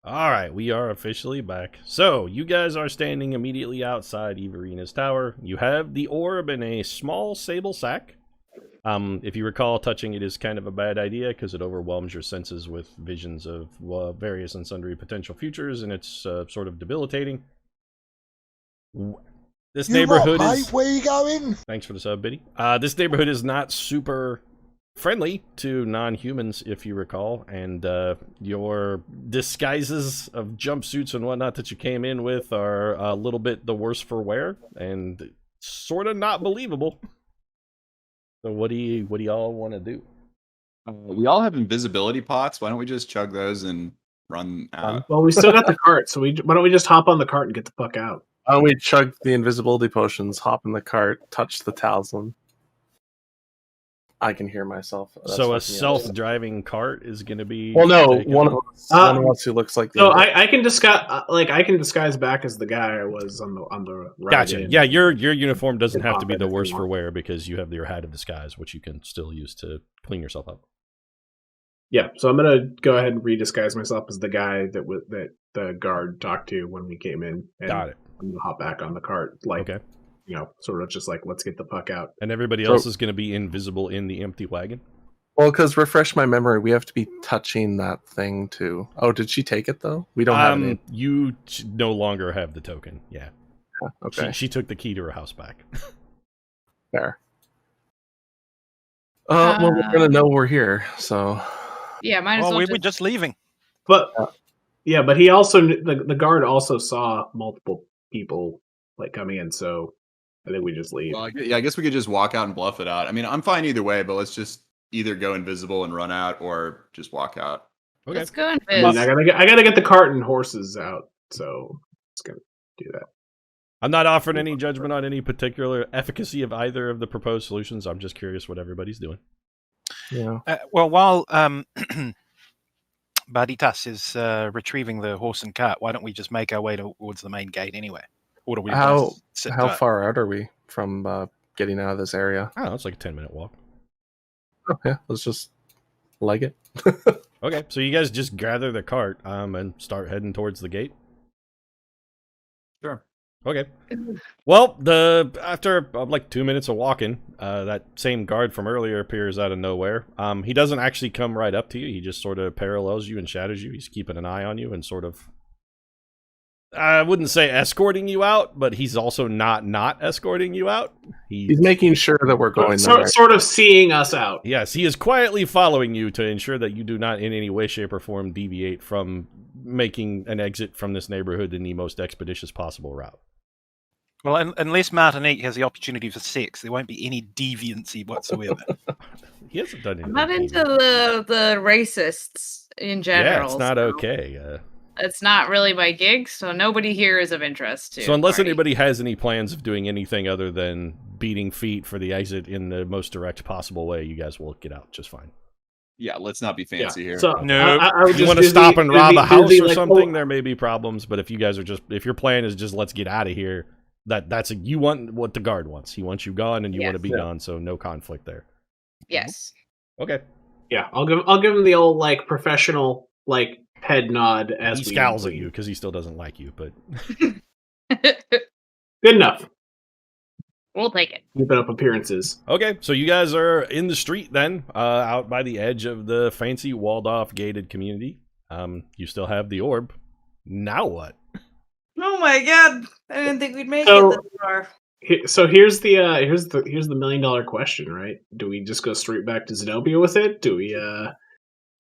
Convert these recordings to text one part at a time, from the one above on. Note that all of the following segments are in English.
All right, we are officially back. So, you guys are standing immediately outside Everina's tower. You have the orb in a small sable sack. If you recall, touching it is kind of a bad idea because it overwhelms your senses with visions of various and sundry potential futures, and it's sort of debilitating. This neighborhood is... Where you going? Thanks for the sub, Biddy. This neighborhood is not super friendly to non-humans, if you recall, and your disguises of jumpsuits and whatnot that you came in with are a little bit the worse for wear, and sort of not believable. So what do y'all want to do? We all have invisibility pots. Why don't we just chug those and run out? Well, we still got the cart, so why don't we just hop on the cart and get the fuck out? Why don't we chug the invisibility potions, hop in the cart, touch the talisman? I can hear myself. That's So a self-driving cart is going to be... Well, no, one of us who looks like the So other. I can disguise, I can disguise back as the guy I was on the ride. Gotcha. In. Yeah, your uniform doesn't have to be the If you worse want. for wear because you have your hat of disguise, which you can still use to clean yourself up. Yeah, so I'm gonna go ahead and redisguise myself as the guy that the guard talked to when we came in. And Got it. I'm gonna hop back on the cart, like Okay. Sort of just like let's get the fuck out. And everybody else is going to be invisible in the empty wagon? Well, because refresh my memory, we have to be touching that thing too. Oh, did she take it though? We don't have it. You no longer have the token. Yeah. Okay, She took the key to her house back. fair. Well, we're gonna know we're here, so. Yeah, might as well. We were just leaving. But but he also the guard also saw multiple people like coming in, so I think we just leave. Well, I guess we could just walk out and bluff it out. I mean, I'm fine either way, but let's just either go invisible and run out or just walk out. Okay. Let's go and I viz. gotta get the cart and horses out, so it's gonna do that. I'm not offering any judgment on any particular efficacy of either of the proposed solutions. I'm just curious what everybody's doing. Yeah. Well, while Baditas is retrieving the horse and cart, why don't we just make our way towards the main gate anyway? Or do we How sit how tight? far out are we from getting out of this area? I don't know, it's like a 10-minute walk. Oh, yeah, let's just leg it. Okay, so you guys just gather the cart and start heading towards the gate? Sure. Okay. Well, after like 2 minutes of walking, that same guard from earlier appears out of nowhere. He doesn't actually come right up to you. He just sort of parallels you and shadows you. He's keeping an eye on you and sort of, I wouldn't say escorting you out, but he's also not escorting you out. He's making sure that we're going there. Sort of seeing us out. Yes, he is quietly following you to ensure that you do not in any way, shape, or form deviate from making an exit from this neighborhood in the most expeditious possible route. Well, unless Martinique has the opportunity for sex, there won't be any deviancy whatsoever. He hasn't done anything. I'm not into the racists in general. Yeah, it's not okay. It's not really my gig, so nobody here is of interest to. So unless party. anybody has any plans of doing anything other than beating feet for the exit in the most direct possible way, you guys will get out just fine. Yeah, let's not be fancy here. So No. I would If you just want to stop and rob a house or like, something, there may be problems. But if you guys are if your plan is just let's get out of here, you want what the guard wants. He wants you gone, and you want to be gone. So no conflict there. Yes. Okay. Yeah, I'll give him the old like professional like head nod as He we scowls at leave. you because he still doesn't like you. But Good enough. We'll take it. Keeping up appearances. okay, so you guys are in the street then, out by the edge of the fancy walled-off gated community. You still have the orb. Now what? Oh my god! I didn't think we'd make So- it this far. So here's the $1 million question, right? Do we just go straight back to Zenobia with it? Do we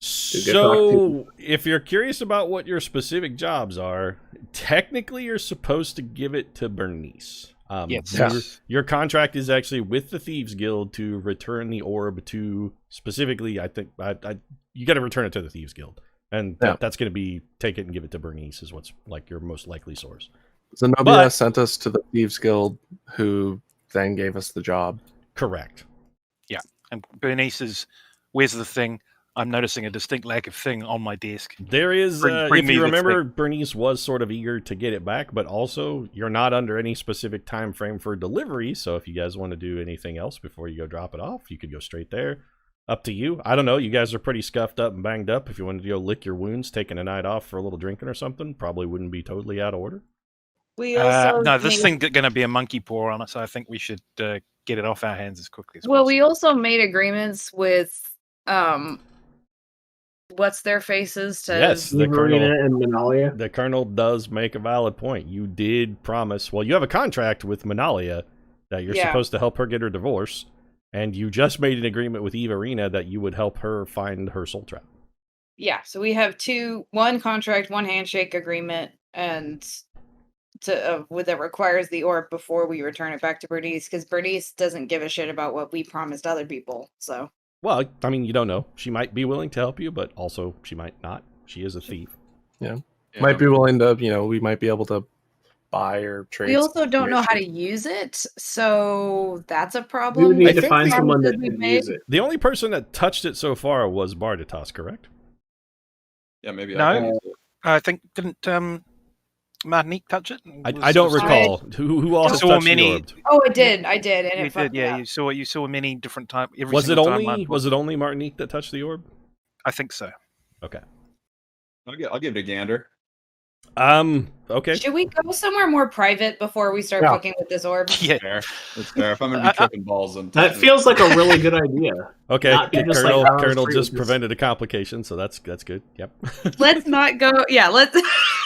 So, if you're curious about what your specific jobs are, technically you're supposed to give it to Bernice. Yes. Your contract is actually with the Thieves Guild to return the orb to, specifically, I think, you got to return it to the Thieves Guild. And that's going to be, take it and give it to Bernice is what's like your most likely source. Zenobia sent us to the Thieves Guild, who then gave us the job. Correct. Yeah. And Bernice's, where's the thing? I'm noticing a distinct lack of thing on my desk. There is, Bring if me you the remember, thing. Bernice was sort of eager to get it back, but also you're not under any specific time frame for delivery. So if you guys want to do anything else before you go drop it off, you could go straight there. Up to you. I don't know. You guys are pretty scuffed up and banged up. If you wanted to go lick your wounds, taking a night off for a little drinking or something, probably wouldn't be totally out of order. We also No, this made- thing's going to be a monkey paw on it, so I think we should get it off our hands as quickly as Well, possible. we also made agreements with what's their faces to Yes, the Marina colonel. and Manalia. The colonel does make a valid point. You did promise. Well, you have a contract with Manalia that you're Yeah. supposed to help her get her divorce, and you just made an agreement with Eve Arena that you would help her find her soul trap. Yeah, so we have one contract, one handshake agreement, and that requires the orb before we return it back to Bernice, because Bernice doesn't give a shit about what we promised other people. So Well, I mean, you don't know. She might be willing to help you, but also she might not. She is a thief. Yeah. Might be willing to, we might be able to buy or trade. we also some don't know how to information. use it, so that's a We problem. would need I to think find we- someone that Promises we can made. use it. The only person that touched it so far was Barditas, correct? Yeah, maybe. No. I can use it. I think didn't Martinique touch it? I don't recall. Who all has Saw touched many- the orb? Oh, I did, and You it did, fucked me yeah. up. You saw many different type. Every Was it single time only Martinique that touched the orb? I think so. Okay. I'll give it a gander. Okay. Should we go somewhere more private before we start Yeah. fucking with this orb? Yeah. Fair. That's fair. If I'm gonna be tripping balls, I'm That feels like a really good idea. Okay. Not be just like Colonel out on the Colonel street just with this- prevented a complication, so that's good. Yep. Let's not go. Yeah, let's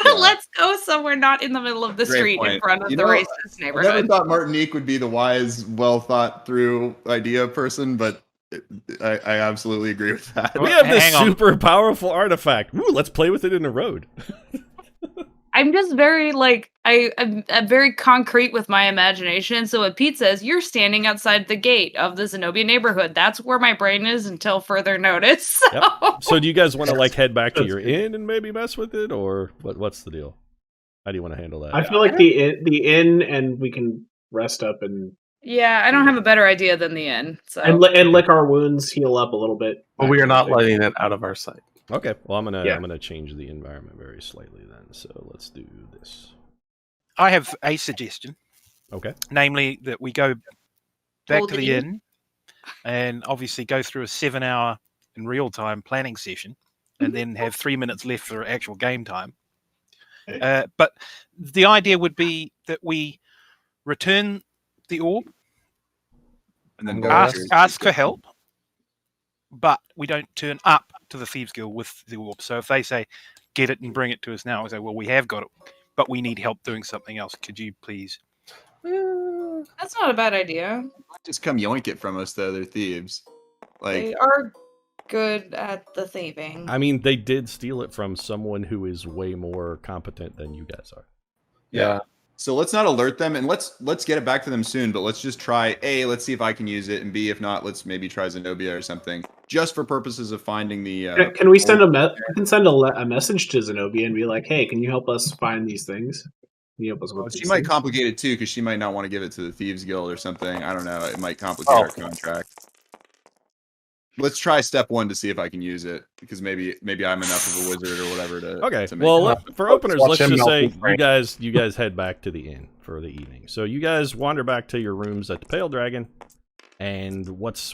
Yeah. let's go somewhere not in the middle of the Great street in point. front of You the know, racist I never neighborhood. thought Martinique would be the wise, well thought through idea person, but I absolutely agree with that. We have this Hang on. super powerful artifact. Ooh, let's play with it in the road. I'm just very I'm very concrete with my imagination. So when Pete says you're standing outside the gate of the Zenobia neighborhood, that's where my brain is until further notice. So. Yep. So do you guys want to like head back to That's your good. inn and maybe mess with it, or what's the deal? How do you want to handle that? I feel like the inn, and we can rest up and Yeah, I don't have a better idea than the inn. So and lick our wounds, heal up a little bit. But we are not letting it out of our sight. Okay. Well, I'm Yeah. gonna change the environment very slightly then. So let's do this. I have a suggestion, Okay. namely that we go back Hold to the the inn. inn and obviously go through a 7-hour in real time planning session and then have 3 minutes left for actual game time. But the idea would be that we return the orb, And then ask for help, but we don't turn up to the Thieves Guild with the orb. So if they say, get it and bring it to us now, we say, well, we have got it, but we need help doing something else. Could you please? that's not a bad idea. Just come yoink it from us, though. They're thieves. They Like, are good at the thieving. I mean, they did steal it from someone who is way more competent than you guys are. Yeah. so let's not alert them, and let's get it back to them soon. But let's just try A. Let's see if I can use it, and B. If not, let's maybe try Zenobia or something, just for purposes of finding the. Can we send we can send a message to Zenobia and be like, hey, can you help us find these things? Can you help us with Well, she these might things? complicate it too, because she might not want to give it to the Thieves Guild or something. I don't know. It might complicate our contract. Let's try step 1 to see if I can use it, because maybe I'm enough of a wizard or whatever to. Okay. To make Well, it happen. for openers, watch let's him just melt say his brain. you guys head back to the inn for the evening. So you guys wander back to your rooms at the Pale Dragon. And what's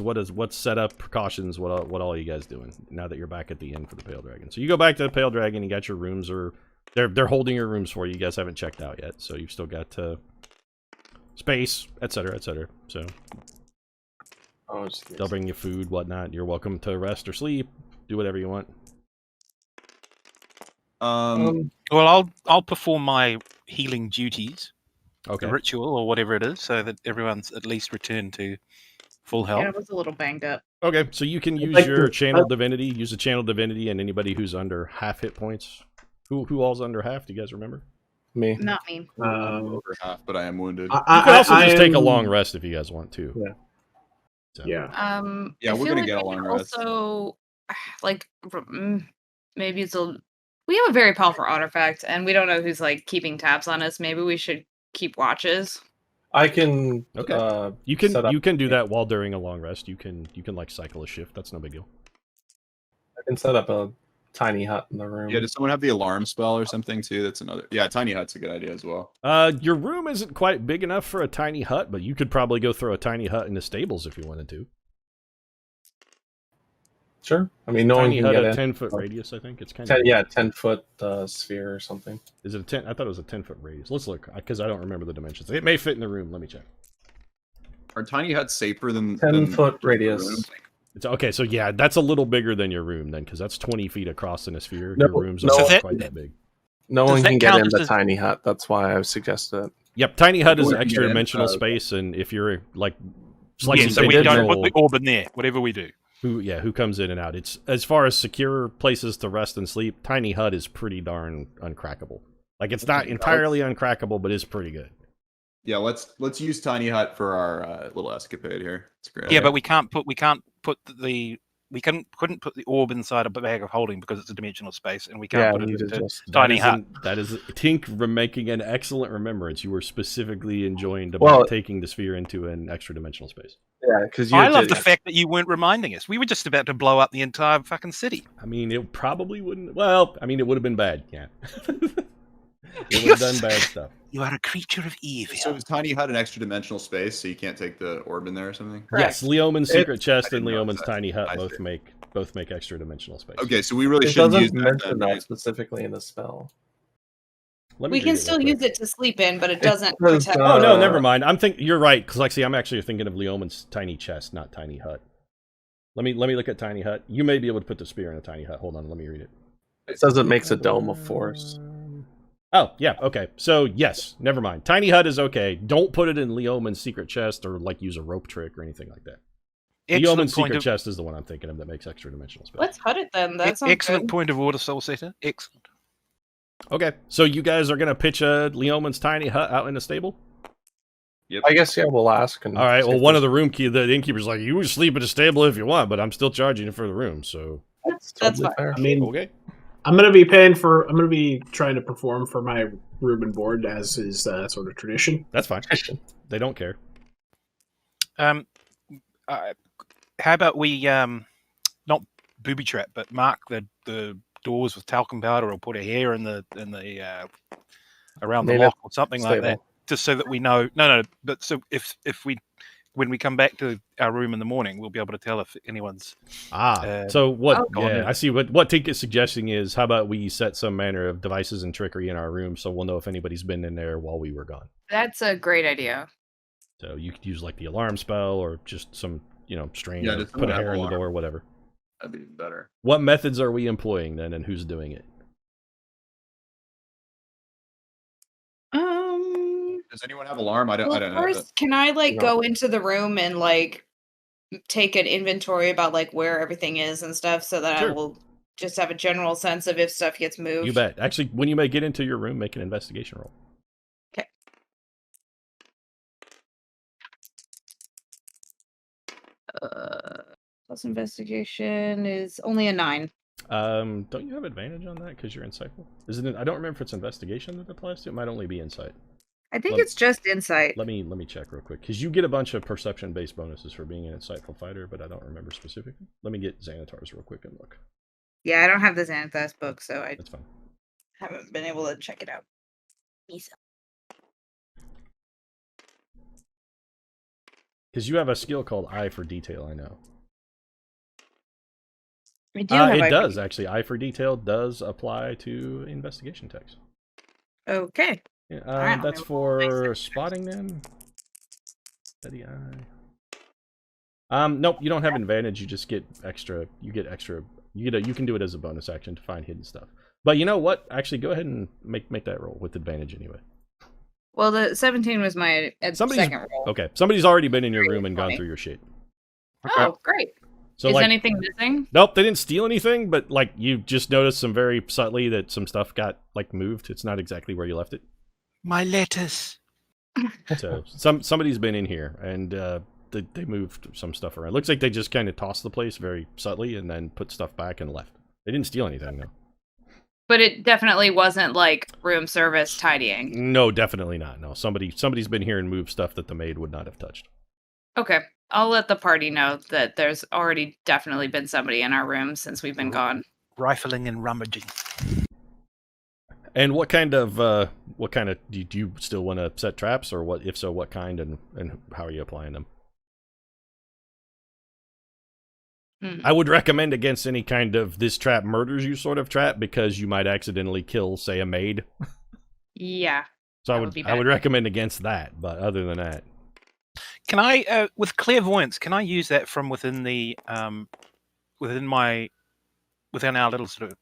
set up precautions? What all you guys doing now that you're back at the inn for the Pale Dragon? So you go back to the Pale Dragon. You got your rooms, or they're holding your rooms for you. You guys haven't checked out yet, so you've still got space, etc., etc. So Oh, just they'll bring you food, whatnot. You're welcome to rest or sleep, do whatever you want. Well, I'll perform my healing duties, Okay. the ritual or whatever it is, so that everyone's at least returned to full health. Yeah, it was a little banged up. Okay, so you can use like your the- channel divinity. Use a channel divinity, and anybody who's under half hit points. Who all's under half? Do you guys remember? me. Not me. over half, but I am wounded. You can also just take a am- long rest if you guys want to. Yeah. So. Yeah. Yeah, I we're feel gonna like get a we long can rest. Also, maybe we have a very powerful artifact, and we don't know who's like keeping tabs on us. Maybe we should keep watches. I can. Okay. You can do that while during a long rest. You can like cycle a shift. That's no big deal. I can set up a tiny hut in the room. Yeah, does someone have the alarm spell or something too? That's another. Yeah, tiny hut's a good idea as well. Your room isn't quite big enough for a tiny hut, but you could probably go throw a tiny hut in the stables if you wanted to. Sure. I mean, no one Tiny can hut get a in. 10-foot Oh. radius, I think. It's kind of 10-foot sphere or something. Is it a 10? I thought it was a 10-foot radius. Let's look, because I don't remember the dimensions. It may fit in the room. Let me check. Are tiny huts safer than 10-foot the radius. room? It's okay. So yeah, that's a little bigger than your room then, because that's 20 feet across in a sphere. No, Your room's no. not So quite that big. No Does one that can get count in the as- tiny hut. That's why I suggested it. Yep, tiny hut is Wouldn't get extra in, dimensional okay. space, and if you're like Yeah, slicing so we and don't put control, the orb in there, whatever we do. who comes in and out. It's as far as secure places to rest and sleep, tiny hut is pretty darn uncrackable. Like it's not entirely uncrackable, but it's pretty good. Yeah, let's use tiny hut for our little escapade here. It's great. Yeah, but we can't put couldn't put the orb inside a bag of holding because it's a dimensional space, and we can't Yeah, put it you into just tiny hut. That is Tink making an excellent remembrance. You were specifically enjoying Well- taking the sphere into an extra dimensional space. Yeah, because I love the fact that you weren't reminding us. We were just about to blow up the entire fucking city. I mean, it probably wouldn't. Well, I mean, it would have been bad. Yeah, it would have done bad stuff. You are a creature of evil. So is tiny hut an extra dimensional space, so you can't take the orb in there or something? Yes, Leoman's secret chest I and didn't know Leoman's that. tiny hut I both see. make extra dimensional space. Okay, so we really It shouldn't use doesn't that. mention then, that right? specifically in the spell. Let me We can read still real quick. use it to sleep in, but it doesn't says, protect. Oh no, Uh, never mind. You're right, because Lexi, I'm actually thinking of Leoman's tiny chest, not tiny hut. Let me look at tiny hut. You may be able to put the spear in a tiny hut. Hold on, let me read it. It says it makes a dome of force. Oh yeah, okay. So yes, never mind. Tiny hut is okay. Don't put it in Leoman's secret chest or like use a rope trick or anything like that. Excellent Leoman's point secret of chest is the one I'm thinking of that makes extra dimensional space. Let's hut it then. That sounds excellent good. point of order, Soul Setter. Excellent. Okay, so you guys are gonna pitch a Leoman's tiny hut out in the stable. I guess yeah, we'll ask. And All right. see Well, if one of there's- the innkeeper's like, you can sleep in a stable if you want, but I'm still charging you for the room. So That's totally fine. fair. I mean, okay. I'm gonna be trying to perform for my room and board as is sort of tradition. That's fine. They don't care. How about we not booby trap, but mark the doors with talcum powder, or put a hair in the around the Native lock or something like that, stable. just so that we know. No, but so if we when we come back to our room in the morning, we'll be able to tell if anyone's. So what? oh, go on Yeah, then. I see. What Tink is suggesting is, how about we set some manner of devices and trickery in our room, so we'll know if anybody's been in there while we were gone. That's a great idea. So you could use like the alarm spell, or just some strain, Yeah, or just put a have hair in the alarm. door, whatever. That'd be better. What methods are we employing then, and who's doing it? Does anyone have alarm? I don't Well, know. first, can I No. go into the room and take an inventory about where everything is and stuff, so that I Sure. will just have a general sense of if stuff gets moved. You bet. Actually, when you may get into your room, make an investigation roll. Plus investigation is only a 9. Don't you have advantage on that because you're insightful? Isn't it? I don't remember if it's investigation that applies to it. It might only be insight. I think Let- it's just insight. Let me check real quick because you get a bunch of perception-based bonuses for being an insightful fighter, but I don't remember specifically. Let me get Xanatar's real quick and look. Yeah, I don't have the Xanathas book, so I That's fine. haven't been able to check it out. Because you have a skill called Eye for Detail. I know. I do have It eye for does detail. actually. Eye for Detail does apply to investigation checks. Okay. Yeah, Alright, that's I'll roll my for second spotting then. Steady eye. Nope, you don't have advantage. You just get extra. You get extra. You can do it as a bonus action to find hidden stuff. But you know what? Actually, go ahead and make that roll with advantage anyway. Well, the 17 was my Somebody's second roll. okay. Somebody's already been in your Very room and gone funny. through your shit. Oh, great. So Is like, anything missing? nope, they didn't steal anything. But like, you just noticed some very subtly that some stuff got moved. It's not exactly where you left it. My letters. So somebody's been in here and they moved some stuff around. Looks like they just kind of tossed the place very subtly and then put stuff back and left. They didn't steal anything though. But it definitely wasn't room service tidying. No, definitely not. No, somebody's been here and moved stuff that the maid would not have touched. Okay. I'll let the party know that there's already definitely been somebody in our room since we've been gone. Rifling and rummaging. And what kind of do you still want to set traps, or what? If so, what kind and how are you applying them? I would recommend against any kind of this trap murders you sort of trap, because you might accidentally kill, say, a maid. Yeah. So That would be I would bad. recommend against that, but other than that. Can I, with clairvoyance, can I use that from within the within our little sort of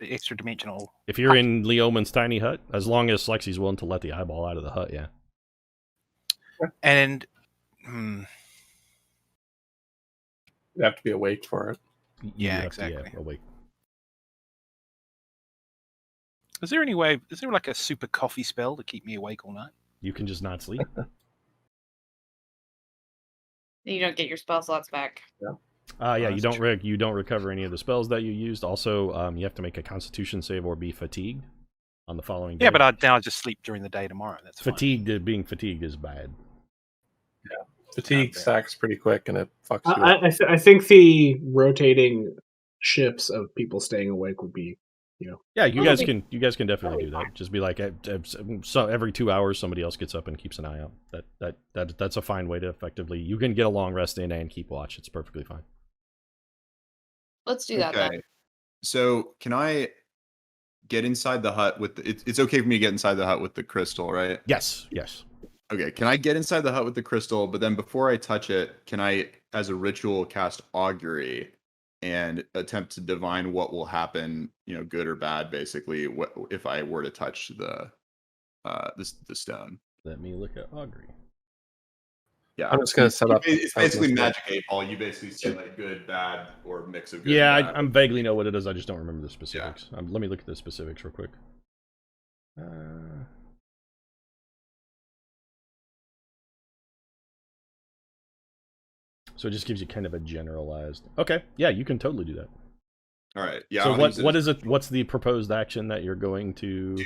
extra dimensional? If you're in Leoman's tiny hut, as long as Lexi's willing to let the eyeball out of the hut, yeah. And You have to be awake for it. Yeah, You have exactly. To, awake. is there any way? Is there like a super coffee spell to keep me awake all night? You can just not sleep. You don't get your spell slots back. Yeah, that's you don't recover any of the spells that you used. Also, you have to make a Constitution save or be fatigued on the following day. Yeah, but I'll just sleep during the day tomorrow. That's fine. being fatigued is bad. Fatigue bad. stacks pretty quick, and it fucks you up. I think the rotating shifts of people staying awake would be, Yeah, you guys can definitely do that. Just be like, so every 2 hours somebody else gets up and keeps an eye out. That's a fine way to effectively. You can get a long rest in and keep watch. It's perfectly fine. Let's do that then. So can I get inside the hut with it's okay for me to get inside the hut with the crystal, right? Yes. Okay, can I get inside the hut with the crystal, but then before I touch it, can I, as a ritual, cast augury and attempt to divine what will happen, good or bad, basically, what if I were to touch the stone? Let me look at augury. Yeah, I'm just gonna set up. It's basically Magic 8-Ball. You basically say like good, bad, or mix of good. Yeah, and bad. I'm vaguely know what it is. I just don't remember the specifics. Let me look at the specifics real quick. So it just gives you kind of a generalized. Okay, yeah, you can totally do that. All right. Yeah. So what is it? What's the proposed action that you're going to?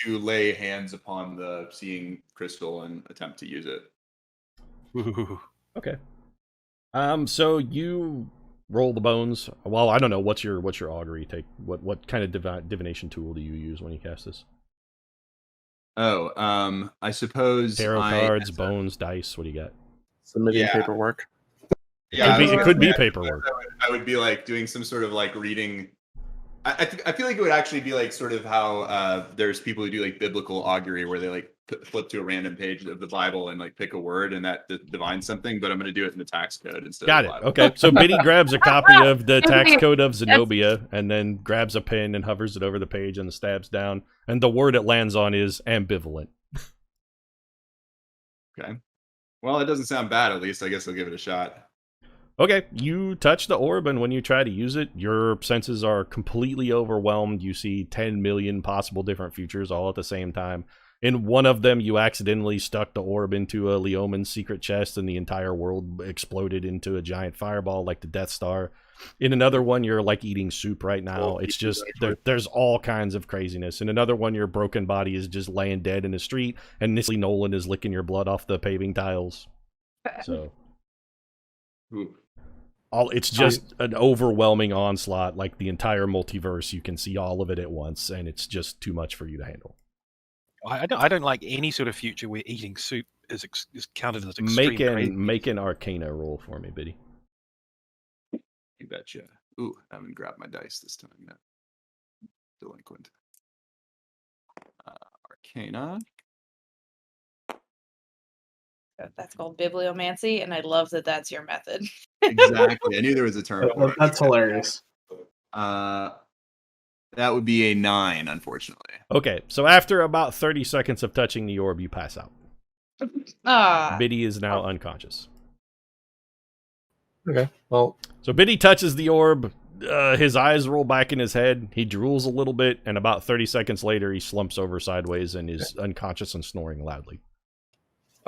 To lay hands upon the seeing crystal and attempt to use it. Okay. So you roll the bones. Well, I don't know. What's your augury take? What kind of divination tool do you use when you cast this? Oh, I suppose Tarot cards, bones, dice. What do you got? Submitting paperwork. Yeah, it could be paperwork. I would be like doing some sort of like reading. I feel like it would actually be like sort of how there's people who do like biblical augury where they like flip to a random page of the Bible and like pick a word and that divines something. But I'm going to do it in the tax code instead. Got of the it. Bible. Okay. So Biddy grabs a copy of the tax code of Zenobia and then grabs a pen and hovers it over the page and stabs down. And the word it lands on is ambivalent. Okay. Well, it doesn't sound bad. At least I guess I'll give it a shot. Okay, you touch the orb, and when you try to use it, your senses are completely overwhelmed. You see 10 million possible different futures all at the same time. In one of them, you accidentally stuck the orb into a Leoman secret chest, and the entire world exploded into a giant fireball like the Death Star. In another one, you're like eating soup right now. It's just, there's all kinds of craziness. In another one, your broken body is just laying dead in the street, and Nisly Nolan is licking your blood off the paving tiles. So... Ooh. It's just an overwhelming onslaught, like the entire multiverse. You can see all of it at once, and it's just too much for you to handle. I don't like any sort of future where eating soup is counted as extreme crazy. Make an Arcana roll for me, Biddy. You betcha. Ooh, I haven't grabbed my dice this time yet. Delinquent. Arcana. That's called bibliomancy, and I love that that's your method. Exactly. I knew there was a term for it. That's hilarious. That would be a 9, unfortunately. Okay, so after about 30 seconds of touching the orb, you pass out. Biddy is now unconscious. Okay, well... So Biddy touches the orb, his eyes roll back in his head, he drools a little bit, and about 30 seconds later, he slumps over sideways and is unconscious and snoring loudly.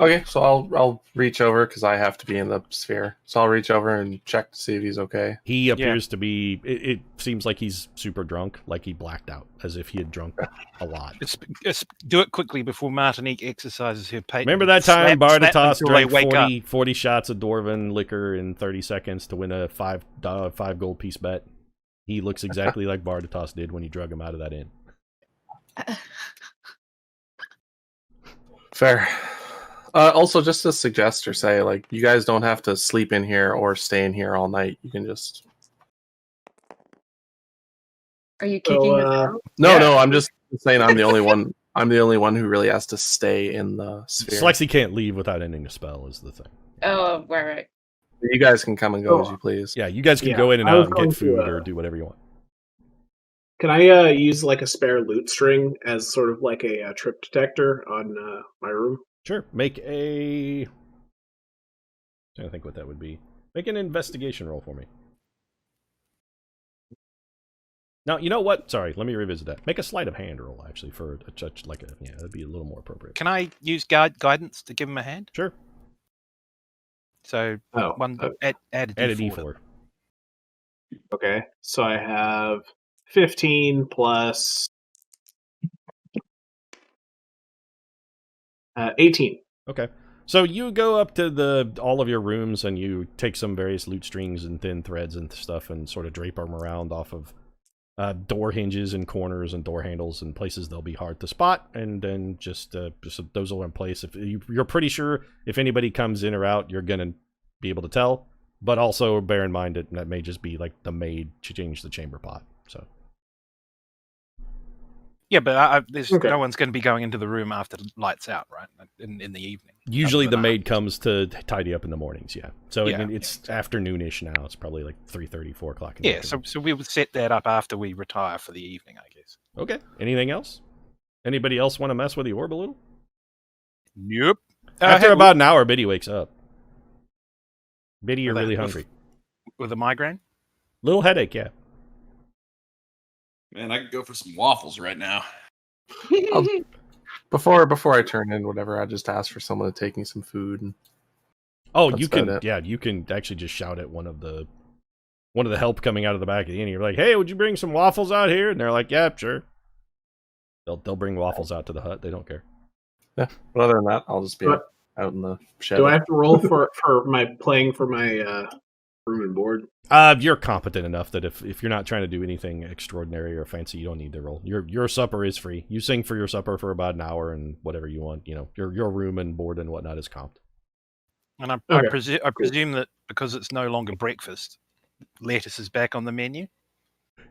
Okay, so I'll reach over because I have to be in the sphere. So I'll reach over and check to see if he's okay. He appears to be. It seems like he's super drunk, like he blacked out, as if he had drunk a lot. Just do it quickly before Martinique exercises her patent. Remember that time Bardatos drank 40 40 shots of Dwarven liquor in 30 seconds to win a 5 gold piece bet? He looks exactly like Bardatos did when he drug him out of that inn. Fair. Also, just to suggest or say, like, you guys don't have to sleep in here or stay in here all night. You can just Are you kicking us So, out? No, Yeah. no, I'm just saying I'm the only one. I'm the only one who really has to stay in the sphere. Slexi can't leave without ending the spell, is the thing. Oh, right. You guys can come and go Oh. as you please. Yeah, you guys can Yeah, go in and I out was and going get food to, or do whatever you want. can I use like a spare loot string as sort of like a trip detector on my room? Sure. Make a. I'm trying to think what that would be. Make an investigation roll for me. Now, you know what? Sorry, let me revisit that. Make a sleight of hand roll, actually, for a judge like a. Yeah, that'd be a little more appropriate. Can I use guidance to give him a hand? Sure. So Oh, one add a Add a D4. d4. okay. So I have 15 plus 18. Okay. So you go up to all of your rooms and you take some various loot strings and thin threads and stuff and sort of drape them around off of door hinges and corners and door handles and places they'll be hard to spot, and then just those are in place. If you're pretty sure if anybody comes in or out, you're gonna be able to tell. But also bear in mind that may just be like the maid to change the chamber pot. So Yeah, but there's Okay. no one's going to be going into the room after the lights out, right? In the evening. usually Other the than maid comes to tidy up in the mornings. Yeah. So Yeah, I mean, it's afternoonish now. It's probably like 3:30, 4 o'clock. In the Yeah, afternoon. so we would set that up after we retire for the evening, I guess. Okay. Anything else? Anybody else want to mess with the orb a little? Nope. After about an hour, Biddy wakes up. Biddy, you're With a- really with- hungry. with a migraine. Little headache, yeah. Man, I could go for some waffles right now. Before I turn in, whatever, I just ask for someone to take me some food. And Oh, That's you can, about it. yeah, you can actually just shout at one of the help coming out of the back of the inn. You're like, "Hey, would you bring some waffles out here?" And they're like, "Yeah, sure." They'll bring waffles out to the hut. They don't care. yeah, but other than that, I'll just be But- out in the shed. Do I have to roll for my playing for my room and board? You're competent enough that if you're not trying to do anything extraordinary or fancy, you don't need to roll. Your supper is free. You sing for your supper for about an hour and whatever you want. You know, your room and board and whatnot is comped. And I Okay. presume that because it's no longer breakfast, lettuce is back on the menu.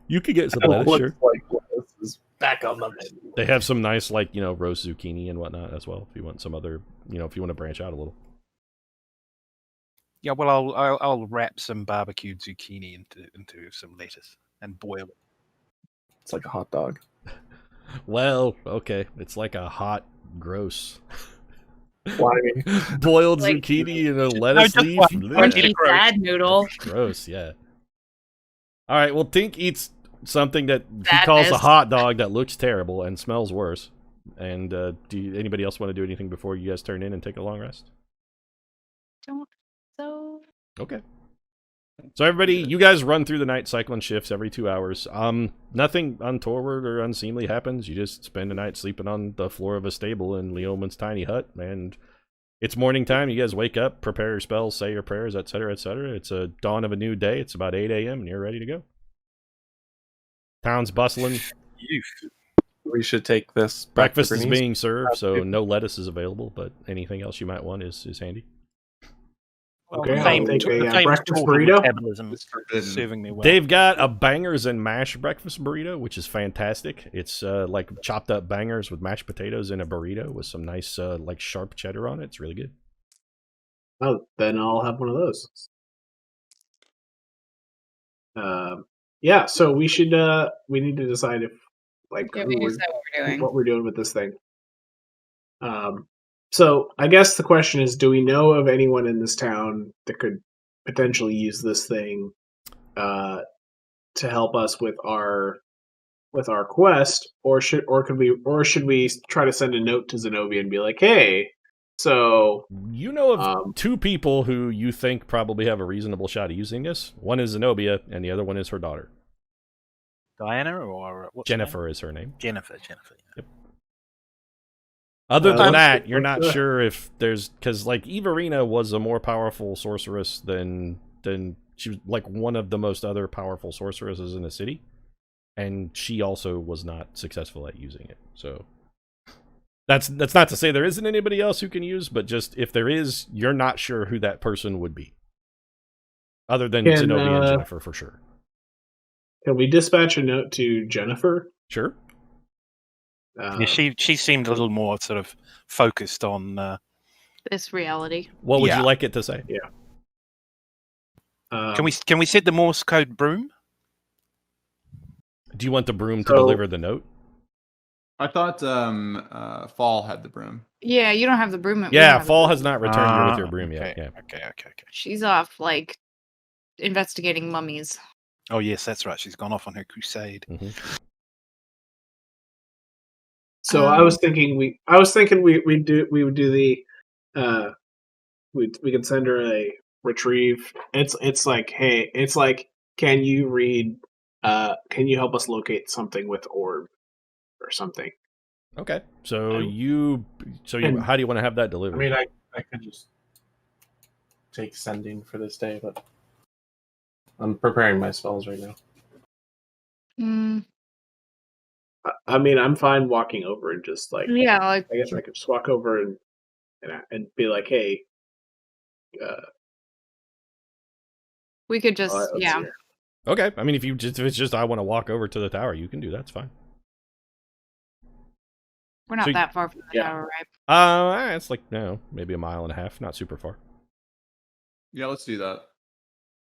You could get some It lettuce, looks sure. like lettuce is back on the menu. They have some nice, like, you know, roast zucchini and whatnot as well. If you want some other, you know, if you want to branch out a little. Yeah, well, I'll wrap some barbecued zucchini into some lettuce and boil it. It's like a hot dog. Well, okay, it's like a hot, gross Slimy. boiled Like- zucchini and a lettuce just leaf. one. Blech. Crunchy sad noodle. Gross, yeah. All right, well, Tink eats something that he calls a Sadness. hot dog that looks terrible and smells worse. And anybody else want to do anything before you guys turn in and take a long rest? Don't so. Okay. So everybody, you guys run through the night cycling shifts every 2 hours. Nothing untoward or unseemly happens. You just spend the night sleeping on the floor of a stable in Leoman's tiny hut, and it's morning time. You guys wake up, prepare your spells, say your prayers, etc., etc. It's a dawn of a new day. It's about 8 a.m. and you're ready to go. Town's bustling. We should take this. back to Breakfast is Bernice. being served, so no lettuce is available, but anything else you might want is handy. Okay, I'll Famed- take a, the famed breakfast tool burrito. metabolism It's is forbidden. serving me well. They've got a bangers and mash breakfast burrito, which is fantastic. It's like chopped up bangers with mashed potatoes in a burrito with some nice like sharp cheddar on it. It's really good. Oh, then I'll have one of those. Yeah, so we should we need to decide if like Yeah, who we we're- decide what we're doing. what we're doing with this thing. So I guess the question is, do we know of anyone in this town that could potentially use this thing to help us with our quest, or should we try to send a note to Zenobia and be like, hey, so You know of two people who you think probably have a reasonable shot at using this. One is Zenobia, and the other one is her daughter. Diana or what's her name? Jennifer is her name. Jennifer. Yeah. Other than let's- that, you're not let's, sure if there's because like Everina was a more powerful sorceress than she was like one of the most other powerful sorceresses in the city, and she also was not successful at using it. So that's not to say there isn't anybody else who can use, but just if there is, you're not sure who that person would be, other than Can, Zenobia and Jennifer for sure. Can we dispatch a note to Jennifer? Sure. Yeah, she seemed a little more sort of focused on. This reality. What would Yeah. you like it to say? Can we set the Morse code broom? Do you want the broom to So- deliver the note? I thought Fall had the broom. Yeah, you don't have the broom. we don't Yeah, have the Fall broom. has not returned you with your Ah, broom okay, yet. Yeah. Okay. She's off, like, investigating mummies. Oh yes, that's right. She's gone off on her crusade. Mhm. So I was thinking we would do the we could send her a retrieve. It's like, hey, it's like, can you read? Can you help us locate something with orb or something? Okay. So Um, you and- how do you want to have that I delivered? mean, I could just take sending for this day, but I'm preparing my spells right now. Mm, I mean, I'm fine walking over and just like, yeah, like, I guess I could just walk over and be like, hey, we could just, let's see yeah. here. Okay. I mean, if it's just I want to walk over to the tower, you can do that. It's fine. We're not So- that far from the Yeah. tower, right? It's like maybe a mile and a half, not super far. Yeah, let's do that.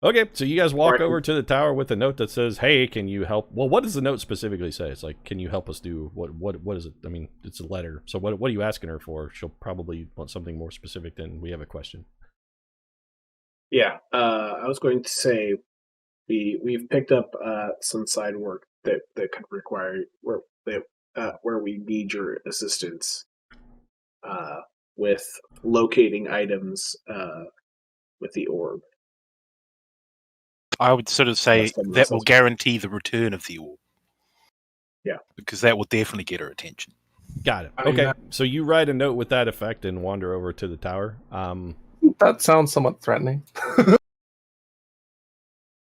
Okay, so you guys walk Right. over to the tower with a note that says, "Hey, can you help?" Well, what does the note specifically say? It's like, "Can you help us do what is it?" I mean, it's a letter. So what are you asking her for? She'll probably want something more specific than we have a question. Yeah, I was going to say we've picked up some side work that could require where we need your assistance with locating items with the orb. I would sort of say Less than that will muscles. guarantee the return of the orb. Yeah. Because that will definitely get her attention. Got it. I mean, Okay, so you write a note with that effect and wander over to the tower. That sounds somewhat threatening.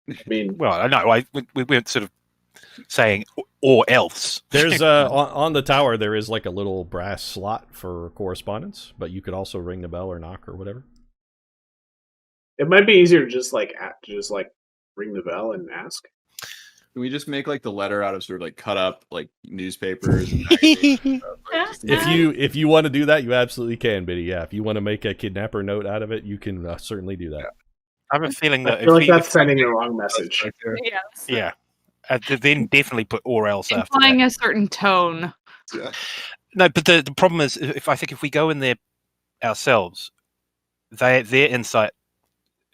I mean, Well, I know. We weren't sort of saying or else. There's on the tower there is like a little brass slot for correspondence, but you could also ring the bell or knock or whatever. it might be easier to just like ring the bell and ask. Can we just make like the letter out of sort of like cut up like newspapers? And magazines and stuff, like, just- If you want to do that, you absolutely can, Biddy. Yeah, if you want to make a kidnapper note out of it, you can certainly do that. I have a feeling I that feel like if that's sending the wrong message. right there. Yeah. then definitely put or else after Implying that. a certain tone. Yeah. No, but the problem is, if we go in there ourselves, their insight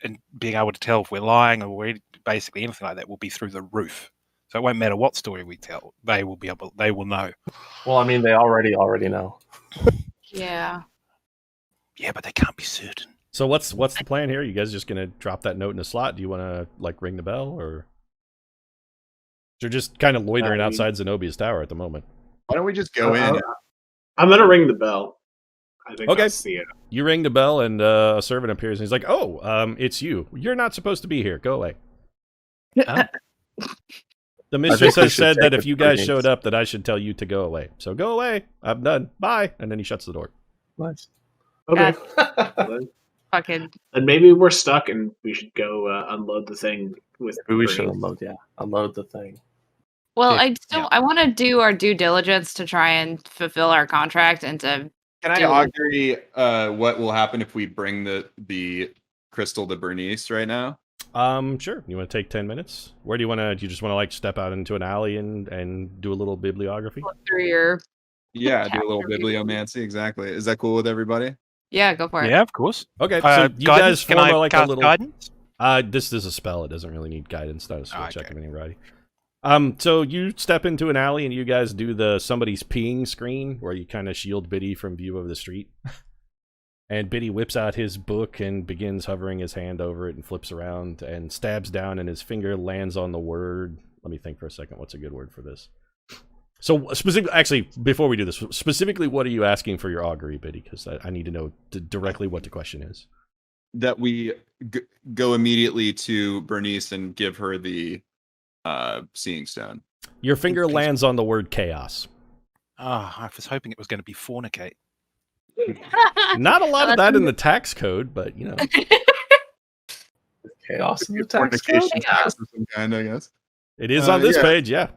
and being able to tell if we're lying or we're basically anything like that will be through the roof. So it won't matter what story we tell; they will know. Well, I mean, they already know. Yeah. Yeah, but they can't be certain. So what's the plan here? You guys just gonna drop that note in a slot? Do you want to like ring the bell, or you're just kind of loitering outside Zenobia's tower at the moment? Why don't we just go in? I'm gonna ring the bell. I think Okay. that's the You ring the bell, and a servant appears, and he's like, "Oh, it's you. You're not supposed to be here. Go away." Huh? The mistress we has should said check that if with you guys Perfidious. showed up, that I should tell you to go away. So go away. I'm done. Bye. And then he shuts the door. Nice. okay. Fucking. And maybe we're stuck, and we should go unload the thing with. Maybe we should Bernie. unload the thing. Well, Yeah. I want to do our due diligence to try and fulfill our contract and to. Can I Do it. augury what will happen if we bring the crystal to Bernice right now? Sure. You want to take 10 minutes? Where do you want to? Do you just want to like step out into an alley and do a little bibliography? Through your. Yeah, do a little Capture bibliomancy. Exactly. Is that cool with everybody? Yeah, go for it. Yeah, of course. Okay. So you guys Can form I like a cast little. guidance? This is a spell. It doesn't really need guidance. Not a skill check Okay. of any variety. So you step into an alley and you guys do the somebody's peeing screen where you kind of shield Biddy from view of the street. And Biddy whips out his book and begins hovering his hand over it and flips around and stabs down, and his finger lands on the word. Let me think for a second. What's a good word for this? So specifically, actually, before we do this, specifically, what are you asking for your augury, Biddy? Because I need to know directly what the question is. That we go immediately to Bernice and give her the seeing stone. Your finger lands on the word chaos. I was hoping it was going to be fornicate. Not a lot of that in the tax code, but you know. Chaos in the tax Fornication code? tax of some kind, I guess. It is on this page, yeah.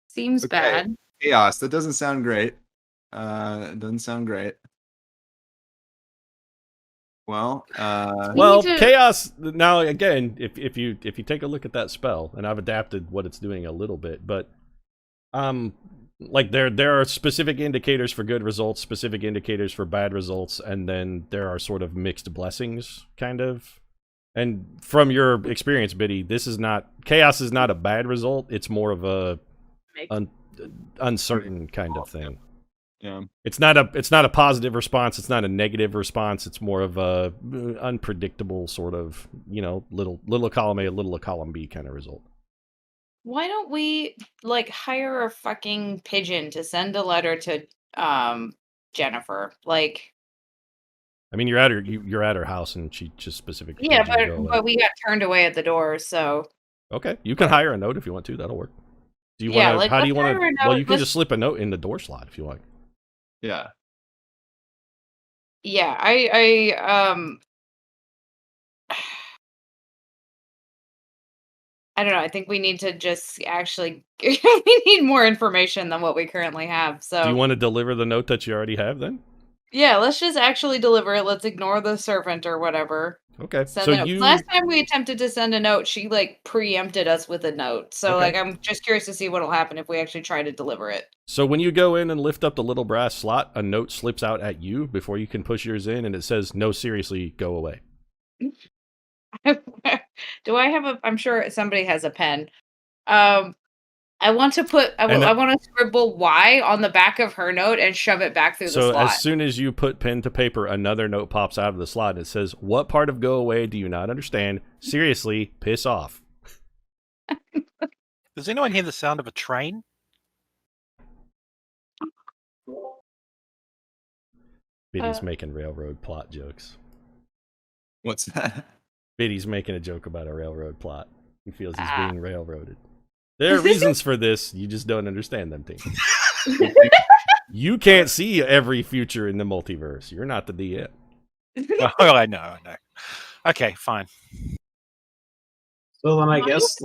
Seems Okay. bad. Chaos. That doesn't sound great. It doesn't sound great. Well, need to- chaos. Now again, if you take a look at that spell, and I've adapted what it's doing a little bit, but like there are specific indicators for good results, specific indicators for bad results, and then there are sort of mixed blessings, kind of. And from your experience, Biddy, chaos is not a bad result. It's more of a uncertain kind of thing. yeah. It's not a positive response. It's not a negative response. It's more of a unpredictable sort of, little column A, little column B kind of result. Why don't we hire a fucking pigeon to send a letter to Jennifer? I mean, you're at her house, and she just specifically. Yeah, told you to go away. but we got turned away at the door, so. Okay, you can hire a note if you want to. That'll work. Do you Yeah, want to? How do you let's want hire a to? Well, note. you can just slip a note in the door slot if you like. Yeah. Yeah, I don't know. I think we need to just actually we need more information than what we currently have. So Do you want to deliver the note that you already have then? yeah, let's just actually deliver it. Let's ignore the servant or whatever. Okay. Send So a note. Last time we attempted to send a note, she preempted us with a note. So Okay. I'm just curious to see what'll happen if we actually try to deliver it. So when you go in and lift up the little brass slot, a note slips out at you before you can push yours in, and it says, "No, seriously, go away." Do I have I'm sure somebody has a pen. I want to I want to scribble Y on the back of her note and shove it back through the So slot. as soon as you put pen to paper, another note pops out of the slot, and it says, "What part of go away do you not understand? Seriously, piss off." Does anyone hear the sound of a train? Biddy's making railroad plot jokes. What's that? Biddy's making a joke about a railroad plot. He feels he's being railroaded. There are reasons for this. You just don't understand them things. You can't see every future in the multiverse. You're not the DM. Oh, I know. Okay, fine. So then I guess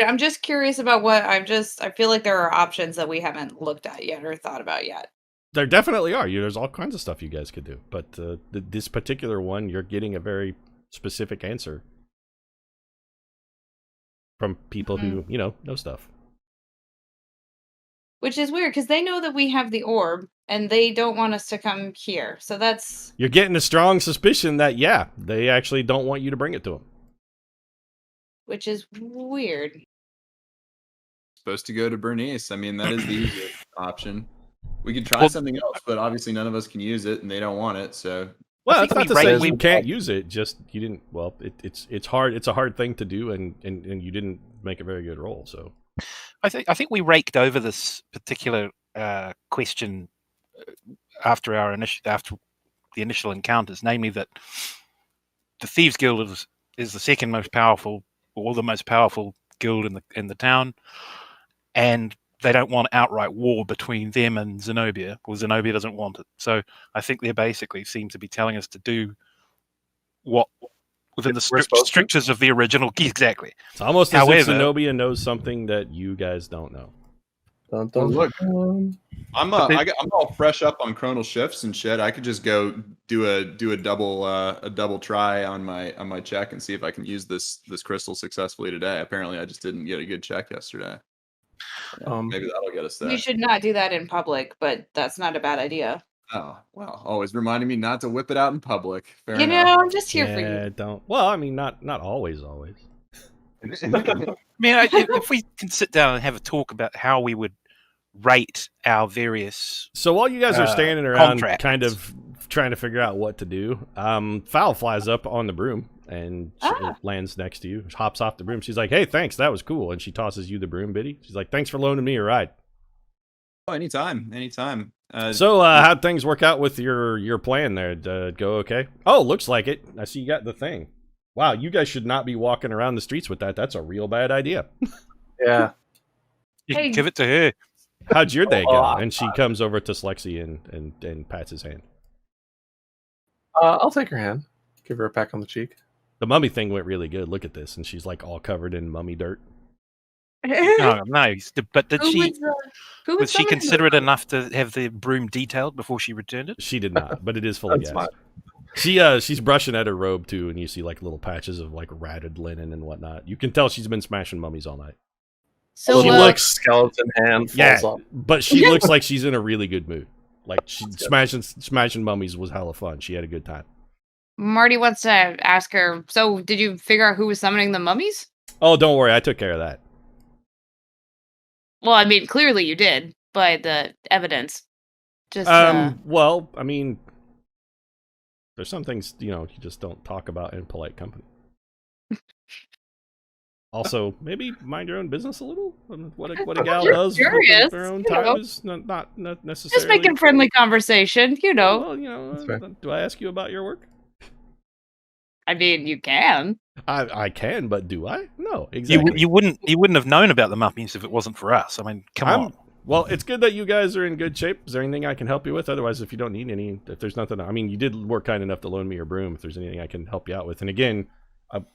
I'm just curious about I feel like there are options that we haven't looked at yet or thought about yet. There definitely are. There's all kinds of stuff you guys could do. But this particular one, you're getting a very specific answer from people who, know stuff. Which is weird, because they know that we have the orb, and they don't want us to come here. So that's... You're getting a strong suspicion that, yeah, they actually don't want you to bring it to them. Which is weird. Supposed to go to Bernice. I mean, that is the easiest option. We could try something else, but obviously none of us can use it, and they don't want it, so... Well, that's not to say we you can't use it. Just you didn't. Well, it's hard. It's a hard thing to do, and you didn't make a very good roll. So, I think we raked over this particular question after the initial encounters, namely that the Thieves Guild is the second most powerful, or the most powerful guild in the town, and they don't want outright war between them and Zenobia, or Zenobia doesn't want it. So I think they basically seem to be telling us to do what within the strictures of the original. Exactly. It's almost as if Zenobia knows something that you guys don't know. Dun, dun, look, dun. I'm all fresh up on chronal shifts and shit. I could just go do a double try on my check and see if I can use this crystal successfully today. Apparently, I just didn't get a good check yesterday. Maybe that'll get us there. We should not do that in public, but that's not a bad idea. Oh, well, always reminding me not to whip it out in public. Fair enough. I'm just here for you. Don't. Well, I mean, not always. I mean, if we can sit down and have a talk about how we would rate our various... So while you guys are standing around contracts. kind of trying to figure out what to do, Fowl flies up on the broom and it lands next to you, hops off the broom. She's like, "Hey, thanks, that was cool." And she tosses you the broom, Biddy. She's like, "Thanks for loaning me a ride." Oh, anytime. So how'd things work out with your plan there? Go okay? Oh, looks like it. I see you got the thing. Wow, you guys should not be walking around the streets with that. That's a real bad idea. Yeah. You can give it to her. How'd your day go? And she comes over to Slexy and pats his hand. I'll take her hand. Give her a peck on the cheek. The mummy thing went really good. Look at this, and she's like all covered in mummy dirt. No, but did Who she? who Was she summoning the considerate mummy? enough to have the broom detailed before she returned it? She did not, but it is full of That's gas. fine. She's brushing at her robe too, and you see like little patches of like ratted linen and whatnot. You can tell she's been smashing mummies all night. So She uh, looks- skeleton hand falls off. but she looks like she's in a really good mood. Like she smashing mummies was hella fun. She had a good time. Marty wants to ask her. So, did you figure out who was summoning the mummies? Oh, don't worry, I took care of that. Well, I mean, clearly you did by the evidence. Just Well, I mean, there's some things you just don't talk about in polite company. Also, maybe mind your own business a little. What a gal does curious, with her own you time know. is not necessarily. just making friendly conversation, you know. Well, That's fair. do I ask you about your work? I mean, you can. I can, but do I? No, exactly. You wouldn't have known about the mummies if it wasn't for us. I mean, come on. Well, it's good that you guys are in good shape. Is there anything I can help you with? Otherwise, if you don't need any, if there's nothing, I mean, you did work kind enough to loan me your broom. If there's anything I can help you out with, and again,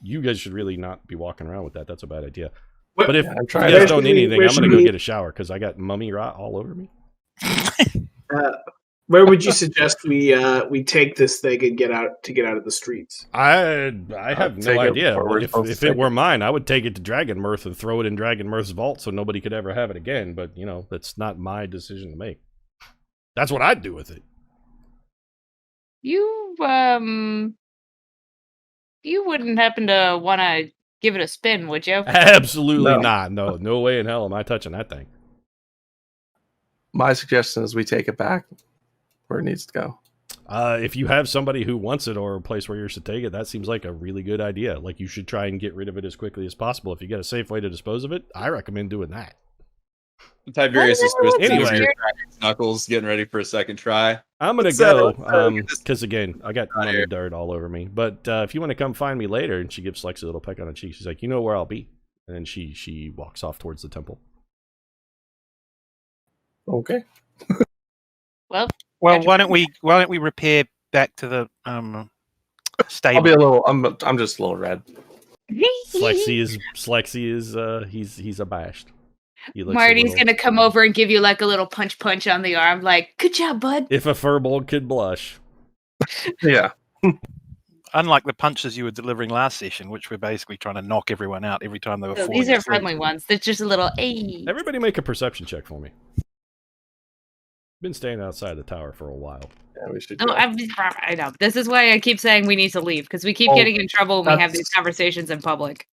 you guys should really not be walking around with that. That's a bad idea. What- But if I'm you trying guys to- don't need anything, where I'm gonna should go we- get a shower because I got mummy rot all over me. Where would you suggest we take this thing and get out of the streets? I have take no it idea. where we're If supposed to it take were it. mine, I would take it to Dragonmyrth and throw it in Dragonmyrth's vault so nobody could ever have it again. But that's not my decision to make. That's what I'd do with it. You you wouldn't happen to want to give it a spin, would you? Absolutely No. not. No way in hell am I touching that thing. My suggestion is we take it back where it needs to go. If you have somebody who wants it or a place where you should take it, that seems like a really good idea. Like you should try and get rid of it as quickly as possible. If you get a safe way to dispose of it, I recommend doing that. Tiberius is twisting Anyway. his knuckles, getting ready for a second try. I'm gonna Let's, uh, go let's, because again, I got Out mummy here. dirt all over me. But if you want to come find me later, and she gives Lex a little peck on the cheek, she's like, "You know where I'll be," and then she walks off towards the temple. Okay. Well, Well, Gotcha. why don't we repair back to the I'll stable? be a little. I'm just a little red. Slexy is he's abashed. He looks a Marty's little- gonna come over and give you like a little punch on the arm, like, good job, bud. If a furbolg could blush. Yeah. Unlike the punches you were delivering last session, which were basically trying to knock everyone out every time they were So falling these are asleep. friendly ones. They're just a little hey. Everybody make a perception check for me. Been staying outside the tower for a while. Yeah, we should. Oh, go. I know. This is why I keep saying we need to leave because we keep Oh, getting in trouble when we have that's- these conversations in public.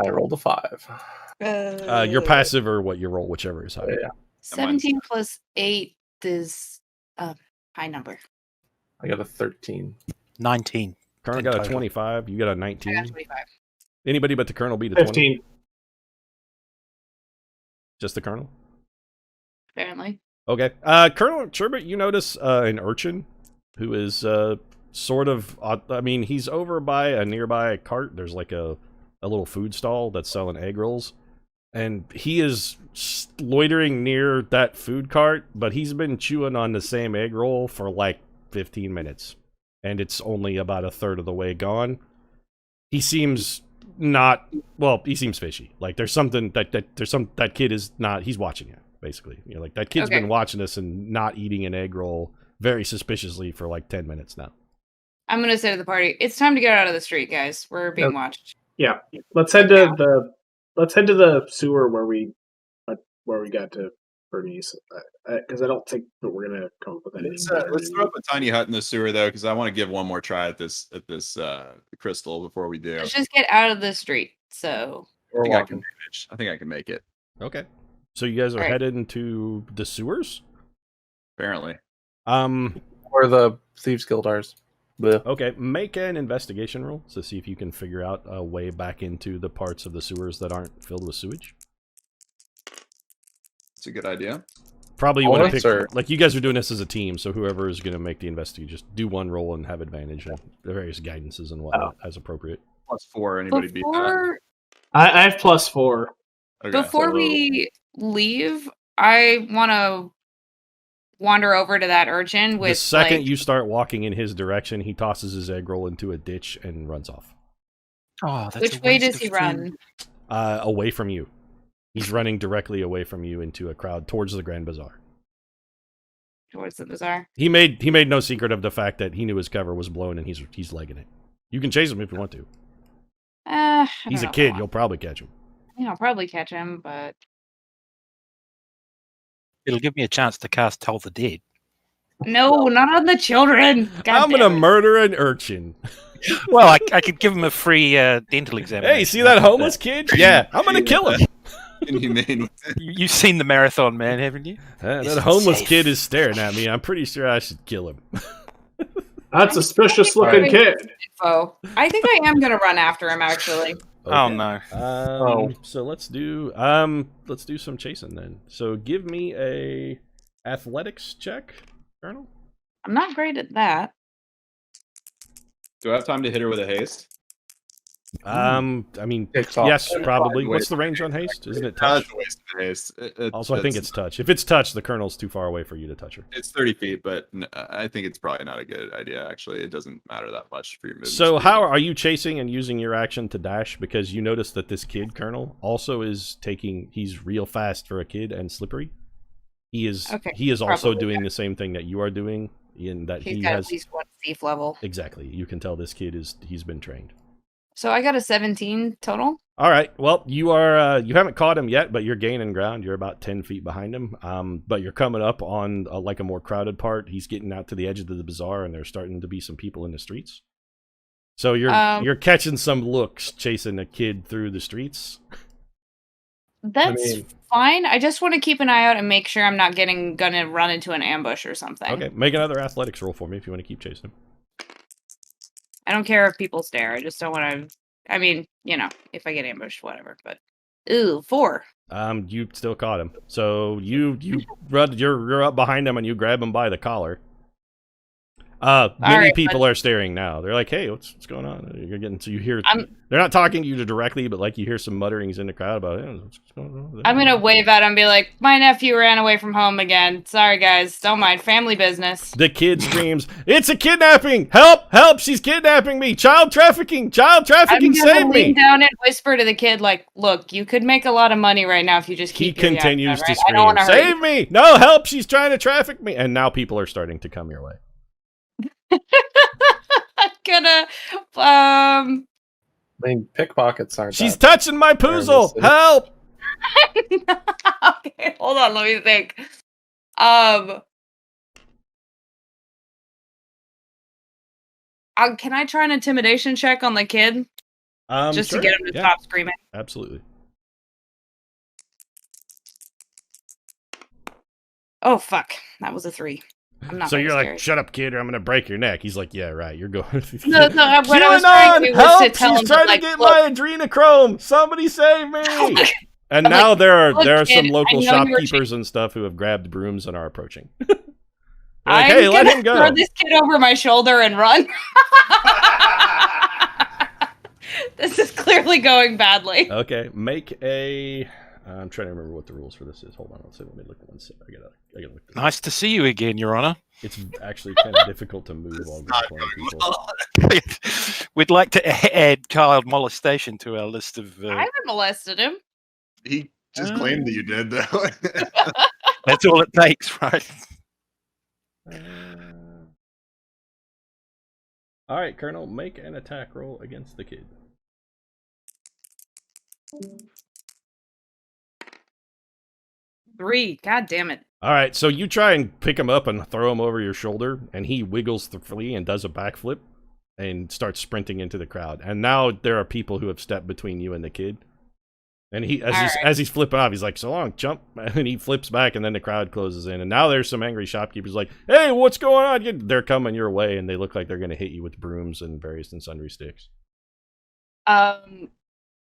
I rolled a 5. Your passive or what you roll, whichever is higher. Yeah. 17 plus 8 is a high number. I got a 13. 19. Colonel In got a total. 25. You got a I 19. got 25. Anybody but the Colonel beat a 20? 15. Just the Colonel? Apparently. Okay. Colonel Sherbet, you notice an urchin who is sort of... I mean, he's over by a nearby cart. There's like a little food stall that's selling egg rolls. And he is loitering near that food cart, but he's been chewing on the same egg roll for like 15 minutes. And it's only about a third of the way gone. He seems not... Well, he seems fishy. Like, there's something that kid is not... He's watching you, basically. Like, that kid's Okay. been watching us and not eating an egg roll very suspiciously for like 10 minutes now. I'm gonna say to the party, it's time to get out of the street, guys. We're being Yep. watched. Yeah. Let's head to the sewer where we got to Bernice, because I don't think that we're gonna come up with anything. Let's throw up a tiny hut in the sewer though, because I want to give one more try at this crystal before we do. Let's just get out of the street. So We're I think I walking. can manage. I think I can make it. Okay. So you guys are Alright. headed into the sewers? Apparently. Where the Thieves Guild are. Okay, make an investigation roll to see if you can figure out a way back into the parts of the sewers that aren't filled with sewage. It's a good idea. Probably you All want right, to pick, sir. like you guys are doing this as a team, so whoever is going to make the investigation, just do one roll and have advantage and the various guidances and whatnot as appropriate. +4. Anybody beat that? before I have +4. Okay. before so- we leave, I want to wander over to that urchin with The second like, you start walking in his direction, he tosses his egg roll into a ditch and runs off. Oh, that's Which a way waste does of he food. run? Away from you. He's running directly away from you into a crowd towards the Grand Bazaar. Towards the bazaar. He made no secret of the fact that he knew his cover was blown and he's legging it. You can chase him if you want to. He's a kid. You'll probably catch him. Yeah, I'll probably catch him, but It'll give me a chance to cast Toll the Dead. no, not on the children. God I'm gonna damn it. murder an urchin. Well, I could give him a free dental examination. Hey, see that homeless kid? Yeah, I'm gonna kill him. Inhumane. You've seen the Marathon Man, haven't you? That Isn't homeless safe. kid is staring at me. I'm pretty sure I should kill him. That's a suspicious looking kid. Info. I think I am gonna run after him actually. Oh Okay. no. So let's do some chasing then. So give me a athletics check, Colonel. I'm not great at that. Do I have time to hit her with a haste? I mean, Takes off. yes, probably. Wait. What's the range on haste? Isn't it That's touch? a waste of haste. Also, I think it's touch. If it's touch, the Colonel's too far away for you to touch her. It's 30 feet, but I think it's probably not a good idea. Actually, it doesn't matter that much for your movement. So speed. how are you chasing and using your action to dash? Because you notice that this kid, Colonel, also is he's real fast for a kid and slippery. He is Okay, he is also probably. doing the same thing that you are doing in that He's he got has at least one thief level. exactly. You can tell this kid he's been trained. So I got a 17 total. All right. Well, you are you haven't caught him yet, but you're gaining ground. You're about 10 feet behind him. But you're coming up on like a more crowded part. He's getting out to the edge of the bazaar, and there's starting to be some people in the streets. So you're catching some looks chasing a kid through the streets. That's fine. I just want to keep an eye out and make sure I'm not gonna run into an ambush or something. Okay, make another athletics roll for me if you want to keep chasing him. I don't care if people stare. I just don't want to. I mean, if I get ambushed, whatever. But 4. You still caught him. So you run. You're up behind him and you grab him by the collar. Many right, people are staring now. They're like, "Hey, what's going on?" You're getting so you hear. They're not talking to you directly, but like you hear some mutterings in the crowd about, "Hey, what's going on?" I'm gonna wave at him and be like, "My nephew ran away from home again. Sorry, guys. Don't mind. Family business." The kid screams, "It's a kidnapping! Help! Help! She's kidnapping me! Child trafficking! Child trafficking! I'm gonna Save lean me!" down and whisper to the kid, like, "Look, you could make a lot of money right now if you just He keep." your continues yacht to down, right? I don't scream, wanna hurt "Save me! No, help! She's trying to traffic me!" And now people are starting to come your way. I'm gonna, I mean, pickpockets aren't. She's that touching my rare in this poozle! city. Help! Okay, hold on, let me think. Can I try an intimidation check on the kid just Sure. to get him to Yeah, stop screaming? absolutely. Oh fuck, that was a 3. I'm not So very you're like, scared. "Shut up, kid, or I'm gonna break your neck." He's like, "Yeah, right. You're going." No, what I was trying to do was Help! to tell She's him trying like, to get look, my adrenochrome. Somebody save me! And I'm now like, there are "Look, some kid, local I know you were shopkeepers and stuff who have grabbed brooms and are approaching. They're like, I'm "Hey, let gonna him go." throw this kid over my shoulder and run. This is clearly going badly. Okay, make a. I'm trying to remember what the rules for this is. Hold on, let me look one second. I gotta look. This up. Nice to see you again, Your Honor. It's actually kind of difficult to move while grappling people. We'd like to add child molestation to our list of. I haven't molested him. He just claimed that you did, though. That's all it takes, right? All right, Colonel, make an attack roll against the kid. 3. God damn it. All right, so you try and pick him up and throw him over your shoulder, and he wiggles the flea and does a backflip and starts sprinting into the crowd. And now there are people who have stepped between you and the kid. And as he's flipping off, he's like, "So long, jump!" And he flips back, and then the crowd closes in. And now there's some angry shopkeepers like, "Hey, what's going on?" They're coming your way, and they look like they're going to hit you with brooms and various and sundry sticks.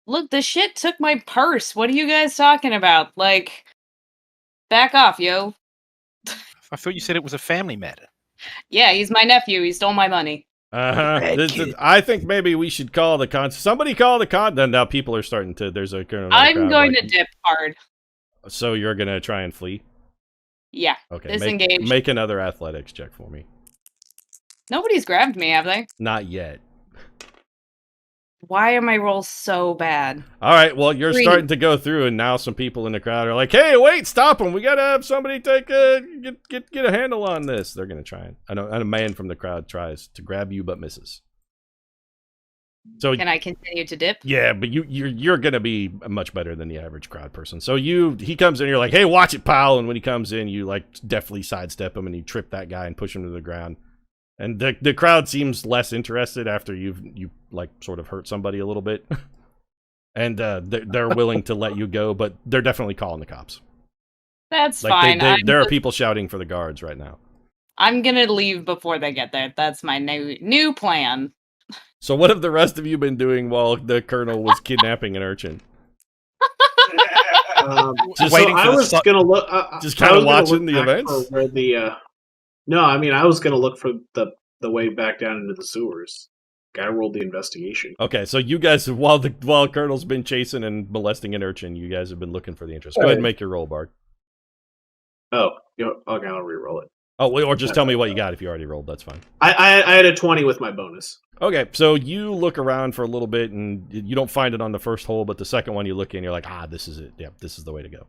Look, the shit took my purse. What are you guys talking about? Like, back off, yo. I thought you said it was a family matter. Yeah, he's my nephew. He stole my money. I think maybe we should call the con. Somebody call the con. Then now people are starting to. There's a. I'm going to dip hard. So you're gonna try and flee? Yeah. Okay. Disengage. Make another athletics check for me. Nobody's grabbed me, have they? Not yet. Why are my rolls so bad? All right, well, you're 3. starting to go through, and now some people in the crowd are like, "Hey, wait, stop them! We gotta have somebody take get a handle on this." They're gonna try and a man from the crowd tries to grab you but misses. So Can I continue to dip? yeah, but you're gonna be much better than the average crowd person. So he comes in, you're like, "Hey, watch it, pal!" And when he comes in, you like definitely sidestep him and you trip that guy and push him to the ground. And the crowd seems less interested after you like sort of hurt somebody a little bit, and they're willing to let you go, but they're definitely calling the cops. That's Like fine. there are people shouting for the guards right now. I'm gonna leave before they get there. That's my new plan. So what have the rest of you been doing while the colonel was kidnapping an urchin? Just waiting I for the was sun. gonna look. Just I kind of was gonna watching look the back events. for where the. No, I mean I was gonna look for the way back down into the sewers. I rolled the investigation. Okay, so you guys, while Colonel's been chasing and molesting an urchin, you guys have been looking for the interest. Go ahead and make your roll, Bard. Oh, okay, I'll re-roll it. Oh, wait, or just tell me what you got if you already rolled. That's fine. I had a 20 with my bonus. Okay, so you look around for a little bit, and you don't find it on the first hole, but the second one you look in, you're like, this is it. Yeah, this is the way to go.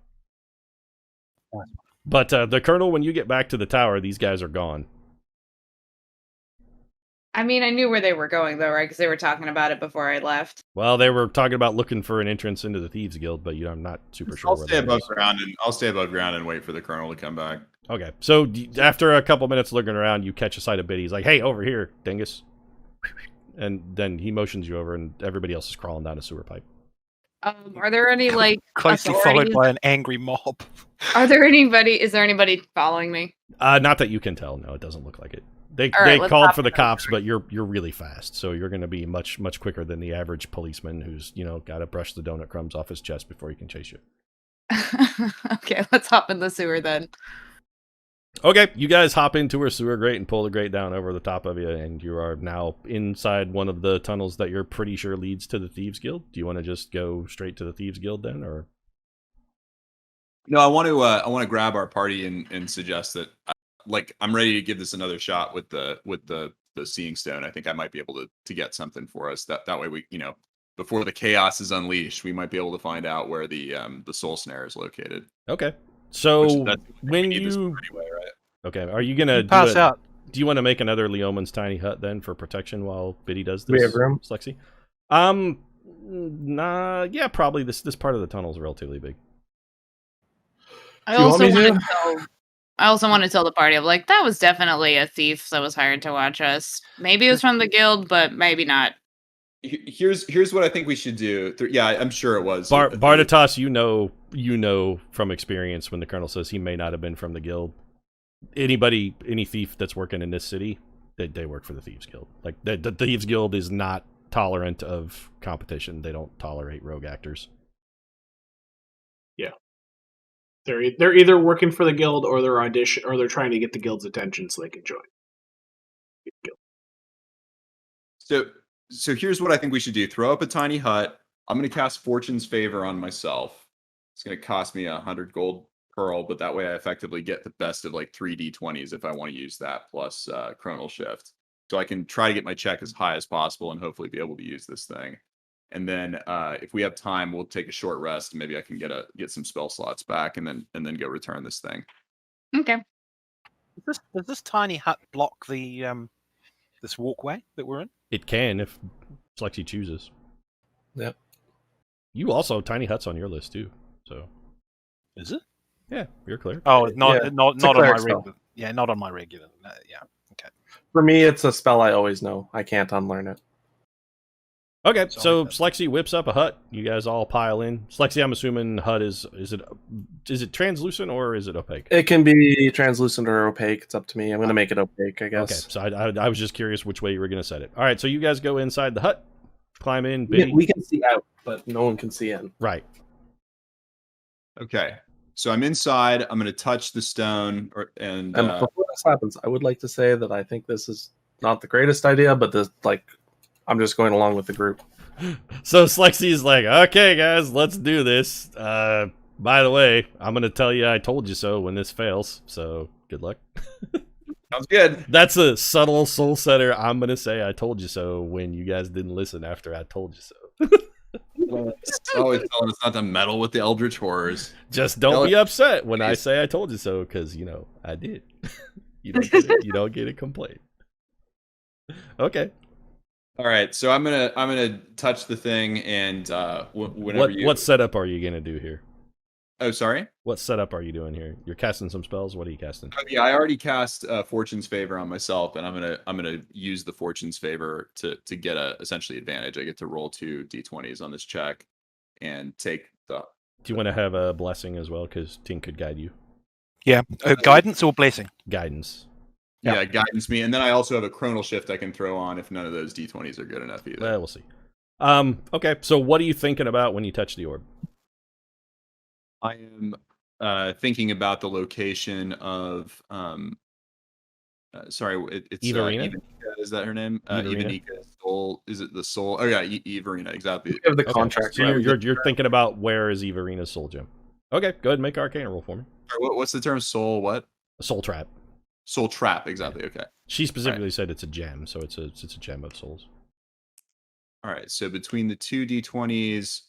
But the Colonel, when you get back to the tower, these guys are gone. I mean, I knew where they were going, though, right? Because they were talking about it before I left. Well, they were talking about looking for an entrance into the Thieves Guild, but I'm not super sure. I'll stay above ground and wait for the colonel to come back. Okay, so after a couple minutes looking around, you catch a sight of Biddy. He's like, "Hey, over here, dingus!" And then he motions you over, and everybody else is crawling down a sewer pipe. Are there any like Closely followed authorities? by an angry mob. Is there anybody following me? Not that you can tell. No, it doesn't look like it. They All right, let's called hop for the in. cops, but you're really fast, so you're going to be much quicker than the average policeman who's got to brush the donut crumbs off his chest before he can chase you. Okay, let's hop in the sewer then. Okay, you guys hop into her sewer grate and pull the grate down over the top of you, and you are now inside one of the tunnels that you're pretty sure leads to the Thieves Guild. Do you want to just go straight to the Thieves Guild then, or? No, I want to grab our party and suggest that I'm ready to give this another shot with the seeing stone. I think I might be able to get something for us. That way we before the chaos is unleashed, we might be able to find out where the soul snare is located. Okay, so That's- when we need this you anyway, right? okay, are you gonna Pass out. Do you want to make another Leoman's tiny hut then for protection while Biddy does this? We have room? Slexy? Yeah, probably. This part of the tunnel is relatively big. I Do you want also me want to? to tell. I also want to tell the party of like that was definitely a thief that was hired to watch us. Maybe it was from the guild, but maybe not. Here's what I think we should do. Yeah, I'm sure it was. Bardatas, you know from experience when the colonel says he may not have been from the guild. Any thief that's working in this city, they work for the Thieves Guild. Like the Thieves Guild is not tolerant of competition. They don't tolerate rogue actors. Yeah, they're either working for the guild or they're trying to get the guild's attention so they can join. So here's what I think we should do. Throw up a tiny hut. I'm going to cast Fortune's Favor on myself. It's going to cost me 100 gold pearl, but that way I effectively get the best of like 3d20s if I want to use that plus Chronal Shift. So I can try to get my check as high as possible and hopefully be able to use this thing. And then if we have time, we'll take a short rest and maybe I can get some spell slots back and then go return this thing. Okay. Does this tiny hut block the this walkway that we're in? It can if Slexy chooses. Yep. You also have tiny huts on your list too. So Is it? yeah, you're clear. Oh, Yeah, not it's a on my cleric spell. regular. Yeah, not on my regular. Yeah. For me, it's a spell I always know. I can't unlearn it. Okay, So so like that. Slexy whips up a hut. You guys all pile in. Slexy, I'm assuming hut is it translucent or is it opaque? It can be translucent or opaque. It's up to me. I'm going to make it opaque, I guess. Okay, so I was just curious which way you were going to set it. All right, so you guys go inside the hut, climb in. Yeah, Biddy. we can see out, but no one can see in. Right. Okay. So I'm inside. I'm going to touch the stone and And before this happens, I would like to say that I think this is not the greatest idea, but I'm just going along with the group. So Slexy's like, okay, guys, let's do this. By the way, I'm going to tell you I told you so when this fails, so good luck. Sounds good. That's a subtle soul setter. I'm gonna say I told you so when you guys didn't listen after I told you so. Always telling us not to meddle with the Eldritch horrors. Just don't be upset when I say I told you so, because I did. You don't get a complaint. Okay. All right, so I'm gonna touch the thing, and whenever what setup are you gonna do here? Oh, sorry. What setup are you doing here? You're casting some spells. What are you casting? Oh, yeah, I already cast Fortune's Favor on myself, and I'm gonna use the Fortune's Favor to get a essentially advantage. I get to roll 2 d20s on this check, and take the. Do you want to have a blessing as well? Because Tink could guide you. Yeah, guidance or blessing? Guidance. Yeah, guidance me, and then I also have a Chronal Shift I can throw on if none of those d20s are good enough either. Well, we'll see. Okay, so what are you thinking about when you touch the orb? I am thinking about the location of sorry, it's Everina? Evanica, is that her name? Everina? Evanica Soul. Is it the soul? Oh yeah, Everina, exactly. We have the Okay, contract. so right? you're thinking about where is Everina's soul gem? Okay, go ahead and make Arcana roll for me. What's the term? Soul what? A soul trap. Soul trap, exactly. Okay. She specifically said it's a gem, so it's a gem of souls. All right. So between the 2 d20s,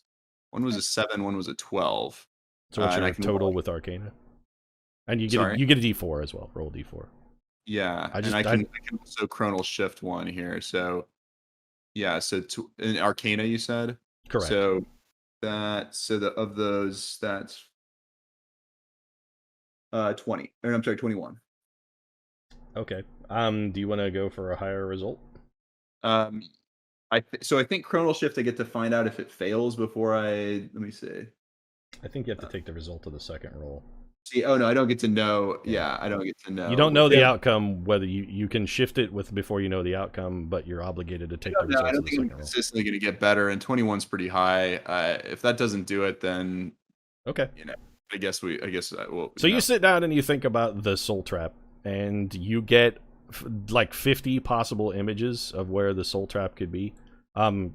one was a 7, one was a 12. So what's and your I can total roll- with Arcana? And you Sorry? get a D4 as well. Roll a D4. Yeah, I and I can also Chronal Shift one here. So yeah, so in Arcana you said. Correct. So of those, that's 20. Or I'm sorry, 21. Okay. Do you want to go for a higher result? I think Chronal Shift I get to find out if it fails before let me see. I think you have to take the result of the second roll. See, oh no, I don't get to know. Yeah, I don't get to know. You don't know the outcome, whether you can shift it before you know the outcome, but you're obligated to take the I results don't of the think I'm second roll. consistently going to get better, and 21's pretty high. If that doesn't do it, then Okay. I guess we'll. So you sit down and you think about the soul trap, and you get like 50 possible images of where the soul trap could be.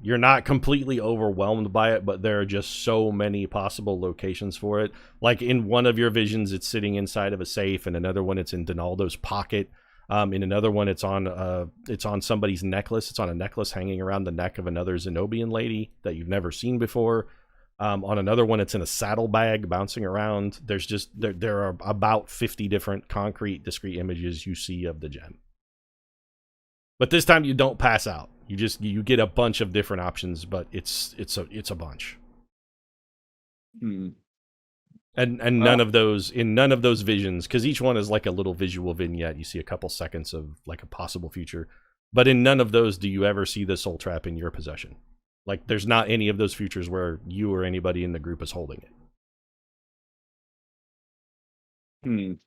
You're not completely overwhelmed by it, but there are just so many possible locations for it. Like in one of your visions, it's sitting inside of a safe, and another one it's in Donaldo's pocket. In another one, it's on somebody's necklace. It's on a necklace hanging around the neck of another Zenobian lady that you've never seen before. On another one, it's in a saddlebag bouncing around. There's just there are about 50 different concrete, discrete images you see of the gem. But this time you don't pass out. You get a bunch of different options, but it's a bunch. And none of those visions, because each one is like a little visual vignette. You see a couple seconds of like a possible future, but in none of those do you ever see the soul trap in your possession. Like there's not any of those futures where you or anybody in the group is holding it.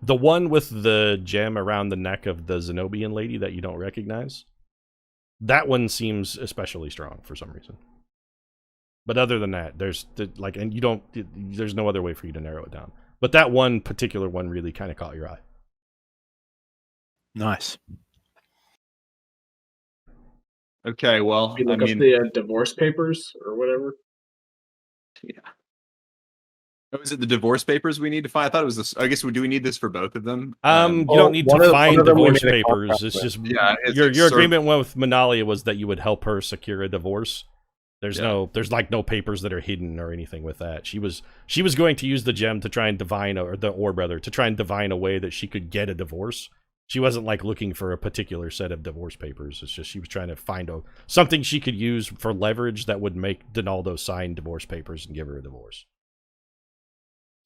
The one with the gem around the neck of the Zenobian lady that you don't recognize, that one seems especially strong for some reason. But other than that, there's no other way for you to narrow it down. But that one particular one really kind of caught your eye. Nice. Okay, well, You look up the divorce papers or whatever. Yeah. Oh, is it the divorce papers we need to find? I thought it was this. I guess do we need this for both of them? You don't need to find divorce papers. It's just your agreement with Manalia was that you would help her secure a divorce. There's no papers that are hidden or anything with that. She was going to use the gem to try and divine, or the orb rather, to try and divine a way that she could get a divorce. She wasn't like looking for a particular set of divorce papers. It's just she was trying to find something she could use for leverage that would make Donaldo sign divorce papers and give her a divorce.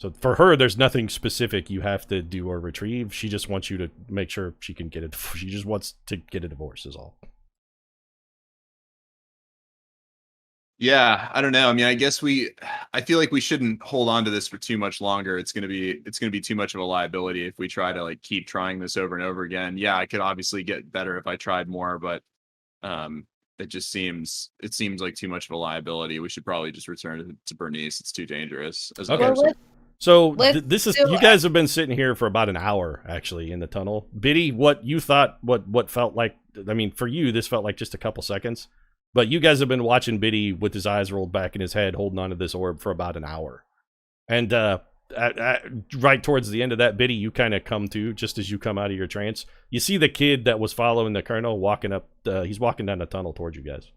So for her, there's nothing specific you have to do or retrieve. She just wants you to make sure she can get it. She just wants to get a divorce is all. Yeah, I don't know. I mean, I feel like we shouldn't hold on to this for too much longer. It's gonna be too much of a liability if we try to like keep trying this over and over again. Yeah, I could obviously get better if I tried more, but it seems like too much of a liability. We should probably just return to Bernice. It's too dangerous. Okay. So this is you guys have been sitting here for about an hour actually in the tunnel. Biddy, what you thought what felt like, I mean, for you this felt like just a couple seconds, but you guys have been watching Biddy with his eyes rolled back in his head holding onto this orb for about an hour. And right towards the end of that, Biddy, you kind of come to just as you come out of your trance. You see the kid that was following the colonel walking up. He's walking down the tunnel towards you guys.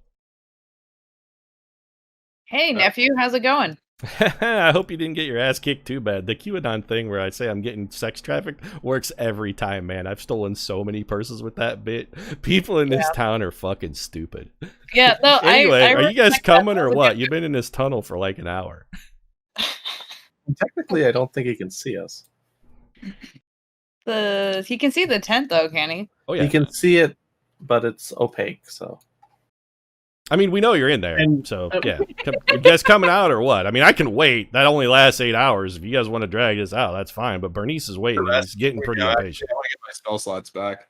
Hey, nephew, how's it going? I hope you didn't get your ass kicked too bad. The QAnon thing where I say I'm getting sex trafficked works every time, man. I've stolen so many purses with that bit. People in this town are fucking stupid. Yeah, no, Anyway, I are you guys respect that coming or legit- what? You've been in this tunnel for like an hour. Technically, I don't think he can see us. He can see the tent though, can he? Oh yeah. He can see it, but it's opaque. So I mean, we know you're in there, And- so yeah. You guys coming out or what? I mean, I can wait. That only lasts 8 hours. If you guys want to drag this out, that's fine. But Bernice is waiting. And he's getting pretty impatient. I want to get my spell slots back.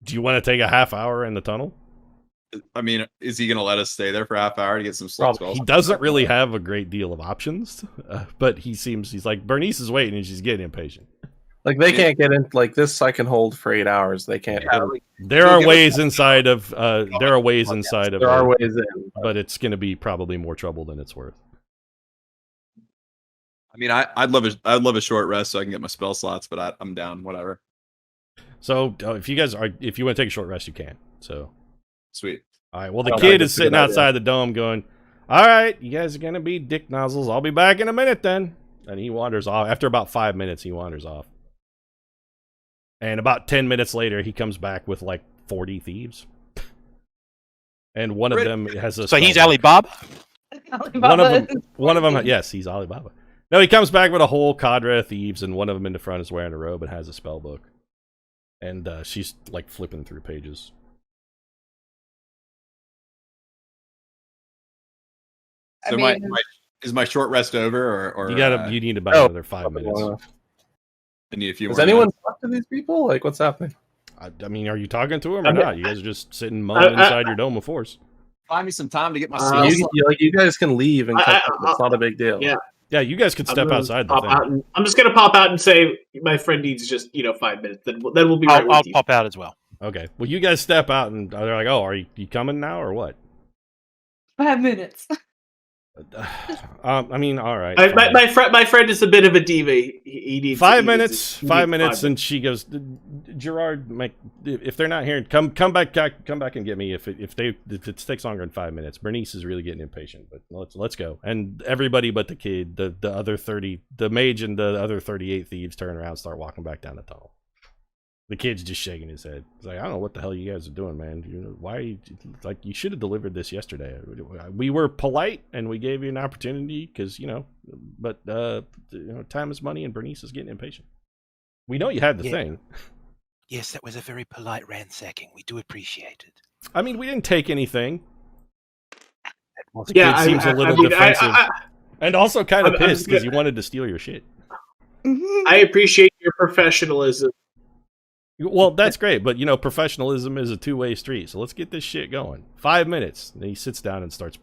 Do you want to take a half hour in the tunnel? I mean, is he going to let us stay there for a half hour to get some spell Probably. spells? He doesn't really have a great deal of options, but he's like, Bernice is waiting and she's getting impatient. like they can't get in like this. I can hold for 8 hours. They can't. Yeah, get like, There So are give us ways one inside of there are ways inside of there are it, ways in. but it's going to be probably more trouble than it's worth. I mean, I'd love a short rest so I can get my spell slots, but I'm down. Whatever. So if you want to take a short rest, you can. So Sweet. all right. Well, I the don't kid think is it's a good sitting idea. outside the dome, going, "All right, you guys are going to be dick nozzles. I'll be back in a minute then." And he wanders off. After about 5 minutes, he wanders off. And about 10 minutes later, he comes back with like 40 thieves. And one of them has a So he's spell. Alibaba. One of them, yes, he's Alibaba. No, he comes back with a whole cadre of thieves, and one of them in the front is wearing a robe and has a spell book. And she's like flipping through pages. So is my short rest over, or You need about Oh, another 5 minutes. I need a few Has more anyone minutes? talked to these people? Like, what's happening? I mean, are you talking to him or I mean- not? You guys are just sitting mulling inside your dome of force. Find me some time to get my Uh, spell You, slots. you guys can leave and come back. It's not a big deal. yeah. Yeah, you guys could I'm step gonna outside the pop thing. out and- I'm just gonna pop out and say my friend needs just 5 minutes. Then we'll be right I'll with you. pop out as well. Okay. Well, you guys step out, and they're like, "Oh, are you coming now or what?" 5 minutes. I mean, all right. My friend is a bit of a diva. He needs 5 he minutes. needs 5 minutes, and she goes, "Gerard, if they're not here, come back and get me. If it takes longer than 5 minutes, Bernice is really getting impatient. But let's go." And everybody but the kid, the other 30, the mage and the other 38 thieves turn around, and start walking back down the tunnel. The kid's just shaking his head. He's like, "I don't know what the hell you guys are doing, man. Why? Like, you should have delivered this yesterday. We were polite and we gave you an opportunity because but time is money, and Bernice is getting impatient. We know you had the Yeah. thing. Yes, that was a very polite ransacking. We do appreciate it. I mean, we didn't take anything. The Yeah, kid seems a little defensive, and also kind of I'm pissed because good. he wanted to steal your shit. I appreciate your professionalism. Well, that's great, but professionalism is a two-way street. So let's get this shit going. 5 minutes. And he sits down and starts.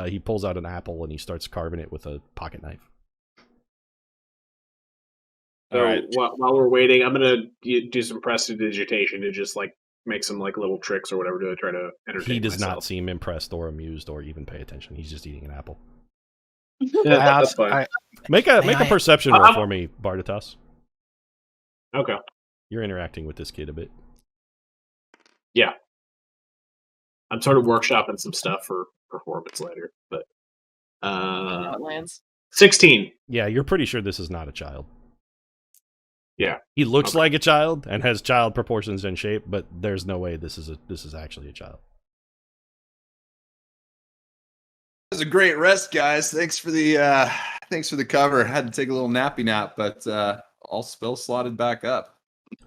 He pulls out an apple and he starts carving it with a pocket knife. So All right. while we're waiting, I'm gonna do some prestidigitation to just make some little tricks or whatever to try to entertain He does myself. not seem impressed or amused or even pay attention. He's just eating an apple. Yeah, that's fine. Make a May I- perception roll for me, Bardatas. Okay. You're interacting with this kid a bit. I'm sort of workshopping some stuff for performance later, but It lands. 16. Yeah, you're pretty sure this is not a child. Yeah. He looks Okay. like a child and has child proportions and shape, but there's no way this is actually a child. It was a great rest, guys. Thanks for the cover. Had to take a little nappy nap, but all spell slotted back up.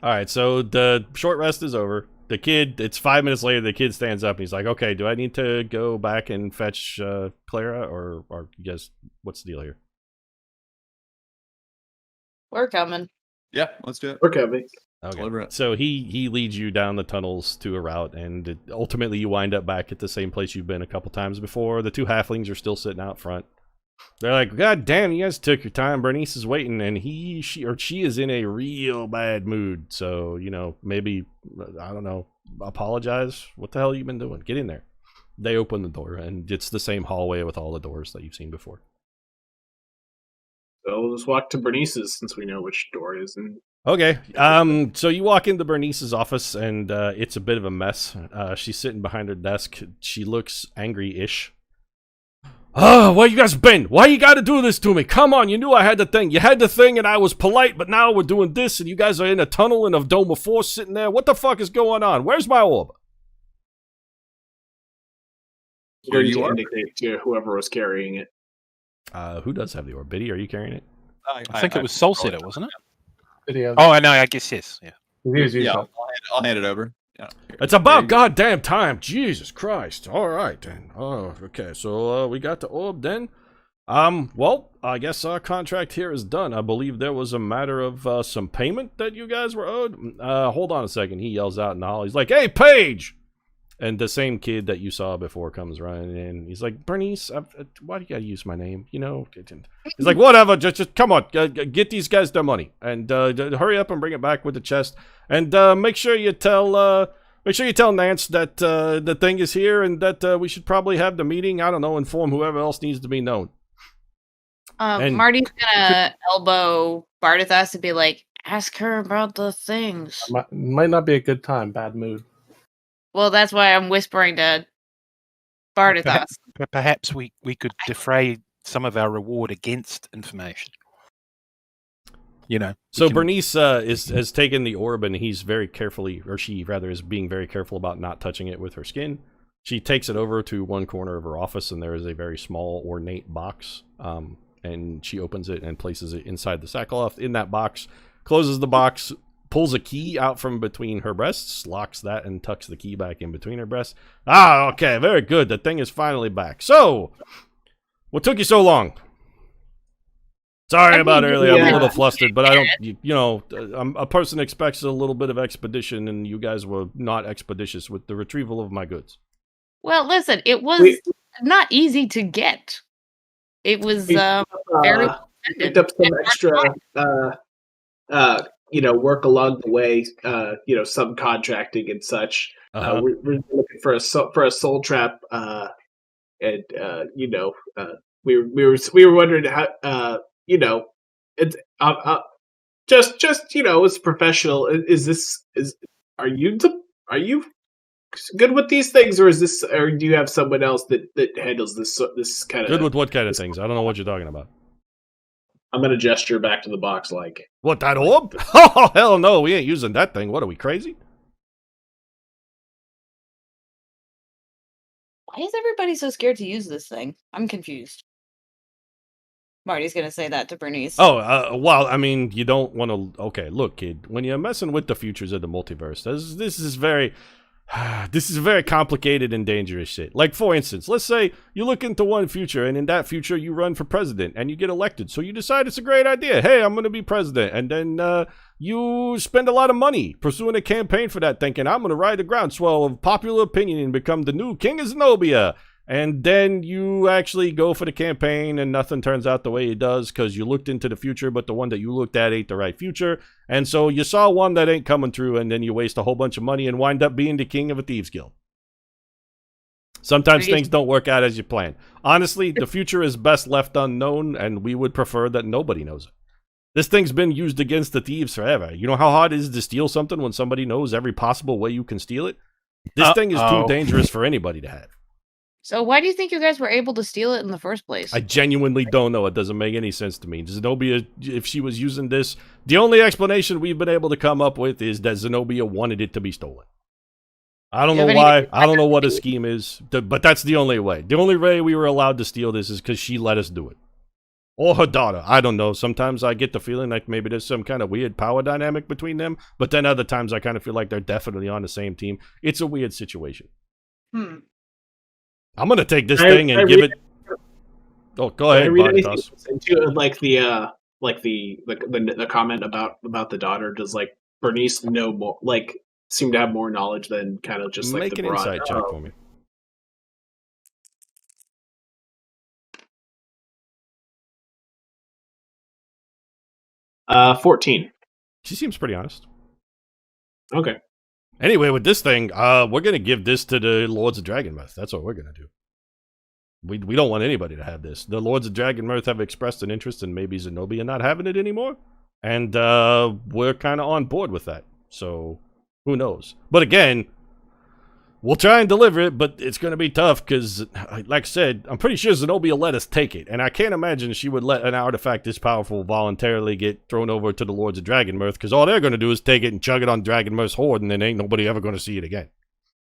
All right, so the short rest is over. The kid, it's 5 minutes later, the kid stands up and he's like, "Okay, do I need to go back and fetch Clara or you guys, what's the deal here?" We're coming. Yeah, let's do it. We're coming. Deliver Okay. it. So he leads you down the tunnels to a route, and ultimately you wind up back at the same place you've been a couple times before. The two halflings are still sitting out front. They're like, "God damn, you guys took your time. Bernice is waiting, and she is in a real bad mood. So, maybe, I don't know, apologize. What the hell you been doing? Get in there." They open the door, and it's the same hallway with all the doors that you've seen before. So we'll just walk to Bernice's since we know which door is. And Okay. So you walk into Bernice's office, and it's a bit of a mess. She's sitting behind her desk. She looks angry-ish. Oh, where you guys been? Why you gotta do this to me? Come on, you knew I had the thing. You had the thing, and I was polite, but now we're doing this, and you guys are in a tunnel in a dome of force sitting there. What the fuck is going on? Where's my orb? Where you you are. indicate to whoever was carrying it. Who does have the orb? Biddy, are you carrying it? I think it was Soul Setter, wasn't it? Video. Oh, I know. I guess yes. Yeah. Yeah, I'll hand it over. Yeah. It's about goddamn time. Jesus Christ. All right, then. Oh, okay. So we got the orb then. Well, I guess our contract here is done. I believe there was a matter of some payment that you guys were owed. Hold on a second. He yells out in the hall. He's like, "Hey, Paige!" And the same kid that you saw before comes running in. He's like, "Bernice, why do you gotta use my name? You know?" He's like, "Whatever. Just come on. Get these guys their money and hurry up and bring it back with the chest. And make sure you tell Nance that the thing is here and that we should probably have the meeting. I don't know. Inform whoever else needs to be known." And- Marty's gonna elbow Bardathas to be like, ask her about the things. Might not be a good time. Bad mood. Well, that's why I'm whispering to Bardathas. Perhaps we could defray some of our reward against information. You know. So Bernice has taken the orb, and he's very carefully, or she rather is being very careful about not touching it with her skin. She takes it over to one corner of her office, and there is a very small, ornate box. And she opens it and places it inside the sackcloth. In that box, closes the box, pulls a key out from between her breasts, locks that, and tucks the key back in between her breasts. Ah, okay, very good. The thing is finally back. So, what took you so long? Sorry about earlier. I'm a little flustered, but I don't, you know, a person expects a little bit of expedition, and you guys were not expeditious with the retrieval of my goods. Well, listen, it was not easy to get. It was very picked up some extra, work along the way. Subcontracting and such. We're looking for a soul trap, and we were wondering how, it's as professional. Are you good with these things, or do you have someone else that handles this kind of good with what kind of things? I don't know what you're talking about. I'm gonna gesture back to the box like, what, that orb? Oh, hell no, we ain't using that thing. What, are we crazy? Why is everybody so scared to use this thing? I'm confused. Marty's gonna say that to Bernice. Oh, well, I mean, you don't want to... Okay, look, kid, when you're messing with the futures of the multiverse, this is very... This is very complicated and dangerous shit. Like, for instance, let's say you look into one future, and in that future you run for president, and you get elected. So you decide it's a great idea. Hey, I'm going to be president. And then you spend a lot of money pursuing a campaign for that, thinking, I'm going to ride the groundswell of popular opinion and become the new king of Zenobia. And then you actually go for the campaign, and nothing turns out the way it does because you looked into the future, but the one that you looked at ain't the right future. And so you saw one that ain't coming through, and then you waste a whole bunch of money and wind up being the king of a thieves guild. Sometimes things don't work out as you plan. Honestly, the future is best left unknown, and we would prefer that nobody knows it. This thing's been used against the thieves forever. You know how hard it is to steal something when somebody knows every possible way you can steal it? This thing is too dangerous for anybody to have. So why do you think you guys were able to steal it in the first place? I genuinely don't know. It doesn't make any sense to me. Zenobia, if she was using this, the only explanation we've been able to come up with is that Zenobia wanted it to be stolen. I don't know why. I don't know what a scheme is, but that's the only way. The only way we were allowed to steal this is because she let us do it. Or her daughter. I don't know. Sometimes I get the feeling like maybe there's some kind of weird power dynamic between them, but then other times I kind of feel like they're definitely on the same team. It's a weird situation. I'm gonna take this thing and give it. Oh, go ahead, Bardathas. Into like the comment about the daughter. Does like Bernice know more? Like, seem to have more knowledge than kind of just like make the an broad. insight check for me. 14. She seems pretty honest. Okay. Anyway, with this thing, we're gonna give this to the Lords of Dragonmyrth. That's what we're gonna do. We don't want anybody to have this. The Lords of Dragonmyrth have expressed an interest in maybe Zenobia not having it anymore, and we're kind of on board with that. So who knows? But again, we'll try and deliver it, but it's going to be tough because, like I said, I'm pretty sure Zenobia let us take it, and I can't imagine she would let an artifact this powerful voluntarily get thrown over to the Lords of Dragonmyrth, because all they're going to do is take it and chug it on Dragonmyrth's Horde, and then ain't nobody ever going to see it again.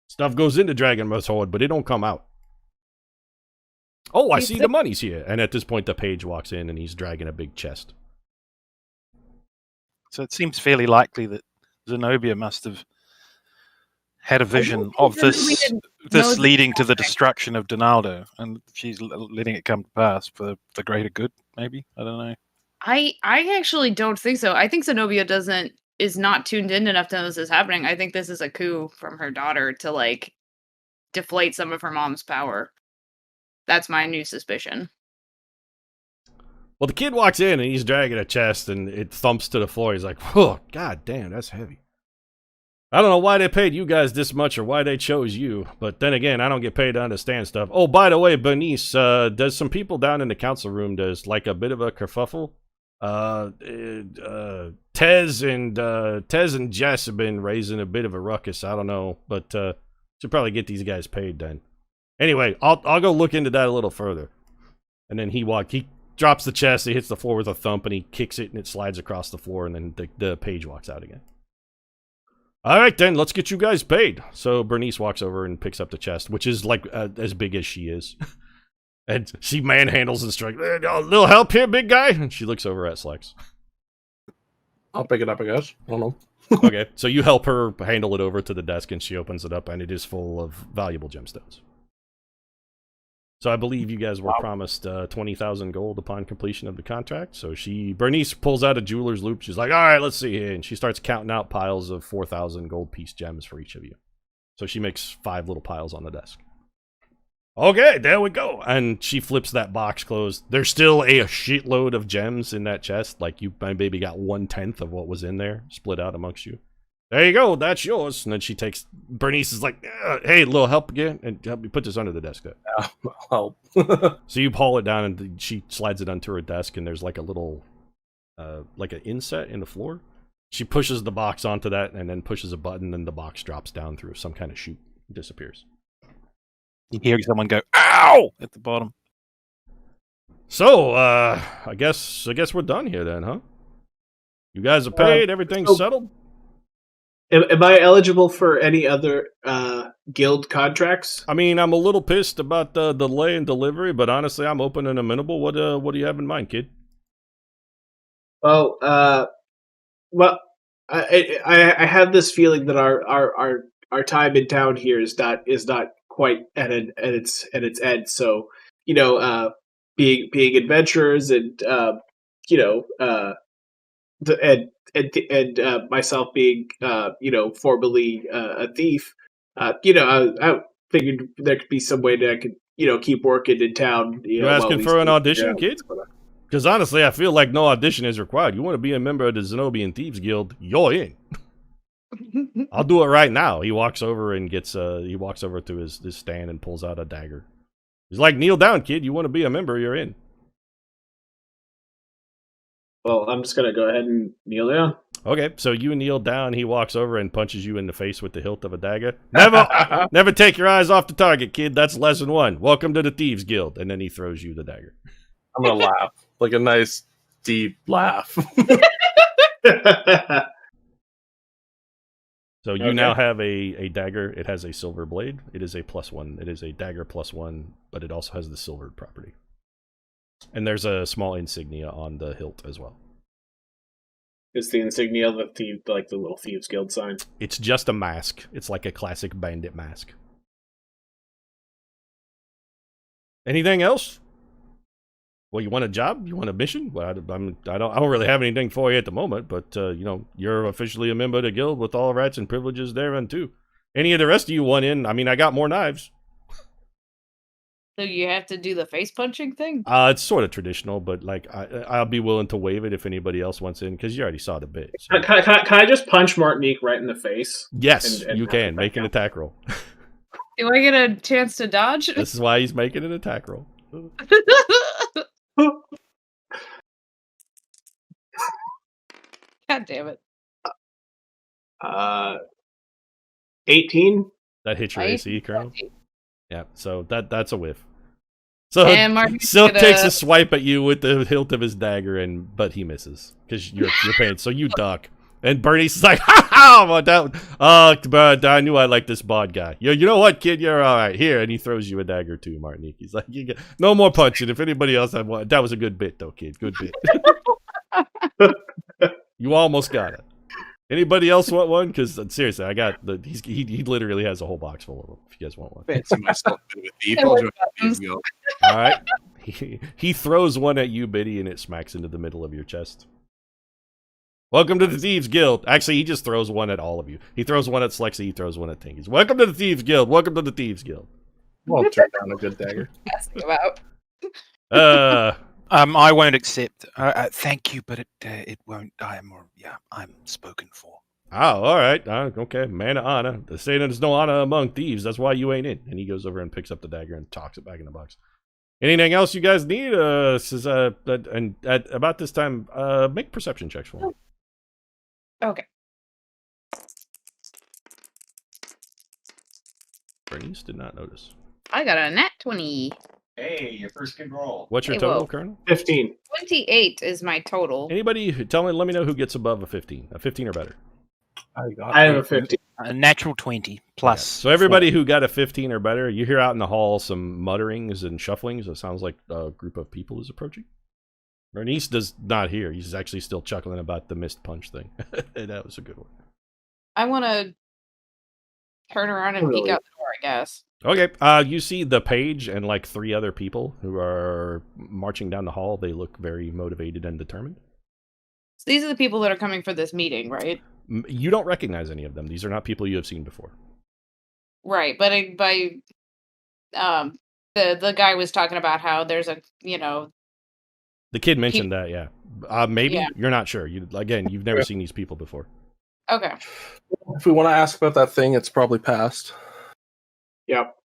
Stuff goes into Dragonmyrth's Horde, but it don't come out. Oh, I see the money's here. And at this point, the page walks in, and he's dragging a big chest. So it seems fairly likely that Zenobia must have had a vision of this leading to the destruction of Donaldo, and she's letting it come to pass for the greater good, maybe? I don't know. I actually don't think so. I think Zenobia is not tuned in enough to know this is happening. I think this is a coup from her daughter to, like, deflate some of her mom's power. That's my new suspicion. Well, the kid walks in, and he's dragging a chest, and it thumps to the floor. He's like, whoa, god damn, that's heavy. I don't know why they paid you guys this much or why they chose you, but then again, I don't get paid to understand stuff. Oh, by the way, Bernice, there's some people down in the council room. There's like a bit of a kerfuffle. Tez and Jess have been raising a bit of a ruckus. I don't know, but should probably get these guys paid then. Anyway, I'll go look into that a little further. And then he drops the chest, he hits the floor with a thump, and he kicks it, and it slides across the floor, and then the page walks out again. All right, then, let's get you guys paid. So Bernice walks over and picks up the chest, which is like as big as she is. And she manhandles and strikes. A little help here, big guy? And she looks over at Slex. I'll pick it up, I guess. I don't know. Okay, so you help her handle it over to the desk, and she opens it up, and it is full of valuable gemstones. So I believe you guys were promised 20,000 gold upon completion of the contract. So Bernice pulls out a jeweler's loop. She's like, all right, let's see here. And she starts counting out piles of 4,000 gold piece gems for each of you. So she makes 5 little piles on the desk. Okay, there we go. And she flips that box closed. There's still a shitload of gems in that chest. Like, you maybe got 1/10 of what was in there split out amongst you. There you go, that's yours. And then she takes, Bernice is like, hey, little help again, and help me put this under the desk there. I'll help. So you haul it down, and she slides it onto her desk, and there's like a little, like an inset in the floor. She pushes the box onto that, and then pushes a button, and the box drops down through some kind of chute. It disappears. You hear someone go, ow, at the bottom. So, I guess we're done here then, huh? You guys are paid, everything's settled? Am I eligible for any other guild contracts? I mean, I'm a little pissed about the delay in delivery, but honestly, I'm open and amenable. What do you have in mind, kid? Well, I have this feeling that our time in town here is not quite at its end. So, you know, being adventurers and and myself being formerly a thief, I figured there could be some way that I could keep working in town. You asking for an audition, kid? Because honestly, I feel like no audition is required. You want to be a member of the Zenobian Thieves Guild, you're in. I'll do it right now. He walks over and he walks over to his stand and pulls out a dagger. He's like, kneel down, kid. You want to be a member, you're in. Well, I'm just going to go ahead and kneel down. Okay, so you kneel down. He walks over and punches you in the face with the hilt of a dagger. Never take your eyes off the target, kid. That's lesson 1. Welcome to the Thieves Guild. And then he throws you the dagger. I'm going to laugh. Like a nice, deep laugh. So you now have a dagger. It has a silver blade. It is a +1. It is a dagger +1, but it also has the silvered property. And there's a small insignia on the hilt as well. Is the insignia like the little Thieves Guild sign? It's just a mask. It's like a classic bandit mask. Anything else? Well, you want a job? You want a mission? Well, I don't really have anything for you at the moment, but you're officially a member of the guild with all rights and privileges therein too. Any of the rest of you want in? I mean, I got more knives. So you have to do the face punching thing? It's sort of traditional, but like I'll be willing to waive it if anybody else wants in, because you already saw the bit. So. Can I just punch Martinique right in the face? Yes, and you can. Make an attack roll. Do I get a chance to dodge? This is why he's making an attack roll. God damn it. 18. That hits your Right? AC, Colonel. Yeah, so that's a whiff. So And Marty's Silk takes gonna- a swipe at you with the hilt of his dagger, but he misses because you're paying. So you duck, and Bernie's is like, "Ha ha! But I knew I liked this bald guy. You know what, kid? You're all right here." And he throws you a dagger too, Martinique. He's like, "No more punching. If anybody else had one, that was a good bit, though, kid. Good bit. You almost got it." Anybody else want one? Because seriously, I got the. He literally has a whole box full of them. If you guys want one. Fancy myself a bit of a thief. I'll join the Thieves Guild. All right. He throws one at you, Biddy, and it smacks into the middle of your chest. Welcome to the Thieves Guild. Actually, he just throws one at all of you. He throws one at Slexy. He throws one at Tinkies. Welcome to the Thieves Guild. Welcome to the Thieves Guild. Won't turn down a good dagger. asking about. I won't accept. Thank you, but it won't. I'm spoken for. Oh, all right. Okay. Man of honor. They say there's no honor among thieves. That's why you ain't in. And he goes over and picks up the dagger and tocks it back in the box. Anything else you guys need? And at about this time, make perception checks for me. Okay. Bernice did not notice. I got a nat 20. Hey, your first good roll. What's your Hey, total, whoa. Colonel? 15. 28 is my total. Anybody? Let me know who gets above a 15. A 15 or better. I have a 15. A natural 20 plus. So everybody who got a 15 or better, you hear out in the hall some mutterings and shufflings. It sounds like a group of people is approaching. Bernice does not hear. He's actually still chuckling about the missed punch thing. That was a good one. I want to turn around and peek Really? out the door, I guess. Okay. You see the page and like 3 other people who are marching down the hall. They look very motivated and determined. So these are the people that are coming for this meeting, right? You don't recognize any of them. These are not people you have seen before. Right, but the guy was talking about how there's a, The kid mentioned that, yeah. Maybe Yeah. you're not sure. You've never seen these people before. okay. If we want to ask about that thing, it's probably past. Yep.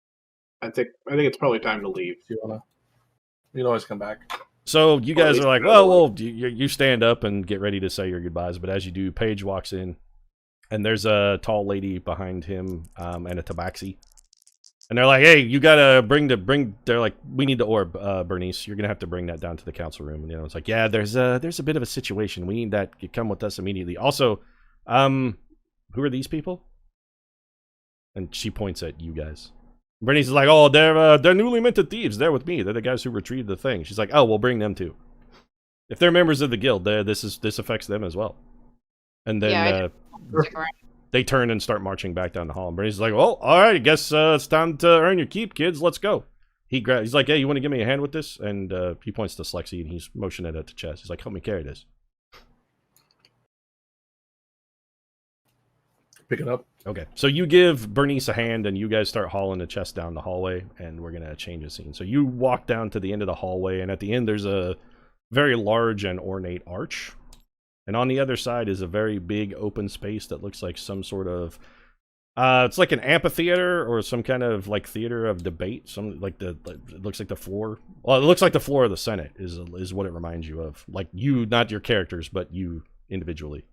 I think it's probably time to leave. If you wanna, you can always come back. So you Or at guys least are like, another well, you stand up and get ready to say your goodbyes. But as you do, Paige walks in, and there's a tall lady behind him and a tabaxi. And they're like, hey, you gotta they're like, we need the orb, Bernice. You're gonna have to bring that down to the council room. And it's like, yeah, there's a bit of a situation. We need that. You come with us immediately. Also, who are these people? And she points at you guys. Bernice is like, oh, they're newly minted thieves. They're with me. They're the guys who retrieved the thing. She's like, oh, we'll bring them too. If they're members of the guild, this affects them as well. And then Yeah, Stick around. they turn and start marching back down the hall. And Bernice is like, well, all right, I guess it's time to earn your keep, kids. Let's go. He's like, hey, you want to give me a hand with this? And he points to Slexy and he's motioning it at the chest. He's like, help me carry this. Pick it up. Okay, so you give Bernice a hand, and you guys start hauling the chest down the hallway, and we're gonna change the scene. So you walk down to the end of the hallway, and at the end there's a very large and ornate arch, and on the other side is a very big open space that looks like some sort of it's like an amphitheater or some kind of like theater of debate. It looks like the floor. Well, it looks like the floor of the Senate is what it reminds you of. Like you, not your characters, but you individually.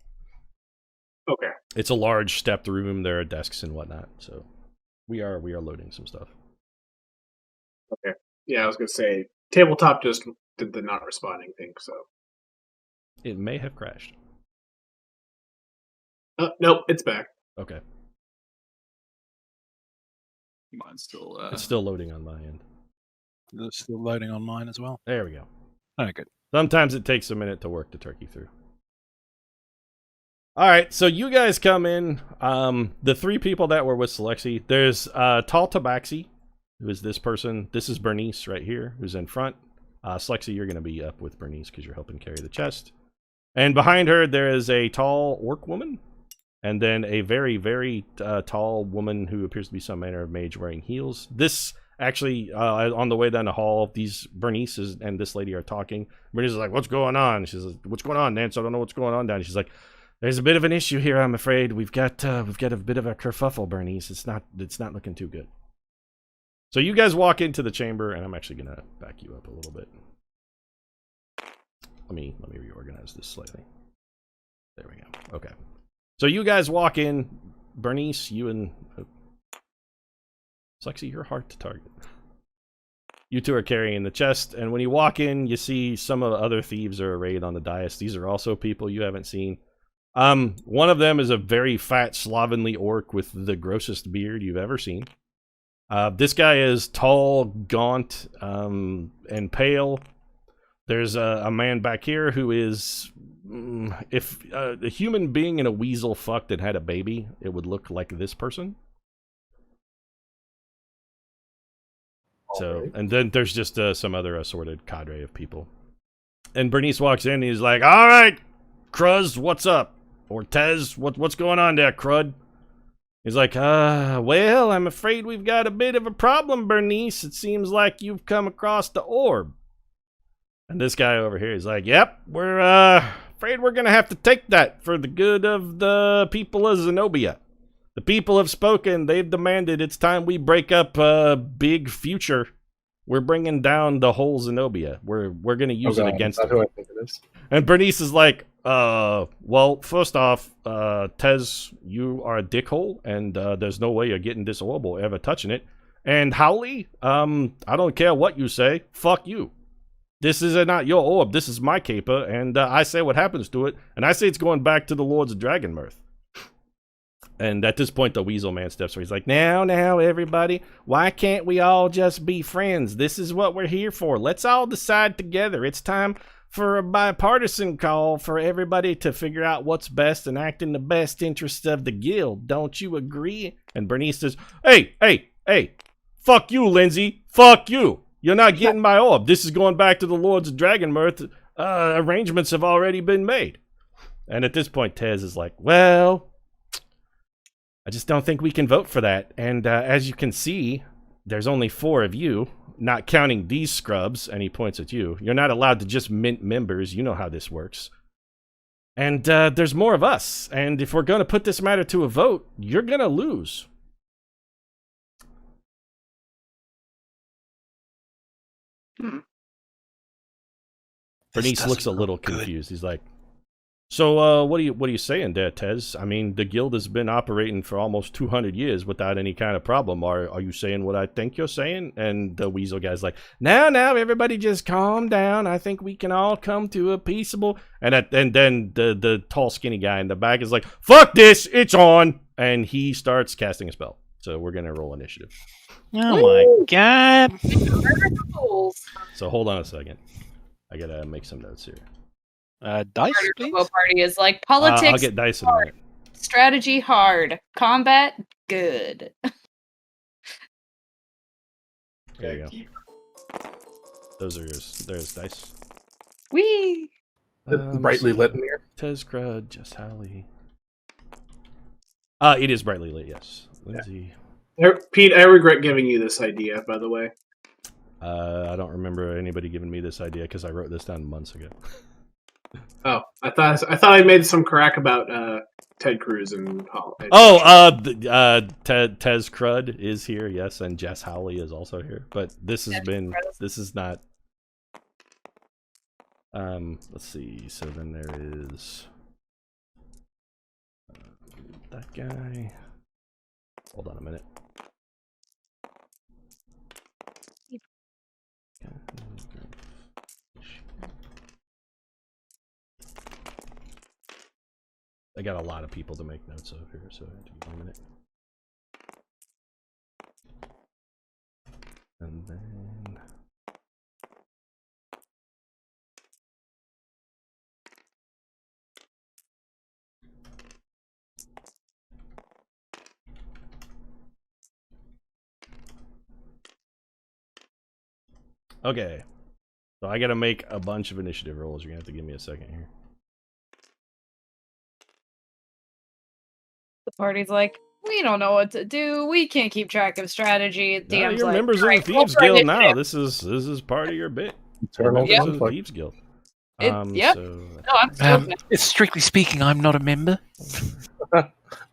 Okay. It's a large stepped room. There are desks and whatnot. So we are loading some stuff. Okay. Yeah, I was gonna say tabletop just did the not responding thing. So It may have crashed. nope, it's back. Okay, Mine's still. it's still loading on my end. It's still loading on mine as well. There we go. Oh, good. Sometimes it takes a minute to work the turkey through. All right, so you guys come in. The 3 people that were with Selexi, there's Tall Tabaxi, who is this person. This is Bernice right here, who's in front. Selexi, you're going to be up with Bernice because you're helping carry the chest. And behind her, there is a tall orc woman, and then a very, very tall woman who appears to be some manner of mage wearing heels. This actually, on the way down the hall, Bernice and this lady are talking. Bernice is like, what's going on? She's like, what's going on, Nance? I don't know what's going on down. She's like, there's a bit of an issue here, I'm afraid. We've got a bit of a kerfuffle, Bernice. It's not looking too good. So you guys walk into the chamber, and I'm actually gonna back you up a little bit. Let me reorganize this slightly. There we go. Okay. So you guys walk in. Bernice, you and Lexi, you're hard to target. You two are carrying the chest, and when you walk in, you see some of the other thieves are arrayed on the dais. These are also people you haven't seen. One of them is a very fat, slovenly orc with the grossest beard you've ever seen. This guy is tall, gaunt, and pale. There's a man back here who is... if a human being and a weasel fucked and had a baby, it would look like this person. So, and then there's just some other assorted cadre of people. And Bernice walks in and he's like, all right, Cruz, what's up? Or Tez, what's going on there, Crud? He's like, well, I'm afraid we've got a bit of a problem, Bernice. It seems like you've come across the orb. And this guy over here is like, yep, we're afraid we're going to have to take that for the good of the people of Zenobia. The people have spoken. They've demanded it's time we break up a big future. We're bringing down the whole Zenobia. We're going to use it against them. Who I think it is. And Bernice is like, well, first off, Tez, you are a dickhole, and there's no way you're getting this orb or ever touching it. And Howley, I don't care what you say. Fuck you. This is not your orb. This is my caper, and I say what happens to it. And I say it's going back to the Lords of Dragonmyrth. And at this point, the Weasel Man steps forward. He's like, now, everybody, why can't we all just be friends? This is what we're here for. Let's all decide together. It's time for a bipartisan call for everybody to figure out what's best and act in the best interest of the guild. Don't you agree? And Bernice says, hey, fuck you, Lindsay. Fuck you. You're not getting my orb. This is going back to the Lords of Dragonmyrth. Arrangements have already been made. And at this point, Tez is like, well, I just don't think we can vote for that. And as you can see, there's only 4 of you, not counting these scrubs, and he points at you. You're not allowed to just mint members. You know how this works. And there's more of us. And if we're going to put this matter to a vote, you're going to lose. Bernice looks a little confused. He's like, so what are you saying there, Tez? I mean, the guild has been operating for almost 200 years without any kind of problem. Are you saying what I think you're saying? And the Weasel guy's like, now, everybody just calm down. I think we can all come to a peaceable... And then the tall, skinny guy in the back is like, fuck this, it's on! And he starts casting a spell. So we're going to roll initiative. Oh my god. So hold on a second. I got to make some notes here. Dice, please? Party is like politics. I'll get dice in a minute. Strategy hard. Combat good. There you go. Those are yours. There's dice. Whee! Brightly lit in here. Tez, Crud, Jess, Howley. It is brightly lit, yes. Lindsay. Pete, I regret giving you this idea, by the way. I don't remember anybody giving me this idea because I wrote this down months ago. Oh, I thought I made some crack about Ted Cruz and Hall. Tez Crud is here, yes, and Jess Howley is also here. But this is not. Let's see. So then there is that guy. Hold on a minute. I got a lot of people to make notes of here, so I have to give me a minute. And then... Okay. So I gotta make a bunch of initiative rolls. You're gonna have to give me a second here. The party's like, we don't know what to do. We can't keep track of strategy. No, DM's you're like, members of the "Right, Thieves roll for Guild now. initiative." This is part of your bit. Eternal Members of the conflict. Thieves Guild. Yep. So, No, I'm still Strictly speaking, I'm not a member.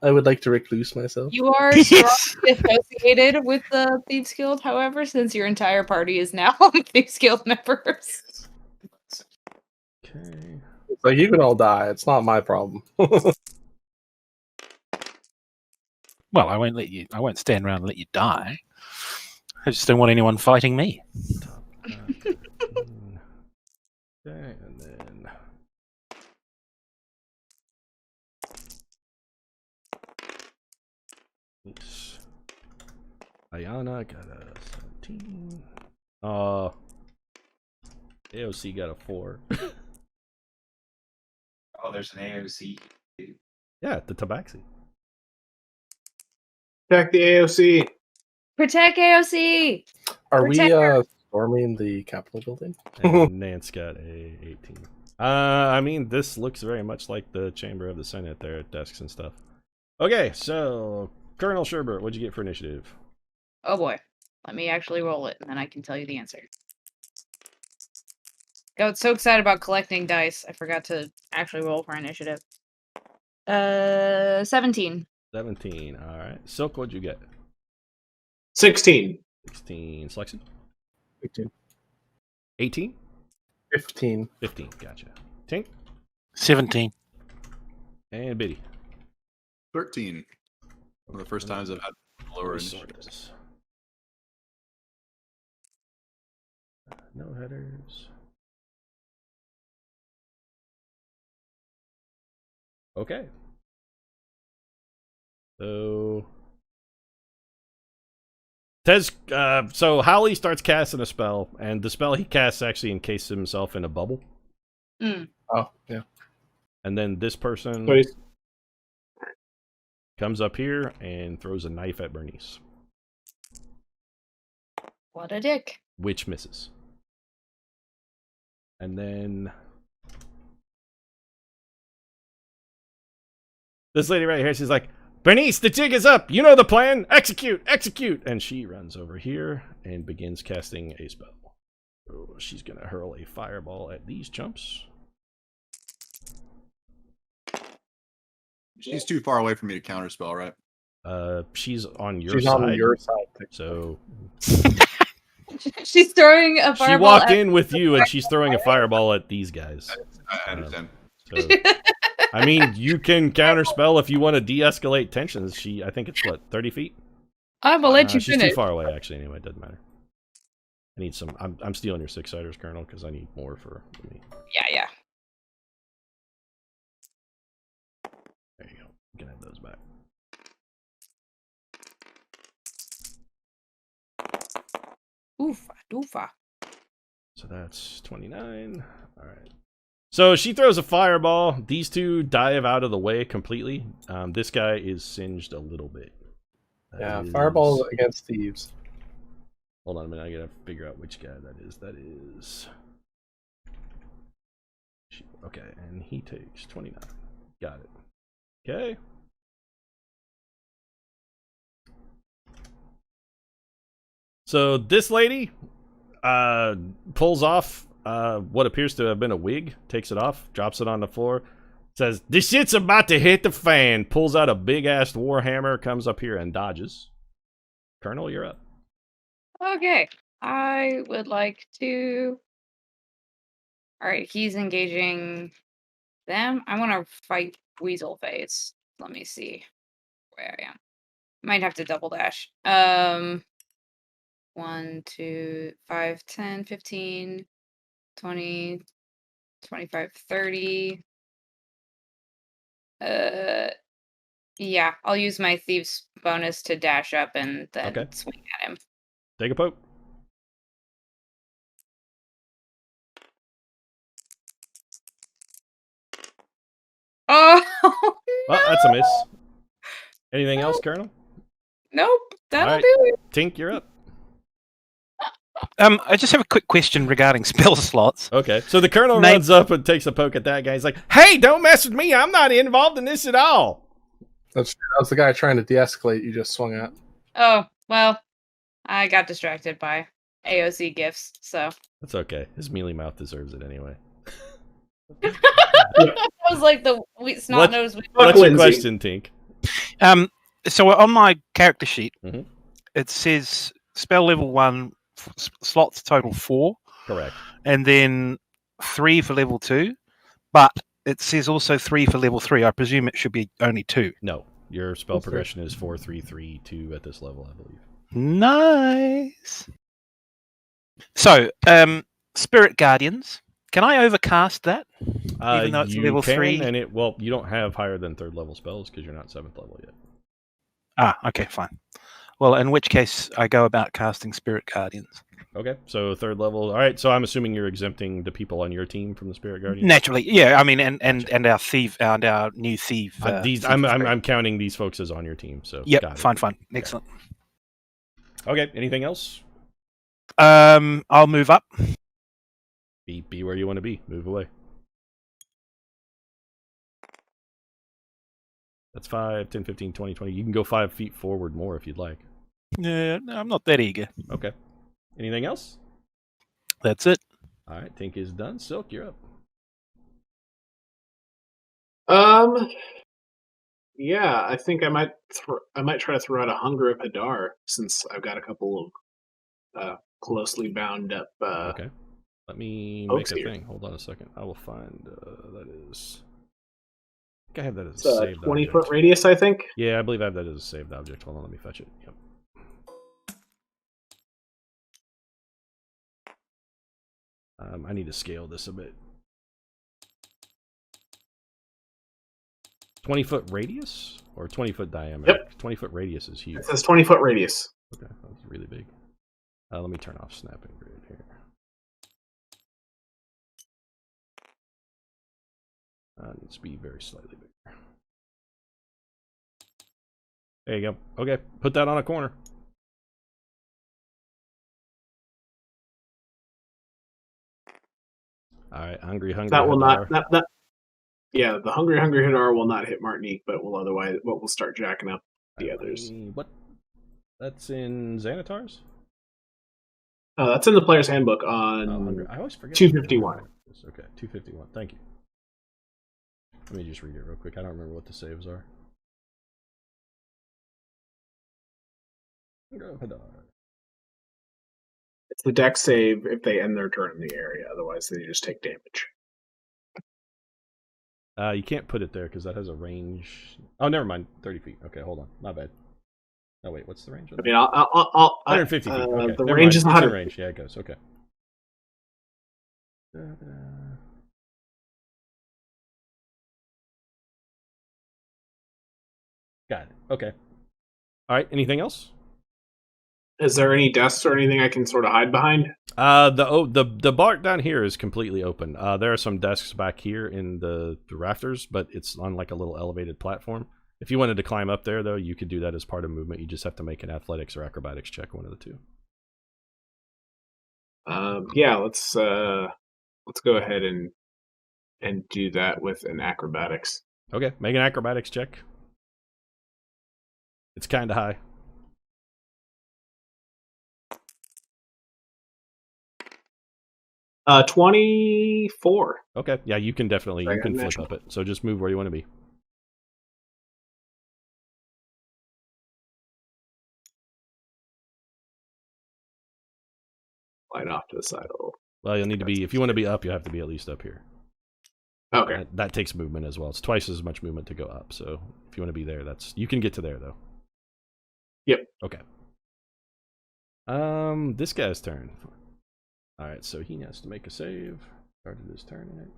I would like to recluse myself. You are strongly associated with the Thieves Guild, however, since your entire party is now Thieves Guild members. Okay. It's like, you can all die. It's not my problem. Well, I won't stand around and let you die. I just don't want anyone fighting me. Top, okay, and then Nice. Ayana got a 17. AOC got a 4. Oh, there's an AOC. Yeah, the Tabaxi. Attack the AOC. Protect AOC! Are we Protect storming the Capitol building? And Nance got a 18. I mean, this looks very much like the Chamber of the Senate there at desks and stuff. Okay, so Colonel Sherbert, what'd you get for initiative? Oh boy. Let me actually roll it, and then I can tell you the answer. Got so excited about collecting dice, I forgot to actually roll for initiative. 17. 17. All right. Silk, what'd you get? 16. 16. Selection? 15. 18? 15. 15. Gotcha. Tink? 17. And Biddy. 13. One of the first times I've had lower initiative. Resources. No headers. Okay. So Tez, so Howley starts casting a spell, and the spell he casts actually encases himself in a bubble. Oh, yeah. And then this person So he's- comes up here and throws a knife at Bernice, What a dick. which misses. And then this lady right here, she's like, Bernice, the jig is up. You know the plan. Execute, execute. And she runs over here and begins casting a spell. So she's going to hurl a fireball at these chumps. She's too far away for me to counterspell, right? She's on your She's side. on your side. So She's throwing a she fireball walked at- in with you, and she's throwing a fireball at these guys. I understand. So, I mean, you can counterspell if you want to de-escalate tensions. I think it's what, 30 feet? I'm gonna let you She's finish. too far away, actually. Anyway, it doesn't matter. I need some. I'm stealing your 6-siders, Colonel, because I need more for me. Yeah. There you go. You can have those back. Oofa. So that's 29. All right. So she throws a fireball. These two dive out of the way completely. This guy is singed a little bit. That Yeah, is- fireball against thieves. Hold on a minute. I gotta figure out which guy that is. That is. Okay, and he takes 29. Got it. Okay. So this lady pulls off what appears to have been a wig, takes it off, drops it on the floor, says, "This shit's about to hit the fan," pulls out a big-ass warhammer, comes up here and dodges. Colonel, you're up. Okay. I would like to. Alright, he's engaging them. I want to fight Weasel Face. Let me see where I am. Might have to double dash. 1, 2, 5, 10, 15, 20, 25, 30. Yeah, I'll use my Thieves bonus to dash up and then Okay. swing at him. Take a poke. Oh, Well, that's a no! miss. Anything else, Colonel? Nope, that'll Alright. do it. Tink, you're up. I just have a quick question regarding spell slots. Okay, so the Colonel Name- runs up and takes a poke at that guy. He's like, "Hey, don't mess with me. I'm not involved in this at all." That's the guy trying to de-escalate you just swung at. Oh, well, I got distracted by AOC gifts, so. That's okay. His mealy mouth deserves it anyway. I was like the snot nose. What's your Lindsay. question, Tink? So on my character sheet, Mhm. it says spell level 1, slots total 4, Correct. and then 3 for level 2. But it says also 3 for level 3. I presume it should be only 2. No, your spell progression is 4, 3, 3, 2 at this level, I believe. Nice. So, Spirit Guardians. Can I overcast that? Even though it's you level can, 3? and you don't have higher than 3rd level spells because you're not 7th level yet. Okay, fine. Well, in which case, I go about casting Spirit Guardians. Okay, so 3rd level. All right, so I'm assuming you're exempting the people on your team from the Spirit Guardians. Naturally, yeah. I mean, and our thief and our new thief. I'm counting these folks as on your team. So yep, fine, excellent. Okay, anything else? I'll move up. Be where you want to be. Move away. That's 5, 10, 15, 20, 20. You can go 5 feet forward more if you'd like. Yeah, no, I'm not that eager. Okay. Anything else? That's it. All right, Tink is done. Silk, you're up. Yeah, I think I might try to throw out a Hunger of Hadar since I've got a couple of closely bound up. Okay. Let me make a thing. Hold on a second. I will find that is. I think I have that as a saved 20-foot radius, I think. Yeah, I believe I have that as a saved object. Hold on, let me fetch it. Yep. I need to scale this a bit. 20-foot radius or 20-foot diameter? Yep. 20-foot radius is huge. It says 20-foot radius. Okay, that's really big. Let me turn off snapping grid here. Needs to be very slightly bigger. There you go. Okay, put that on a corner. All right, hungry. That will Hadar. not. Yeah, the hungry Hadar will not hit Martinique, but we'll start jacking up the others. What? That's in Xanatar's? That's in the player's handbook on I always forget 251. Okay, 251. Thank you. Let me just read it real quick. I don't remember what the saves are. It's the dex save if they end their turn in the area. Otherwise, they just take damage. You can't put it there because that has a range. Oh, never mind. 30 feet. Okay, hold on. My bad. Oh wait, what's the range? I mean, I'll 150 feet. Okay, the range is 100. Range. Yeah, it goes. Okay. Got it. Okay. All right. Anything else? Is there any desks or anything I can sort of hide behind? The bar down here is completely open. There are some desks back here in the rafters, but it's on like a little elevated platform. If you wanted to climb up there, though, you could do that as part of movement. You just have to make an athletics or acrobatics check, one of the two. Yeah, let's go ahead and do that with an acrobatics. Okay, make an acrobatics check. It's kind of high. Uh, 24. Okay, yeah, you can definitely flip up it. So just move where you want to be. Slide off to the side a little. Well, you'll need to be, if you want to be up, you'll have to be at least up here. Okay. That takes movement as well. It's twice as much movement to go up. So if you want to be there, you can get to there though. Yep. Okay. This guy's turn. All right, so he has to make a save. Started his turn in it.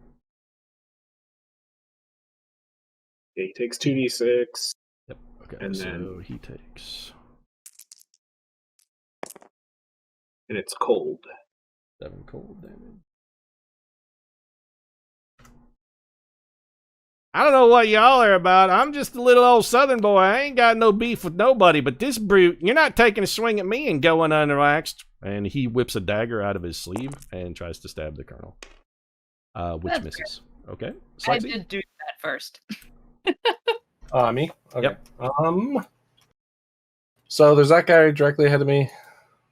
Yeah, he takes 2d6. Yep. Okay. And so then he takes. And it's cold. 7 cold damage. I don't know what y'all are about. I'm just a little old southern boy. I ain't got no beef with nobody, but this brute, you're not taking a swing at me and going unrelaxed. And he whips a dagger out of his sleeve and tries to stab the colonel. Which That's misses. Okay. I Slexy? did do that first. Me? Okay. Yep. So there's that guy directly ahead of me.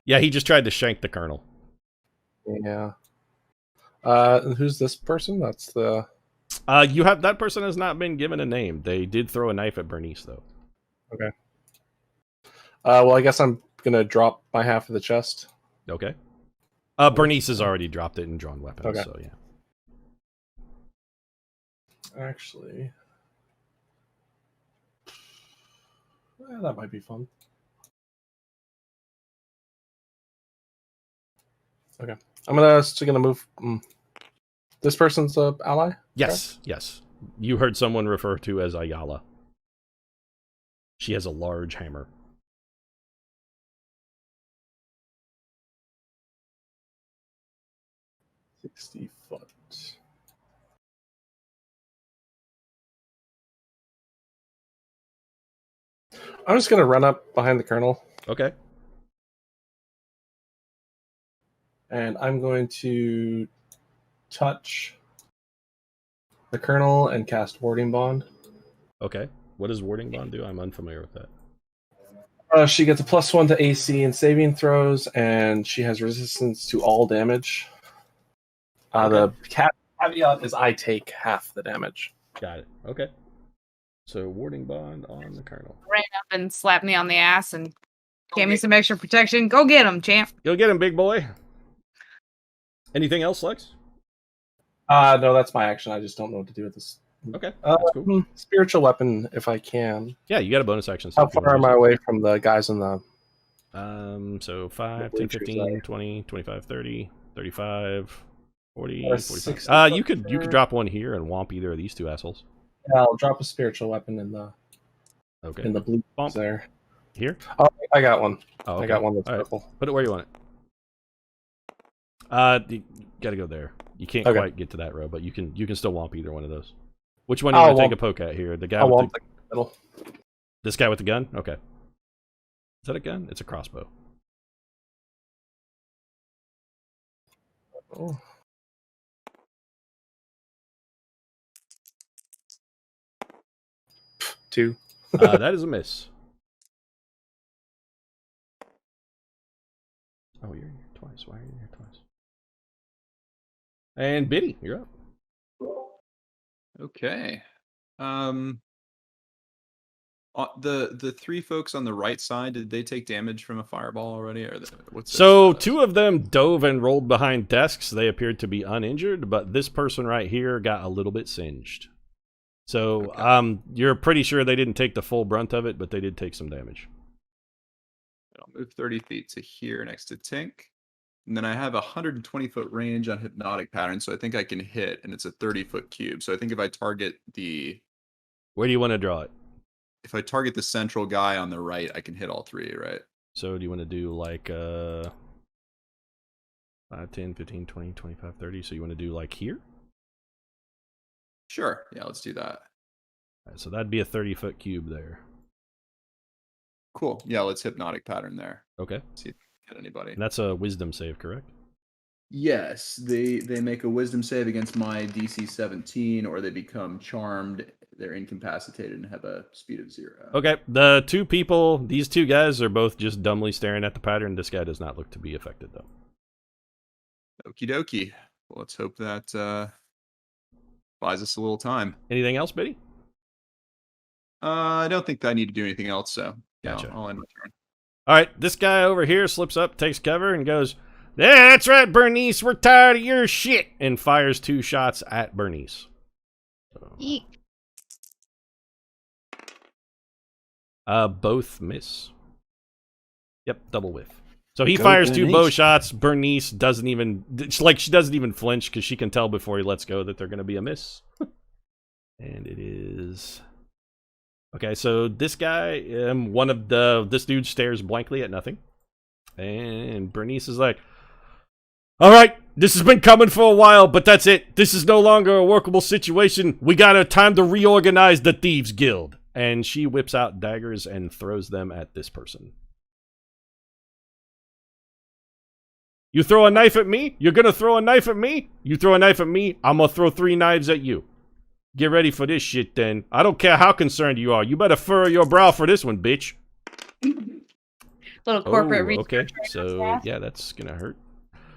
Yeah, he just tried to shank the colonel. Yeah. And who's this person? That's the... That person has not been given a name. They did throw a knife at Bernice, though. Well, I guess I'm gonna drop my half of the chest. Okay. Bernice has already dropped it and drawn weapons, Okay. so yeah. Actually, that might be fun. Okay, I'm still gonna move. This person's a ally. Yes, yes. You heard someone refer to as Ayala. She has a large hammer. Okay. 60 foot. I'm just gonna run up behind the colonel. Okay. And I'm going to touch the colonel and cast Warding Bond. Okay. What does Warding Bond do? I'm unfamiliar with that. She gets a +1 to AC and saving throws, and she has resistance to all damage. The caveat is I take half the damage. Got it. Okay. So Warding Bond on the colonel. Ran up and slapped me on the ass and gave me some extra protection. Go get him, champ. Go get him, big boy. Anything else, Lex? No, that's my action. I just don't know what to do with this. Okay, that's cool. Spiritual weapon, if I can. Yeah, you got a bonus action. How far am I away from the guys in the... So 5, 10, 15, 20, 25, 30, 35, 40, 45. You could drop one here and womp either of these two assholes. Yeah, I'll drop a spiritual weapon in the blue Bump. there. Here? Oh, I got one. Oh, okay. I got one that's all right. purple. Put it where you want it. You gotta go there. You can't quite get to that row, but you can still womp either one of those. Which one are you gonna take a poke at here? The guy with the middle. This guy with the gun? Okay. Is that a gun? It's a crossbow. Oh. Two. That is a miss. Oh, you're in here twice. Why are you in here twice? And Biddy, you're up. Okay. The three folks on the right side, did they take damage from a fireball already? Or what's so two of them dove and rolled behind desks. They appeared to be uninjured, but this person right here got a little bit singed. So you're pretty sure they didn't take the full brunt of it, but they did take some damage. I'll move 30 feet to here next to Tink. And then I have a 120-foot range on Hypnotic Pattern, so I think I can hit, and it's a 30-foot cube. So I think if I target Where do you want to draw it? If I target the central guy on the right, I can hit all three, right? So do you want to do like 5, 10, 15, 20, 25, 30? So you want to do like here? Sure. Yeah, let's do that. All right, so that'd be a 30-foot cube there. Cool. Yeah, let's Hypnotic Pattern there. Okay. See if I can hit anybody. And that's a wisdom save, correct? Yes, they make a wisdom save against my DC 17, or they become charmed. They're incapacitated and have a speed of 0. Okay, the two people, these two guys are both just dumbly staring at the pattern. This guy does not look to be affected, though. Okie dokie. Well, let's hope that buys us a little time. Anything else, Biddy? I don't think that I need to do anything else, so gotcha. I'll end my turn. All right, this guy over here slips up, takes cover, and goes, "Yeah, that's right, Bernice, we're tired of your shit," and fires 2 shots at Bernice. So, Eek. both miss. Yep, double whiff. So he fires 2 bow shots. Bernice doesn't even, she doesn't even flinch because she can tell before he lets go that they're going to be a miss. And it is... Okay, so this guy, this dude stares blankly at nothing. And Bernice is like, "All right, this has been coming for a while, but that's it. This is no longer a workable situation. We got time to reorganize the Thieves Guild." And she whips out daggers and throws them at this person. "You throw a knife at me? You're gonna throw a knife at me? You throw a knife at me, I'm gonna throw 3 knives at you. Get ready for this shit then. I don't care how concerned you are. You better furrow your brow for this one, bitch." Little corporate reach. Okay, so staff. yeah, that's gonna hurt.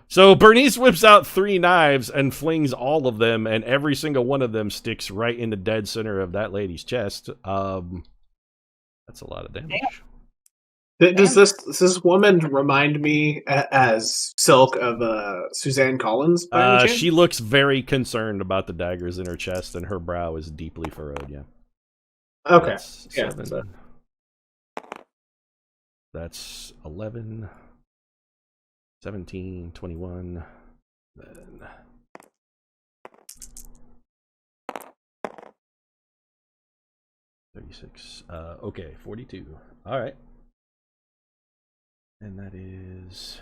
So Bernice whips out 3 knives and flings all of them, and every single one of them sticks right in the dead center of that lady's chest. That's a lot of damage. Does this woman remind me as Silk of Suzanne Collins by any chance? She looks very concerned about the daggers in her chest, and her brow is deeply furrowed. Yeah. Okay. That's Yeah, 7. so- That's 11, 17, 21, then 36. Okay, 42. All right. And that is...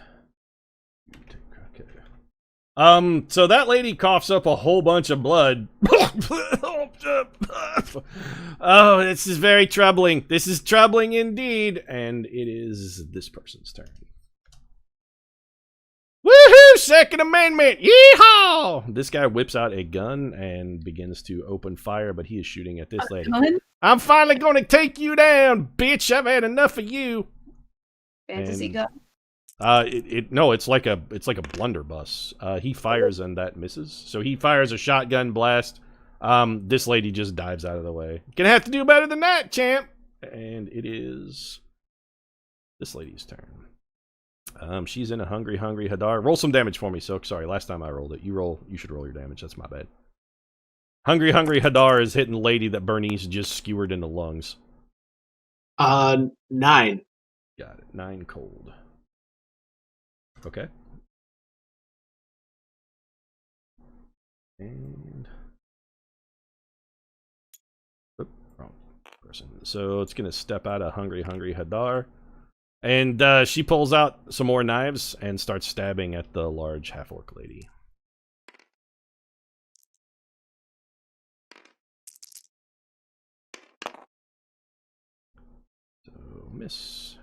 Okay. So that lady coughs up a whole bunch of blood. Oh, this is very troubling. This is troubling indeed. And it is this person's turn. Woohoo! Second Amendment! Yeehaw! This guy whips out a gun and begins to open fire, but he is shooting at this lady. I'm finally going to take you down, bitch! I've had enough of you. Fantasy And- gun. No, it's like a blunderbuss. He fires and that misses. So he fires a shotgun blast. This lady just dives out of the way. Gonna have to do better than that, champ. And it is this lady's turn. She's in a hungry Hadar. Roll some damage for me, Silk. Sorry, last time I rolled it. You should roll your damage. That's my bad. Hungry Hadar is hitting the lady that Bernice just skewered in the lungs. 9. Got it. 9 cold. Okay. And wrong person. So it's gonna step out of hungry Hadar, and she pulls out some more knives and starts stabbing at the large half-orc lady. So miss.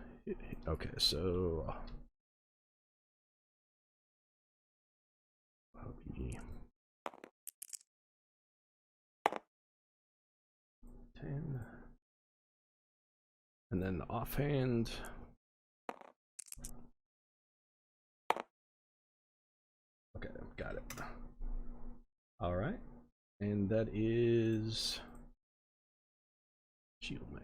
Okay, so. 10. And then offhand. Okay, got it. All right. And that is shield mate.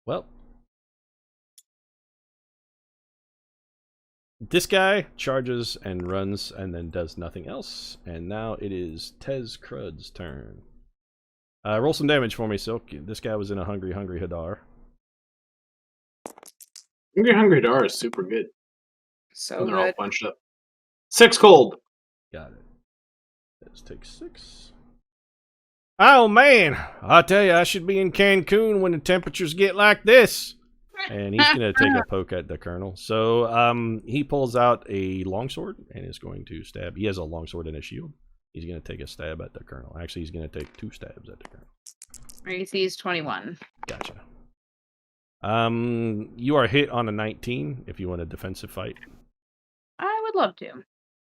Well, this guy charges and runs and then does nothing else. And now it is Tez Crud's turn. Roll some damage for me, Silk. This guy was in a hungry Hadar. Hungry Hadar is super good. So They're all good. bunched up. 6 cold. Got it. Let's take 6. Oh man, I tell you, I should be in Cancun when the temperatures get like this. And he's gonna take a poke at the colonel. So he pulls out a longsword and is going to stab. He has a longsword and a shield. He's gonna take a stab at the colonel. Actually, he's gonna take 2 stabs at the colonel. AC is 21. Gotcha. You are hit on a 19 if you want a defensive fight. I would love to.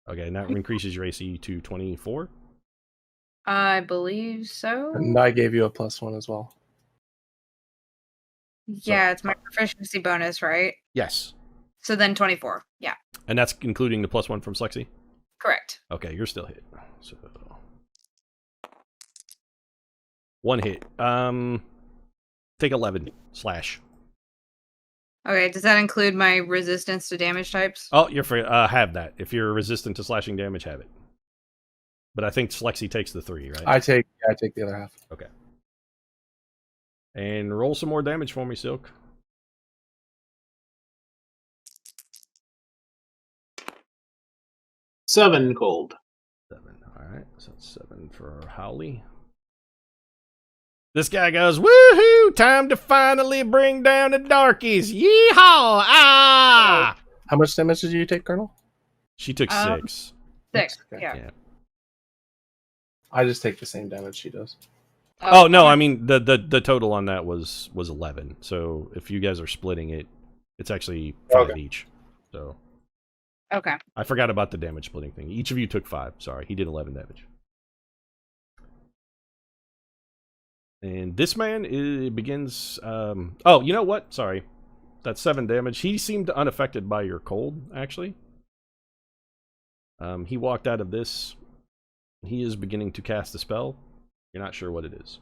Okay, and that increases your AC to 24. I believe so. And I gave you a +1 as well. Yeah, it's my proficiency bonus, right? Yes. So then 24. Yeah, And that's including the +1 from Slexi? correct. Okay, you're still hit. So 1 hit. Take 11 slash. Okay, does that include my resistance to damage types? Oh, you're free. Have that. If you're resistant to slashing damage, have it. But I think Slexi takes the 3, right? I take the other half. Okay. And roll some more damage for me, Silk. Seven cold. 7. Alright, so that's 7 for Howley. This guy goes, woohoo! Time to finally bring down the darkies! Yeehaw! Ah! How much damage did you take, Colonel? She took 6. 6. Okay. Yeah. Yeah. I just take the same damage she does. Oh no, I mean the total on that was 11. So if you guys are splitting it, it's actually 5 Okay. each. So Okay. I forgot about the damage splitting thing. Each of you took 5. Sorry, he did 11 damage. And this man begins. Oh, you know what? Sorry, that's 7 damage. He seemed unaffected by your cold, actually. He walked out of this. He is beginning to cast a spell. You're not sure what it is.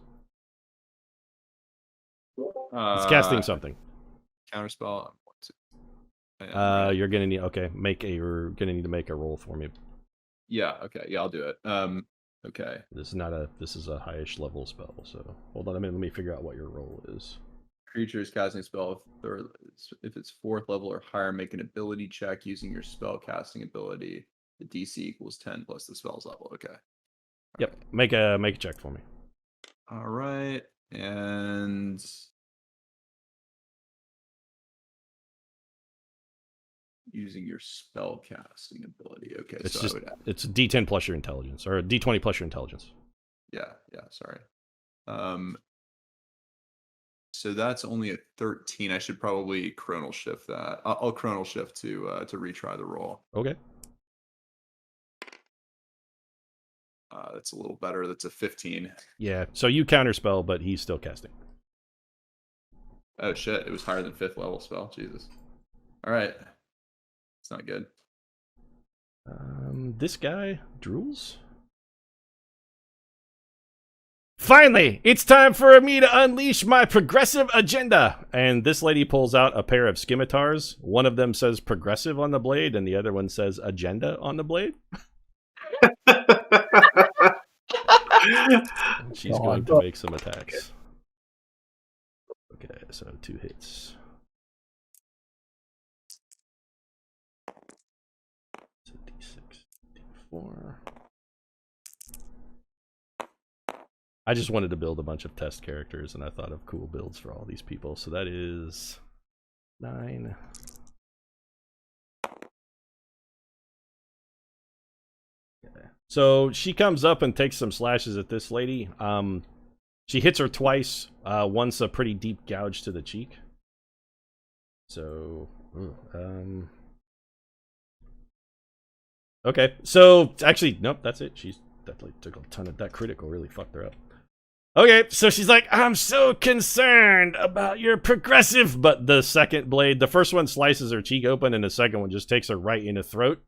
It's It's casting something. Counterspell. You're gonna need you're gonna need to make a roll for me. Yeah. Okay. Yeah, I'll do it. Okay. This is a highish level spell. So hold on a minute. Let me figure out what your roll is. Creature is casting a spell if it's 4th level or higher, make an ability check using your spell casting ability. The DC equals 10 plus the spell's level. Okay. Yep. Make a check for me. All right. And using your spell casting ability. Okay. It's so just I would it's a D10 plus your intelligence, or a D20 plus your intelligence. Yeah, sorry. So that's only a 13. I should probably chronal shift that. I'll chronal shift to retry the roll. Okay. That's a little better. That's a 15. Yeah. So you counterspell, but he's still casting. Oh shit! It was higher than 5th level spell. Jesus. All right. It's not good. This guy drools. Finally, it's time for me to unleash my progressive agenda. And this lady pulls out a pair of scimitars. One of them says progressive on the blade, and the other one says agenda on the blade. She's going to make some attacks. Okay, so 2 hits. So D6, D4. I just wanted to build a bunch of test characters, and I thought of cool builds for all these people. So that is 9. Okay. So she comes up and takes some slashes at this lady. She hits her twice. Once a pretty deep gouge to the cheek. So, okay. So actually, nope. That's it. She's definitely took a ton of that critical. Really fucked her up. Okay, so she's like, I'm so concerned about your progressive. But the second blade, the first one slices her cheek open, and the second one just takes her right in the throat.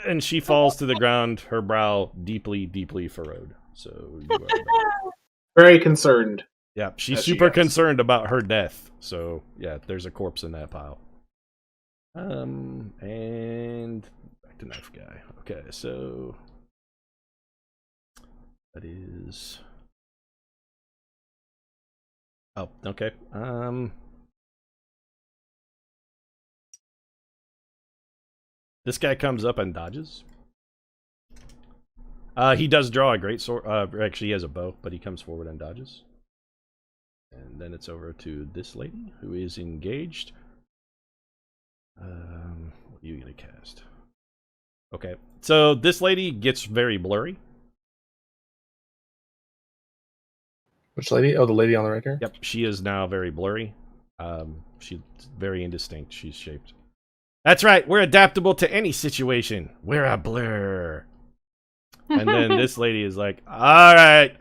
And she falls to the ground, her brow deeply, deeply furrowed. So you are Very concerned. yeah, she's super concerned about her death. So yeah, there's a corpse in that pile. And back to knife guy. Okay, so that is. Oh, okay. This guy comes up and dodges. He does draw a great sword. Actually, he has a bow, but he comes forward and dodges. And then it's over to this lady, who is engaged. What are you going to cast? Okay, so this lady gets very blurry. Which lady? Oh, the lady on the right here? Yep, she is now very blurry. She's very indistinct. She's shaped. That's right, we're adaptable to any situation. We're a blur. And then this lady is like, all right,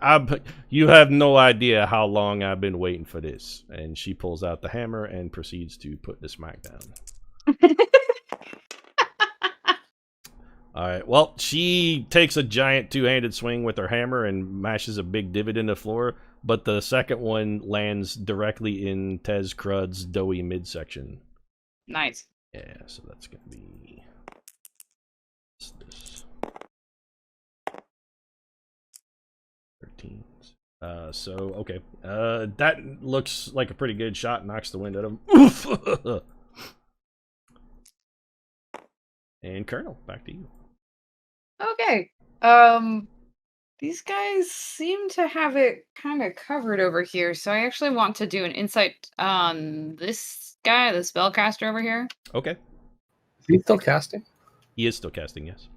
you have no idea how long I've been waiting for this. And she pulls out the hammer and proceeds to put the smack down. All right, well, she takes a giant two-handed swing with her hammer and mashes a big divot in the floor, but the second one lands directly in Tez Crud's doughy midsection. Nice. Yeah, so that's going to be this. 13. So, okay. That looks like a pretty good shot. Knocks the wind out of him. Oof! And Colonel, back to you. Okay. These guys seem to have it kind of covered over here, so I actually want to do an insight on this guy, the spellcaster over here. Okay. Is he still casting? He is still casting, yes.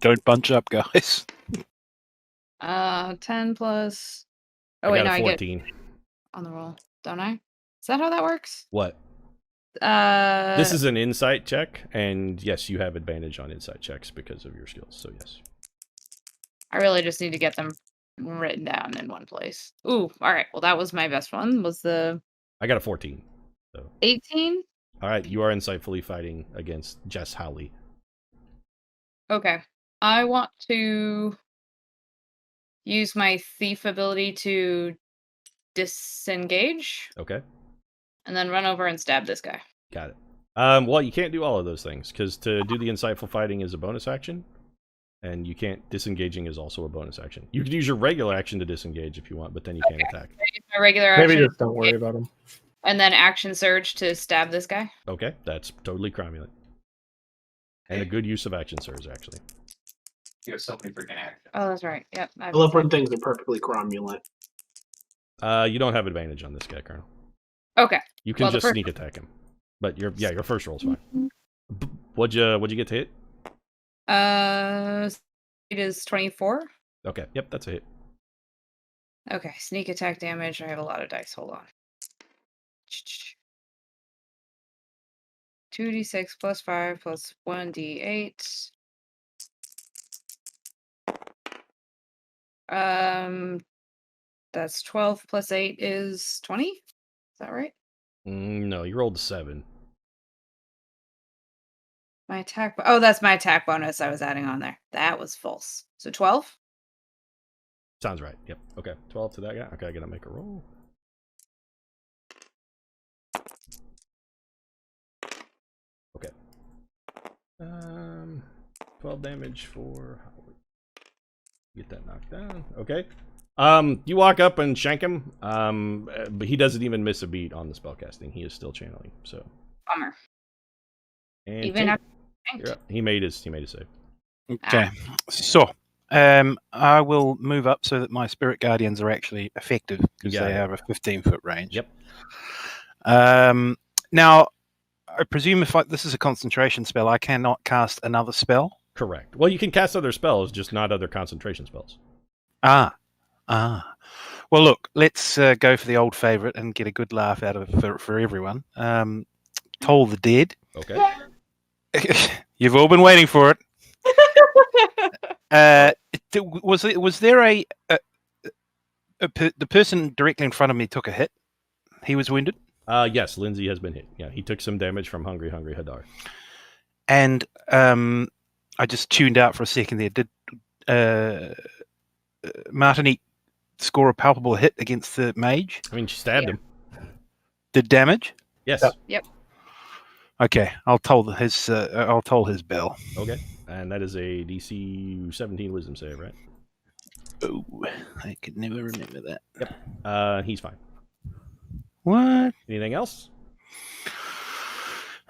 Don't bunch up, guys. 10 plus. I Oh wait, got no, a I 14. get on the roll, don't I? Is that how that works? What? This is an insight check, and yes, you have advantage on insight checks because of your skills, so yes. I really just need to get them written down in one place. Ooh, all right. Well, that was my best one. Was the I got a 14. So 18? all right, you are insightfully fighting against Jess Howley. Okay. I want to use my thief ability to disengage Okay, and then run over and stab this guy. got it. Well, you can't do all of those things because to do the insightful fighting is a bonus action, and you can't. Disengaging is also a bonus action. You could use your regular action to disengage if you want, but then you can't attack. I use my regular action. Maybe just don't worry about him. And then action surge to stab this guy. Okay, that's totally cromulent. And a good use of action surge, actually. You have so many freaking actions. Oh, that's right. Yep. I love when things are perfectly cromulent. You don't have advantage on this guy, Colonel. Okay. You can Well, the just first- sneak attack him. But your first roll's fine. What'd you get to hit? It is 24. Okay, yep, that's a hit. Okay, sneak attack damage. I have a lot of dice. Hold on. 2d6 plus 5 plus 1d8. That's 12 plus 8 is 20. Is that right? No, you rolled a 7. My attack. Oh, that's my attack bonus I was adding on there. That was false. So 12. Sounds right. Yep. Okay, 12 to that guy. Okay, I gotta make a roll. Okay. 12 damage for Howard. Get that knocked down. Okay. You walk up and shank him. But he doesn't even miss a beat on the spellcasting. He is still channeling. So. Bummer. And Even Tim, after you're up. He made his save. Okay. So, I will move up so that my spirit guardians are actually effective because got they it. have a 15-foot range. Yep. Now, I presume if this is a concentration spell, I cannot cast another spell. Correct. Well, you can cast other spells, just not other concentration spells. Well, look, let's go for the old favorite and get a good laugh out of it for everyone. Toll the Dead. Okay. You've all been waiting for it. Was there the person directly in front of me took a hit? He was wounded. Yes, Lindsay has been hit. Yeah, he took some damage from Hungry Hadar. And I just tuned out for a second there. Did Martinique score a palpable hit against the mage? I mean, she stabbed him. Did damage? Yes. Yep. Okay, I'll toll his bell. Okay, and that is a DC 17 Wisdom save, right? Oh, I could never remember that. Yep. He's fine. What? Anything else?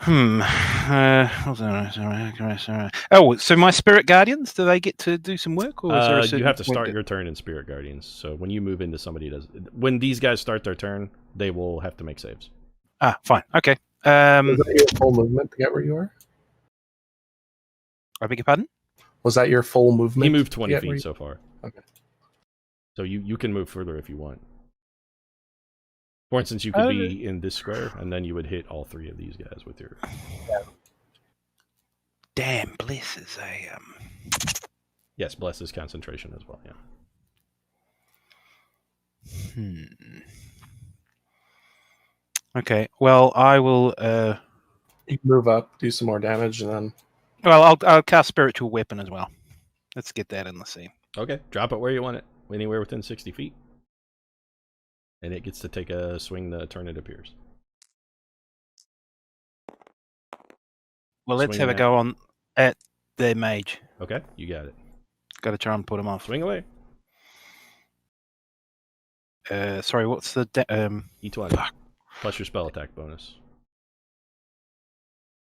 Oh, so my spirit guardians, do they get to do some work, or is there a You certain have to point start that- your turn in Spirit Guardians. So when you move into somebody does, when these guys start their turn, they will have to make saves. Fine. Okay. Is that your full movement to get where you are? I beg your pardon? Was that your full movement? He moved to 20 get where feet you- so far. Okay. So you can move further if you want. For instance, you could be in this square, and then you would hit all three of these guys with your. Damn, Bliss is Yes, bless his concentration as well. Yeah. Okay. Well, I will. You move up, do some more damage, and then. Well, I'll cast spiritual weapon as well. Let's get that in the scene. Okay, drop it where you want it, anywhere within 60 feet, and it gets to take a swing the turn it appears. Well, let's Swing have a that. go on at the mage. Okay, you got it. Got to try and put him off. Swing away. Sorry, what's the E20 Fuck. plus your spell attack bonus,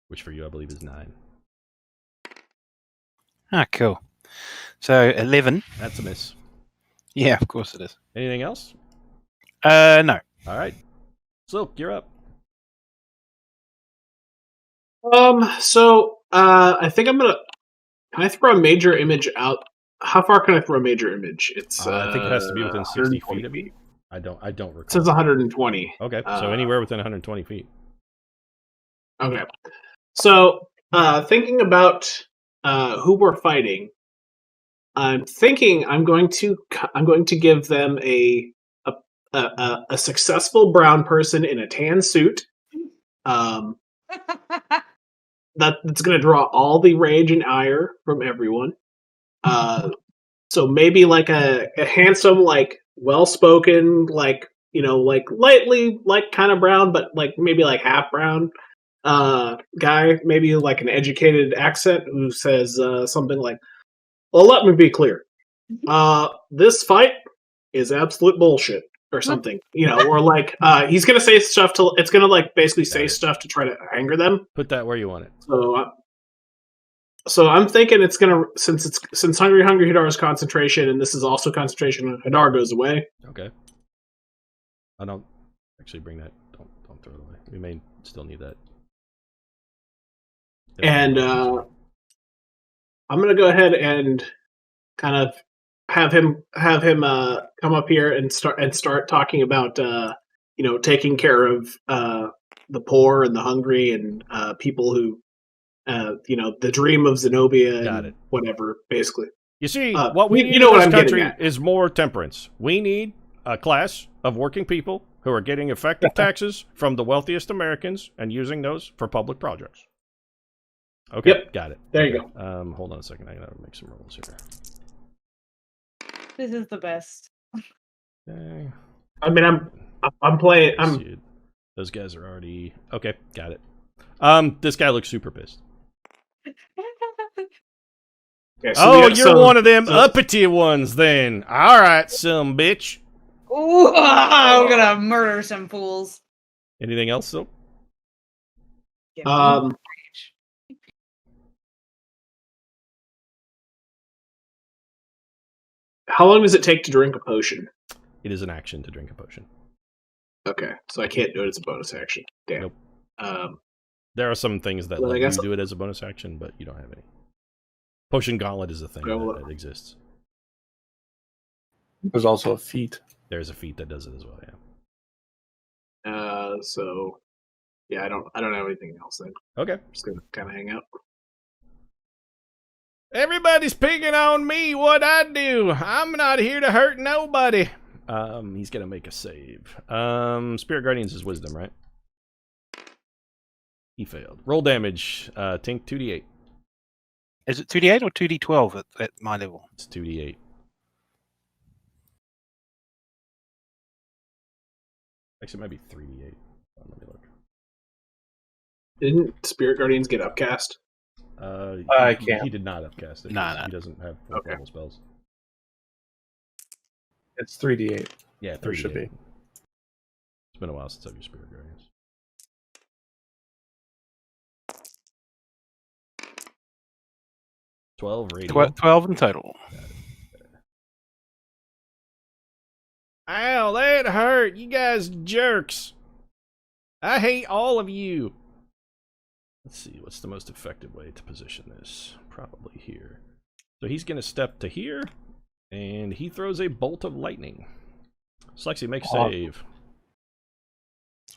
which for you I believe is 9. cool. So 11. That's a miss. Yeah, of course it is. Anything else? No. All right. Silk, you're up. So I think I'm gonna. Can I throw a major image out? How far can I throw a major image? It's. I think it has to be within 60 feet 120 of you. I don't recall. It says 120. Okay, so anywhere within 120 feet. Okay. So thinking about who we're fighting, I'm thinking I'm going to give them a successful brown person in a tan suit. That's going to draw all the rage and ire from everyone. So maybe like a handsome, like well-spoken, like like lightly, like kind of brown, but like maybe like half brown guy, maybe like an educated accent who says something like, "Well, let me be clear. This fight is absolute bullshit." Or something, or like he's gonna say stuff to. It's gonna like basically say stuff to try to anger them. Put that where you want it. So I'm thinking it's gonna since Hungry Hidar's concentration and this is also concentration, Hidar goes away. Okay. I don't actually bring that. Don't throw it away. We may still need that. And I'm gonna go ahead and kind of have him come up here and start talking about taking care of the poor and the hungry and people who the dream of Zenobia Got and it. whatever, basically. You see, what we need you know in what this I'm getting country at. is more temperance. We need a class of working people who are getting effective taxes from the wealthiest Americans and using those for public projects. Okay, Yep. got it. There okay. you go. Hold on a second. I gotta make some rolls here. This is the best. Okay. I mean, I'm playing. Let's see it. Those guys are already okay. Got it. This guy looks super pissed. Yeah, so you're one of them uppity ones, then. All right, some bitch. Ooh, I'm gonna murder some fools. Anything else, though? How long does it take to drink a potion? It is an action to drink a potion. Okay, so I can't do it as a bonus action. Damn. Nope. There are some things that Well, let I you guess do it as a bonus action, but you don't have any. Potion Gauntlet is a thing that exists. There's also a feat. There's a feat that does it as well, yeah. So yeah, I don't have anything else then. Okay. I'm just gonna kind of hang out. Everybody's picking on me. What I do? I'm not here to hurt nobody. He's gonna make a save. Spirit Guardians is Wisdom, right? He failed. Roll damage. Tink 2d8. Is it 2d8 or 2d12 at my level? It's 2d8. Actually, it might be 3d8. Let me look. Didn't Spirit Guardians get upcast? I can't. He did not upcast it. No. He doesn't have level spells. It's 3d8. Yeah, 3d8. There should be. It's been a while since I've used Spirit Guardians. $12 12 in total. Ow, that hurt. You guys jerks. I hate all of you. Let's see, what's the most effective way to position this? Probably here. So he's going to step to here, and he throws a bolt of lightning. Slexi, make a save.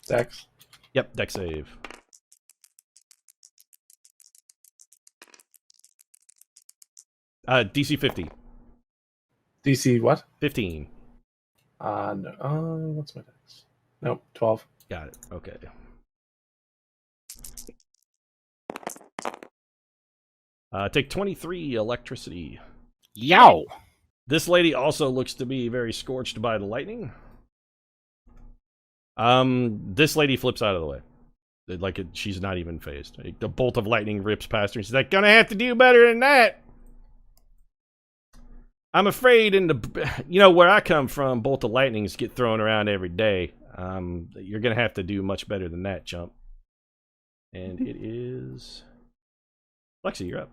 Dex? Yep, dex save. DC 50. DC what? 15. No. What's my dex? Nope, 12. Got it. Okay. Take 23 electricity. Yow! This lady also looks to be very scorched by the lightning. This lady flips out of the way. She's not even phased. The bolt of lightning rips past her. She's like, gonna have to do better than that. I'm afraid where I come from, bolt of lightnings get thrown around every day. You're gonna have to do much better than that, chump. And it is... Lexi, you're up.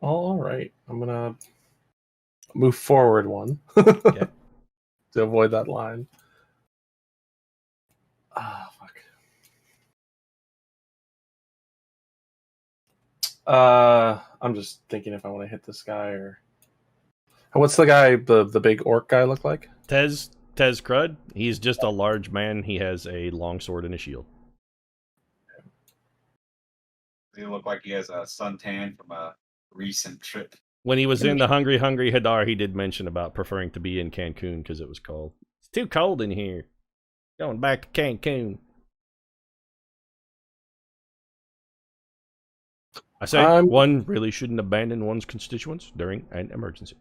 All right. I'm going to move forward one Okay. to avoid that line. Ah, fuck. I'm just thinking if I want to hit this guy or... What's the guy, the big orc guy look like? Tez Crud. He's just a large man. He has a long sword and a shield. Does he look like he has a suntan from a recent trip? When he was in the Hungry Hadar, he did mention about preferring to be in Cancun because it was cold. It's too cold in here. Going back to Cancun. I say one really shouldn't abandon one's constituents during an emergency.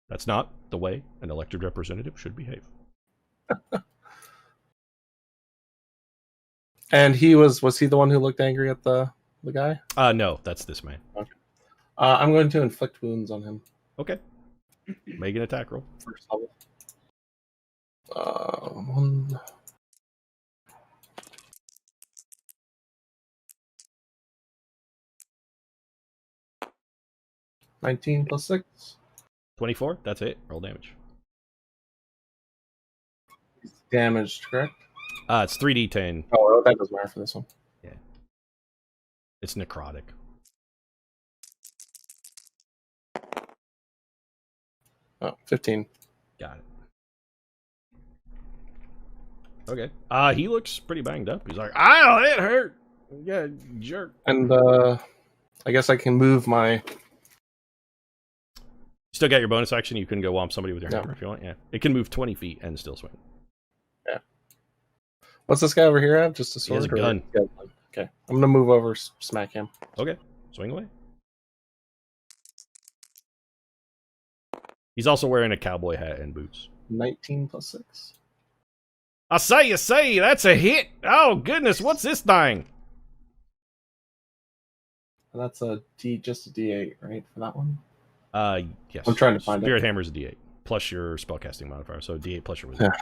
That's not the way an elected representative should behave. And he was he the one who looked angry at the guy? No, that's this man. Okay. I'm going to inflict wounds on him. Okay. Make an attack roll. First level. 1. 19 plus 6. 24. That's it. Roll damage. He's damaged, correct? It's 3d10. Oh, that doesn't matter for this one. Yeah. It's necrotic. Oh, 15. Got it. Okay. He looks pretty banged up. He's like, "Ow, it hurt." Yeah, jerk. And I guess I can move my. Still got your bonus action. You can go whomp somebody with your No. hammer if you want. Yeah, it can move 20 feet and still swing. Yeah. What's this guy over here have? Just a He has sword? a gun. Okay, I'm gonna move over, smack him. Okay, swing away. He's also wearing a cowboy hat and boots. 19 plus 6. I say, that's a hit. Oh goodness, what's this thing? And that's just a D8, right, for that one? Yes. I'm trying to find Spirit it. Hammer is a D8 plus your spellcasting modifier, so D8 plus your wisdom.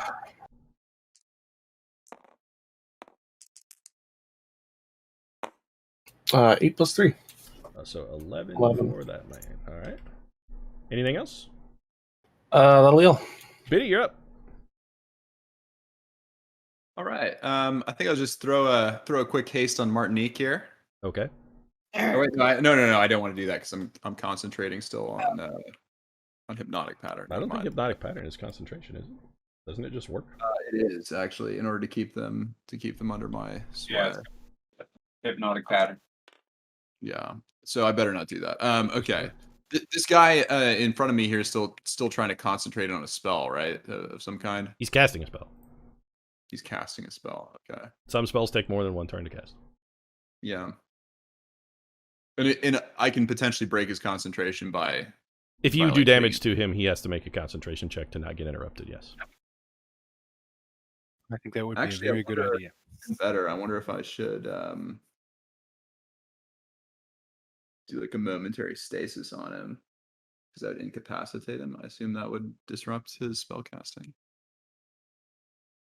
Yeah. 8 plus 3. So 11 11. for that man. All right. Anything else? That'll heal. Biddy, you're up. All right. I think I'll just throw a quick haste on Martinique here. Okay. Oh, wait, no, I don't want to do that because I'm concentrating still on hypnotic pattern. I don't think hypnotic pattern is concentration, is it? Doesn't it just work? It is actually in order to keep them under my sway. Yeah, hypnotic pattern. Yeah. So I better not do that. Okay. This guy in front of me here is still trying to concentrate on a spell, right? Of some kind. He's casting a spell. He's casting a spell. Okay. Some spells take more than one turn to cast. Yeah. And I can potentially break his concentration by. If you by, do like, damage to him, he has to make a concentration check to not get interrupted. Yes. I think that would Actually, be a very good idea. Better. I wonder if I should do like a momentary stasis on him, because that would incapacitate him. I assume that would disrupt his spell casting.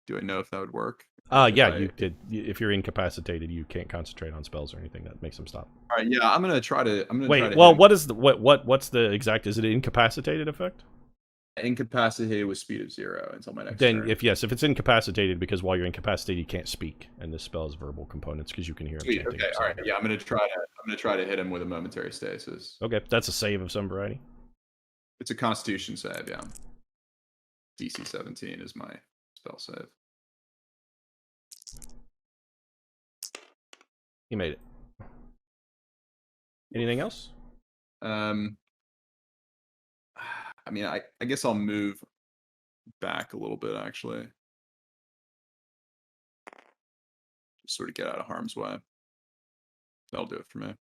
Do I know if that would work? Yeah, you did. If you're incapacitated, you can't concentrate on spells or anything that makes him stop. All right, yeah, I'm gonna try to. Wait, well, what is the what's the exact? Is it an incapacitated effect? Incapacitated with speed of 0 until my next Then, turn. if it's incapacitated, because while you're incapacitated, you can't speak, and this spell is verbal components because you can hear him Sweet, chanting. okay, all right, yeah, I'm gonna try to hit him with a momentary stasis. Okay, that's a save of some variety. It's a Constitution save, yeah. DC 17 is my spell save. He made it. Anything else? I mean, I guess I'll move back a little bit, actually. Just sort of get out of harm's way. That'll do it for me.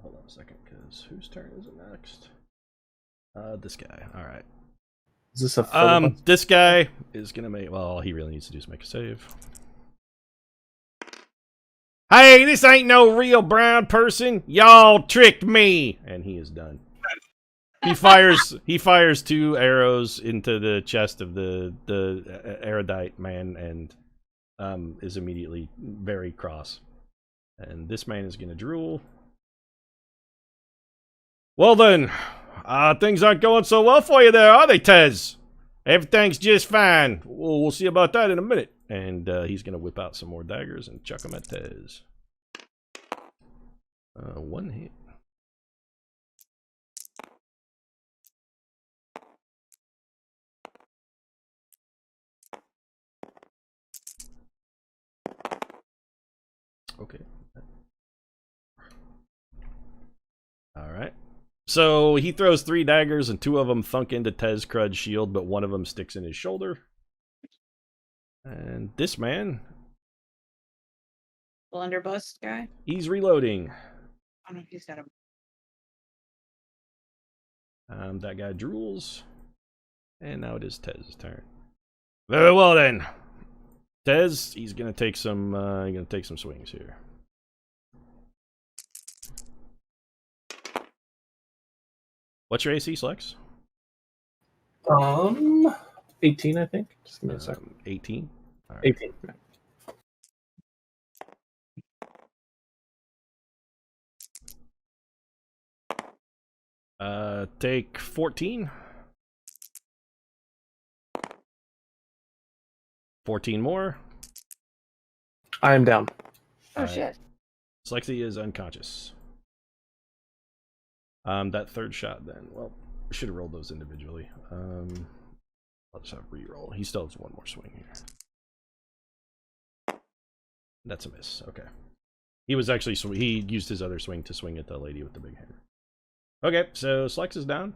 Hold on a second, because whose turn is it next? This guy. All right. Is this a This guy is gonna make. Well, all he really needs to do is make a save. Hey, this ain't no real brown person. Y'all tricked me, and he is done. He fires 2 arrows into the chest of the erudite man, and is immediately very cross. And this man is gonna drool. Well then, things aren't going so well for you there, are they, Tez? Everything's just fine. We'll see about that in a minute. And he's gonna whip out some more daggers and chuck them at Tez. 1 hit. Okay. All right. So he throws 3 daggers, and 2 of them thunk into Tez Crud's shield, but one of them sticks in his shoulder. And this man Blunderbuss guy. He's reloading. I don't know if he's got a. That guy drools. And now it is Tez's turn. Very well then. Tez, he's gonna take some swings here. What's your AC, Slex? 18, I think. Just give me a second. 18. All right. 18. Take 14. 14 more. I am down. Oh shit! Slexy is unconscious. That third shot then. Well, we should have rolled those individually. I'll just have re-roll. He still has one more swing here. That's a miss. Okay. He was actually he used his other swing to swing at the lady with the big hammer. Okay, so Slex is down.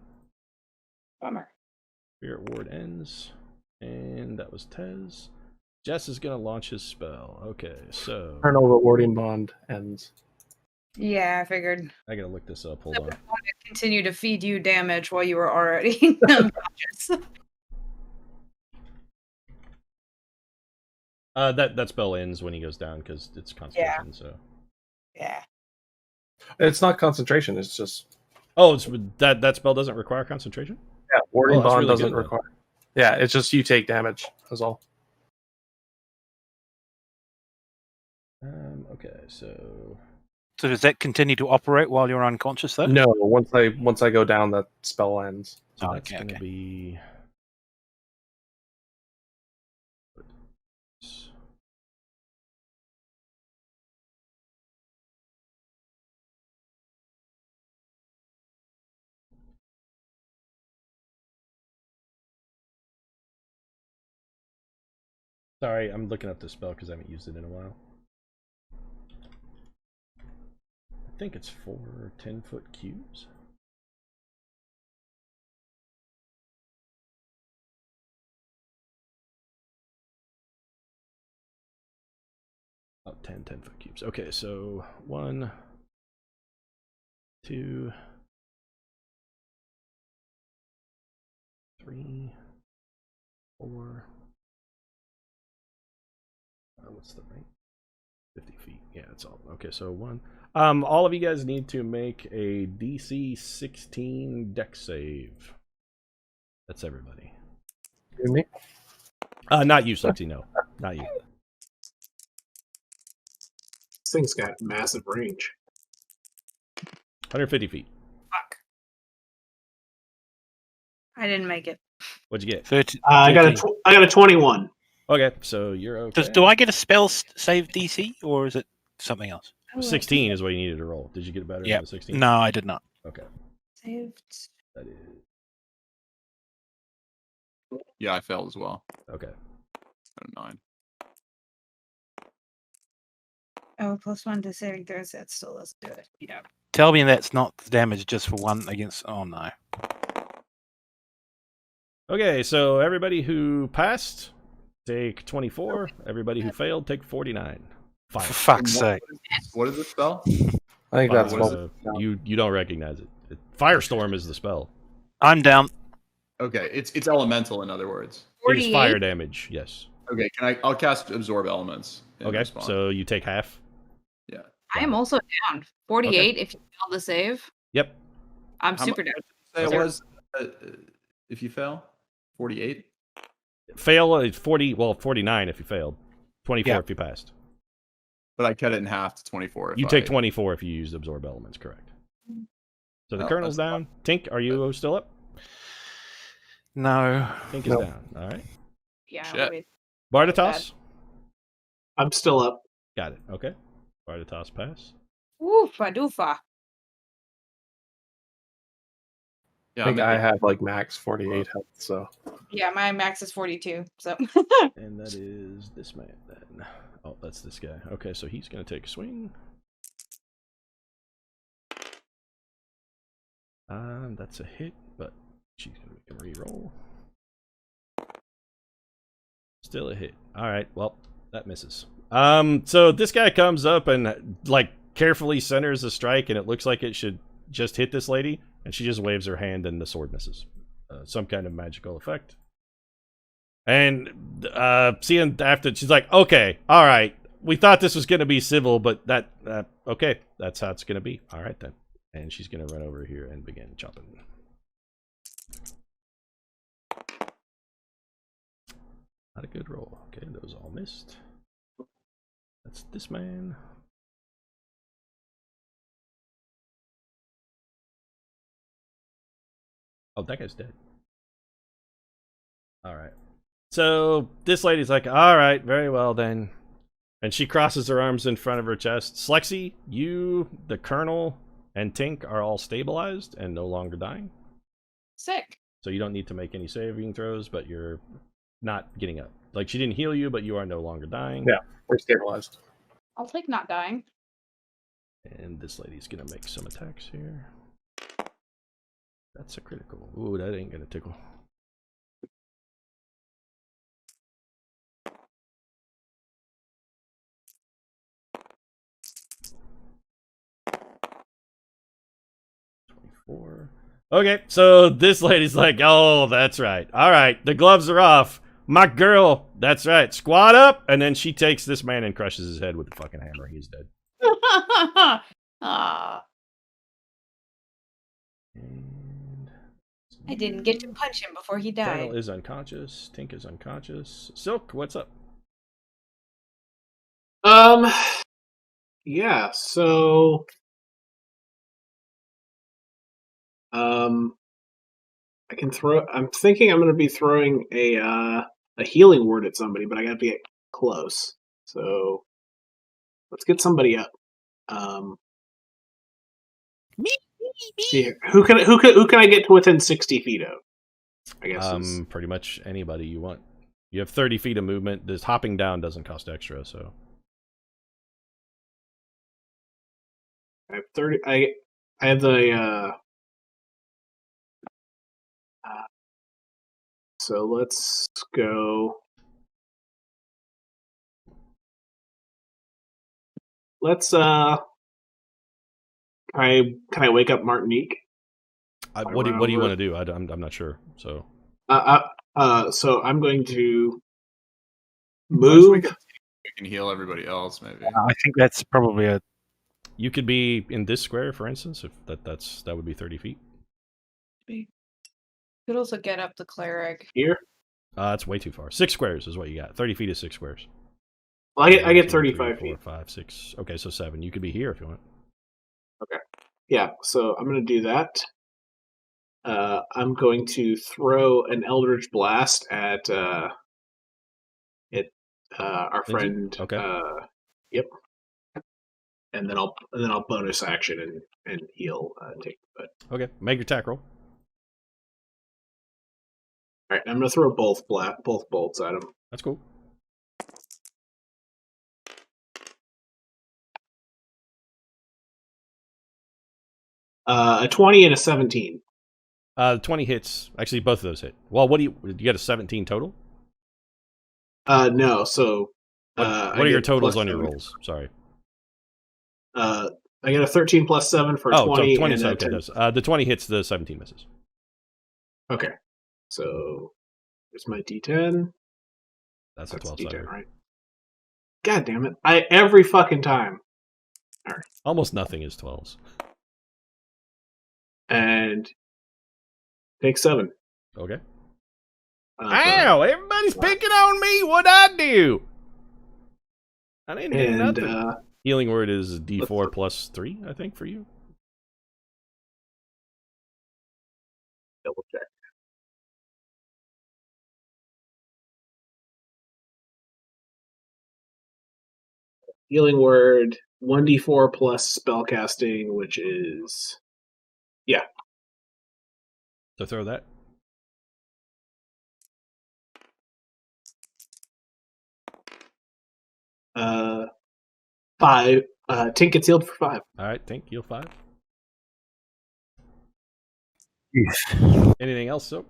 Bummer. Spirit Ward ends, and that was Tez. Jess is gonna launch his spell. Okay, so Eternal Rewarding Bond ends. Yeah, I figured. I gotta look this up. Hold I on. want to continue to feed you damage while you were already unconscious. That spell ends when he goes down because it's concentration. Yeah. So. Yeah. It's not concentration. It's just Oh, it's that spell doesn't require concentration. yeah. Warding Oh, that's Bond really doesn't good, then. require. Yeah, it's just you take damage. That's all. Okay, so So does that continue to operate while you're unconscious, though? No, once I go down, that spell ends. so that's okay, gonna okay. be. Sorry, I'm looking up this spell because I haven't used it in a while. I think it's 4 10-foot cubes. Oh, 10 10-foot cubes. Okay, so 1, 2, 3, 4. What's the range? 50 feet. Yeah, that's all. Okay, so 1. All of you guys need to make a DC 16 dex save. That's everybody. You me? Not you, Slexy. No, not you. This thing's got massive range. 150 feet. Fuck. I didn't make it. What'd you get? 13. I got a 21. Okay, so you're okay. Do I get a spell save DC, or is it something else? 16 is what you needed to roll. Did you get better Yeah. than the 16? No, I did not. Okay. Saved. That is Yeah, I failed as well. okay. Out of 9. Oh, +1 to saving throws. That still doesn't do it. Yeah. Tell me that's not the damage just for one against. Oh no. Okay, so everybody who passed take 24. Everybody who failed take 49. For Fire. fuck's sake. What is the spell? I think that's What is what. you don't recognize it. Firestorm is the spell. I'm down. Okay, it's elemental in other words. It is 48. fire damage. Yes. Okay, I'll cast absorb elements. In Okay, response. so you take half. yeah. I am also down. 48 if you fail the save. Yep. I'm How super much down. Say it Zero. was if you fail 48. Fail is 40. Well, 49 if you failed. 24 Yeah. if you passed. But I cut it in half to 24. If You take I- 24 if you use absorb elements. Correct. So the Oh, colonel's that's down. Tink, are you still up? No. Tink is No. down. All right. Yeah. Shit. Wait. Bardatos. I'm still up. Got it. Okay. Bardatos pass. Oofa doofa. Yeah, I think I'm- I have like max 48 health. So Yeah, my max is 42. So And that is this man then. Oh, that's this guy. Okay, so he's going to take a swing. That's a hit, but she's going to make a reroll. Still a hit. All right, well, that misses. So this guy comes up and like carefully centers a strike, and it looks like it should just hit this lady, and she just waves her hand, and the sword misses. Some kind of magical effect. And seeing after, she's like, "Okay, all right. We thought this was gonna be civil, but that okay, that's how it's gonna be. All right then." And she's gonna run over here and begin chopping. Not a good roll. Okay, those all missed. That's this man. Oh, that guy's dead. All right. So this lady's like, all right, very well then. And she crosses her arms in front of her chest. Slexy, you, the Colonel, and Tink are all stabilized and no longer dying. Sick. So you don't need to make any saving throws, but you're not getting up. Like, she didn't heal you, but you are no longer dying. Yeah, we're stabilized. I'll take not dying. And this lady's gonna make some attacks here. That's a critical. Ooh, that ain't gonna tickle. Okay, so this lady's like, oh, that's right. All right, the gloves are off. My girl, that's right. Squat up, and then she takes this man and crushes his head with the fucking hammer. He's dead. Ah, And I didn't get to punch him before he Colonel died. is unconscious. Tink is unconscious. Silk, what's up? Yeah, so I can throw. I'm thinking I'm going to be throwing a healing word at somebody, but I got to get close. So let's get somebody up. See here. Who can I get to within 60 feet of? I guess is, Pretty much anybody you want. You have 30 feet of movement. This hopping down doesn't cost extra, so. I have 30. I have the. So let's go. Let's Can I wake up Martinique? What do you want to do? I'm not sure. So. So I'm going to Once we move. get- we can heal everybody else, maybe. I think that's probably a. You could be in this square, for instance, if that would be 30 feet. Could also get up the cleric. Here. That's way too far. 6 squares is what you got. 30 feet is 6 squares. Well, I One, get two, 35 3, 4, feet. 5, 6. Okay, so 7. You could be here if you want. Yeah, so I'm going to do that. I'm going to throw an Eldritch Blast at our Lindsay? friend. Okay. Yep. And then I'll bonus action and heal. Take. But Okay, make your attack roll. all right, I'm going to throw both bolts at him. That's cool. A 20 and a 17. 20 hits. Actually, both of those hit. Well, what do you get a 17 total? No. So What I are your get totals plus on your 7. rolls? Sorry. I get a 13 plus 7 for 20. 20. And So a okay, 10. the 20 hits, the 17 misses. Okay. So there's my D10. That's a That's 12 D10, sider. right? God damn it! Every fucking time. Almost nothing is 12s. And take 7. Okay. Ow! Everybody's picking on me. What'd I do? I didn't do And nothing. Healing word is D4 look. plus 3, I think, for you. double check. Healing word 1d4 plus spellcasting, which is So throw that. uh 5. Tink gets healed for 5. All right, think heal 5. Anything else? So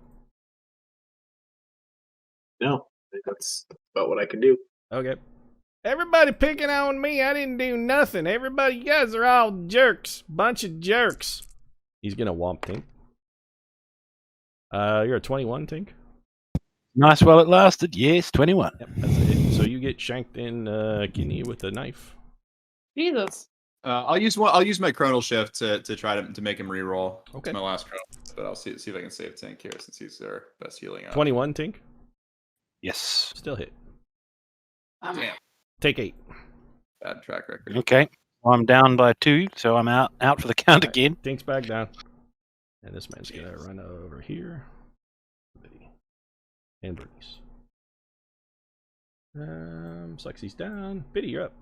No, I think that's about what I can do. okay. Everybody picking on me. I didn't do nothing. Everybody, you guys are all jerks. Bunch of jerks. He's gonna womp Tink. You're a 21, Tink. Nice while it lasted. Yes, 21. Yep, that's it. So you get shanked in kidney with a knife. Jesus. I'll use my chronal shift to try to make him reroll. Okay. It's my last chronal, but I'll see if I can save Tank here since he's their best healing out. 21, Tink. Yes. Still hit. Damn. Take 8. Bad track record. Okay. I'm down by 2, so I'm out for the count again. Tink's back down. And this man's gonna run over here. And Bernice. Slexy's down. Biddy, you're up.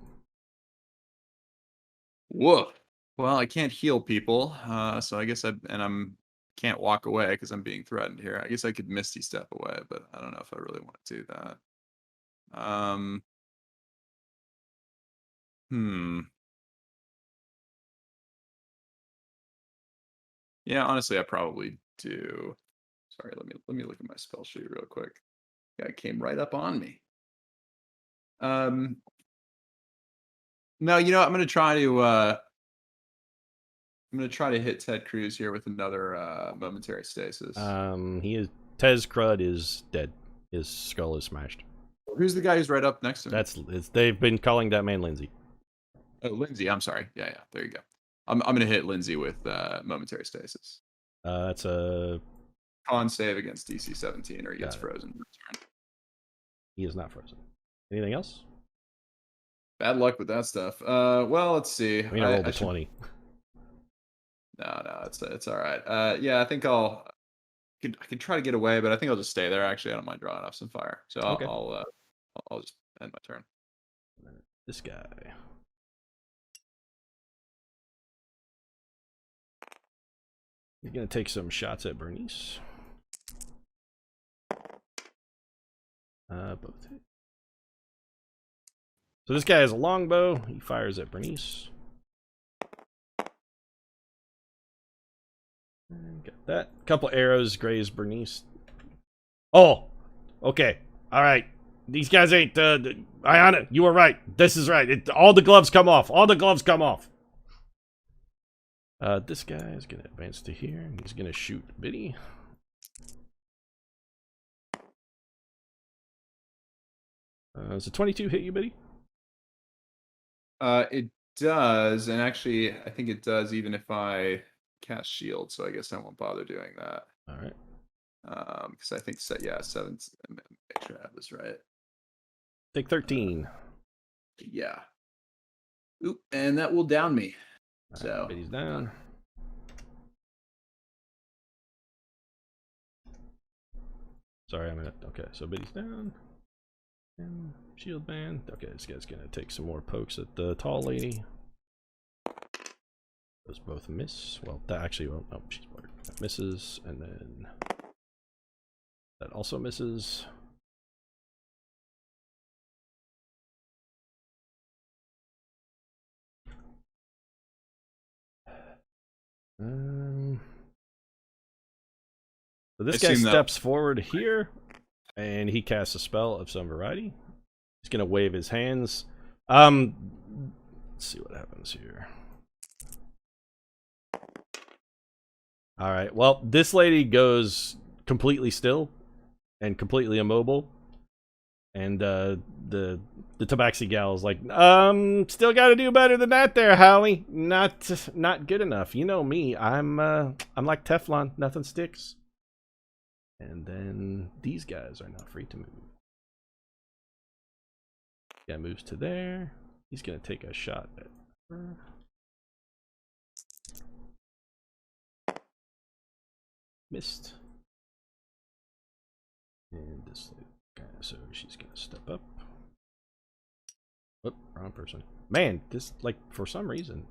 Whoa. Well, I can't heal people, so I guess can't walk away because I'm being threatened here. I guess I could Misty Step away, but I don't know if I really want to do that. Yeah, honestly, I probably do. Sorry, let me look at my spell sheet real quick. Guy came right up on me. No, I'm gonna try to hit Ted Cruz here with another momentary stasis. Tez Crud is dead. His skull is smashed. Who's the guy who's right up next to me? They've been calling that man Lindsay. Oh, Lindsay. I'm sorry. Yeah. There you go. I'm gonna hit Lindsay with momentary stasis. That's a con save against DC 17, or he gets frozen in return. He is not frozen. Anything else? Bad luck with that stuff. Well, let's see. I mean, I rolled a 20. No, it's all right. Yeah, I think I could try to get away, but I think I'll just stay there. Actually, I don't mind drawing off some fire, so Okay. I'll just end my turn. This guy. He's gonna take some shots at Bernice. Both hit. So this guy has a longbow. He fires at Bernice. And got that. Couple arrows graze Bernice. Oh, okay. All right. These guys ain't. Ayana, you were right. This is right. All the gloves come off. All the gloves come off. This guy is gonna advance to here, and he's gonna shoot Biddy. Does a 22 hit you, Biddy? It does, and actually, I think it does even if I cast shield. So I guess I won't bother doing that. All right. Because I think 7. Make sure I have this right. Take 13. Yeah. Oop, and that will down me. So right, Biddy's down. Sorry, okay, so Biddy's down. And shield band. Okay, this guy's gonna take some more pokes at the tall lady. Those both miss. Well, that actually won't. Oh, she's blurred. That misses, and then that also misses. So this guy steps forward here, and he casts a spell of some variety. He's gonna wave his hands. Let's see what happens here. All right. Well, this lady goes completely still and completely immobile, and the Tabaxi gal is like, still got to do better than that, there, Howie. Not good enough. You know me. I'm like Teflon. Nothing sticks. And then these guys are now free to move. Guy moves to there. He's gonna take a shot at her. Missed. And this guy, so she's gonna step up. Whoop, wrong person. Man, this, like, for some reason,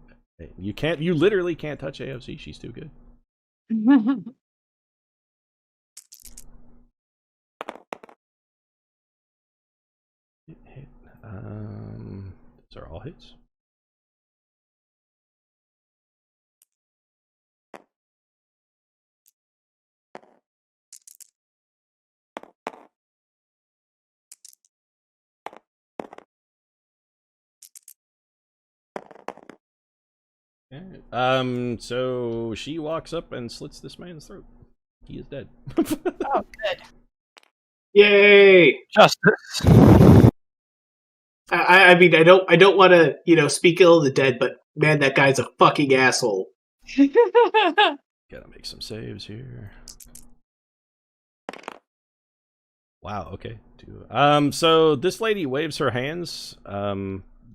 you literally can't touch AOC. She's too good. Hit. These are all hits. Okay. So she walks up and slits this man's throat. He is dead. Oh, good. Yay! Justice. I mean, I don't want to, speak ill of the dead, but man, that guy's a fucking asshole. Gotta make some saves here. Wow, okay. So this lady waves her hands.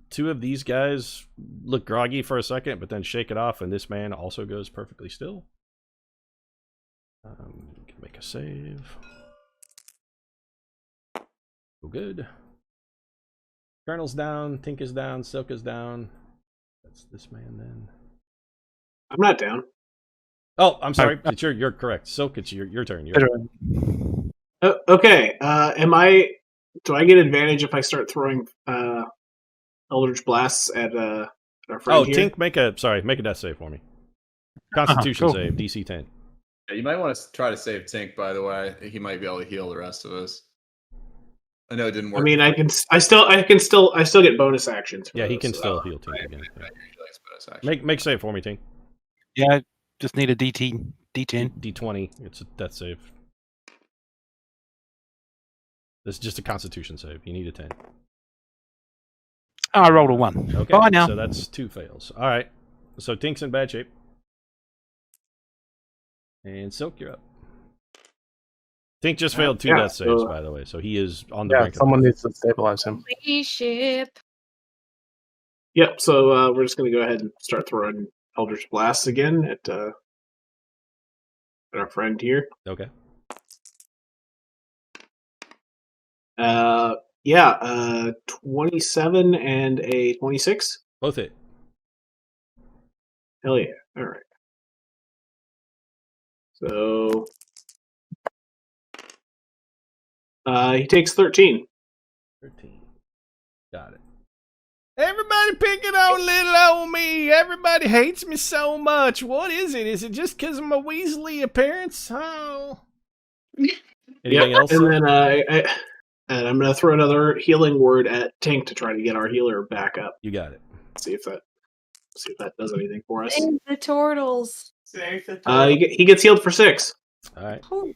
Two of these guys look groggy for a second, but then shake it off, and this man also goes perfectly still. Can make a save. Oh, good. Colonel's down, Tink is down, Silk is down. That's this man then. I'm not down. Oh, I'm sorry. It's you're correct. Silk, it's your turn. Okay. Do I get advantage if I start throwing Eldritch Blasts at our friend here? Tink, make a death save for me. Constitution cool. save, DC 10. Yeah, you might want to try to save Tink, by the way. He might be able to heal the rest of us. I know it didn't work. I mean, I still get bonus actions. Yeah, he those, can so. still heal Tink again. Yeah. Make save for me, Tink. Yeah, just need a D10. D20. It's a death save. This is just a Constitution save. You need a 10. Oh, I rolled a 1. Okay, Bye now. so that's 2 fails. All right. So Tink's in bad shape. And Silk, you're up. Tink just failed 2 death saves, by the way, so he is on the brink of someone death. needs to stabilize him. Spaceship. Yep. So we're just gonna go ahead and start throwing Eldritch Blasts again at our friend here. Okay. 27 and a 26. Both hit. Hell yeah! All right. So he takes 13. 13. Got it. Everybody picking on little old me. Everybody hates me so much. What is it? Is it just because of my Weasley appearance? Oh. Anything else? And then and I'm gonna throw another healing word at Tink to try to get our healer back up. You got it. See if that does anything for us. Save the turtles. He gets healed for 6. All right. Oh,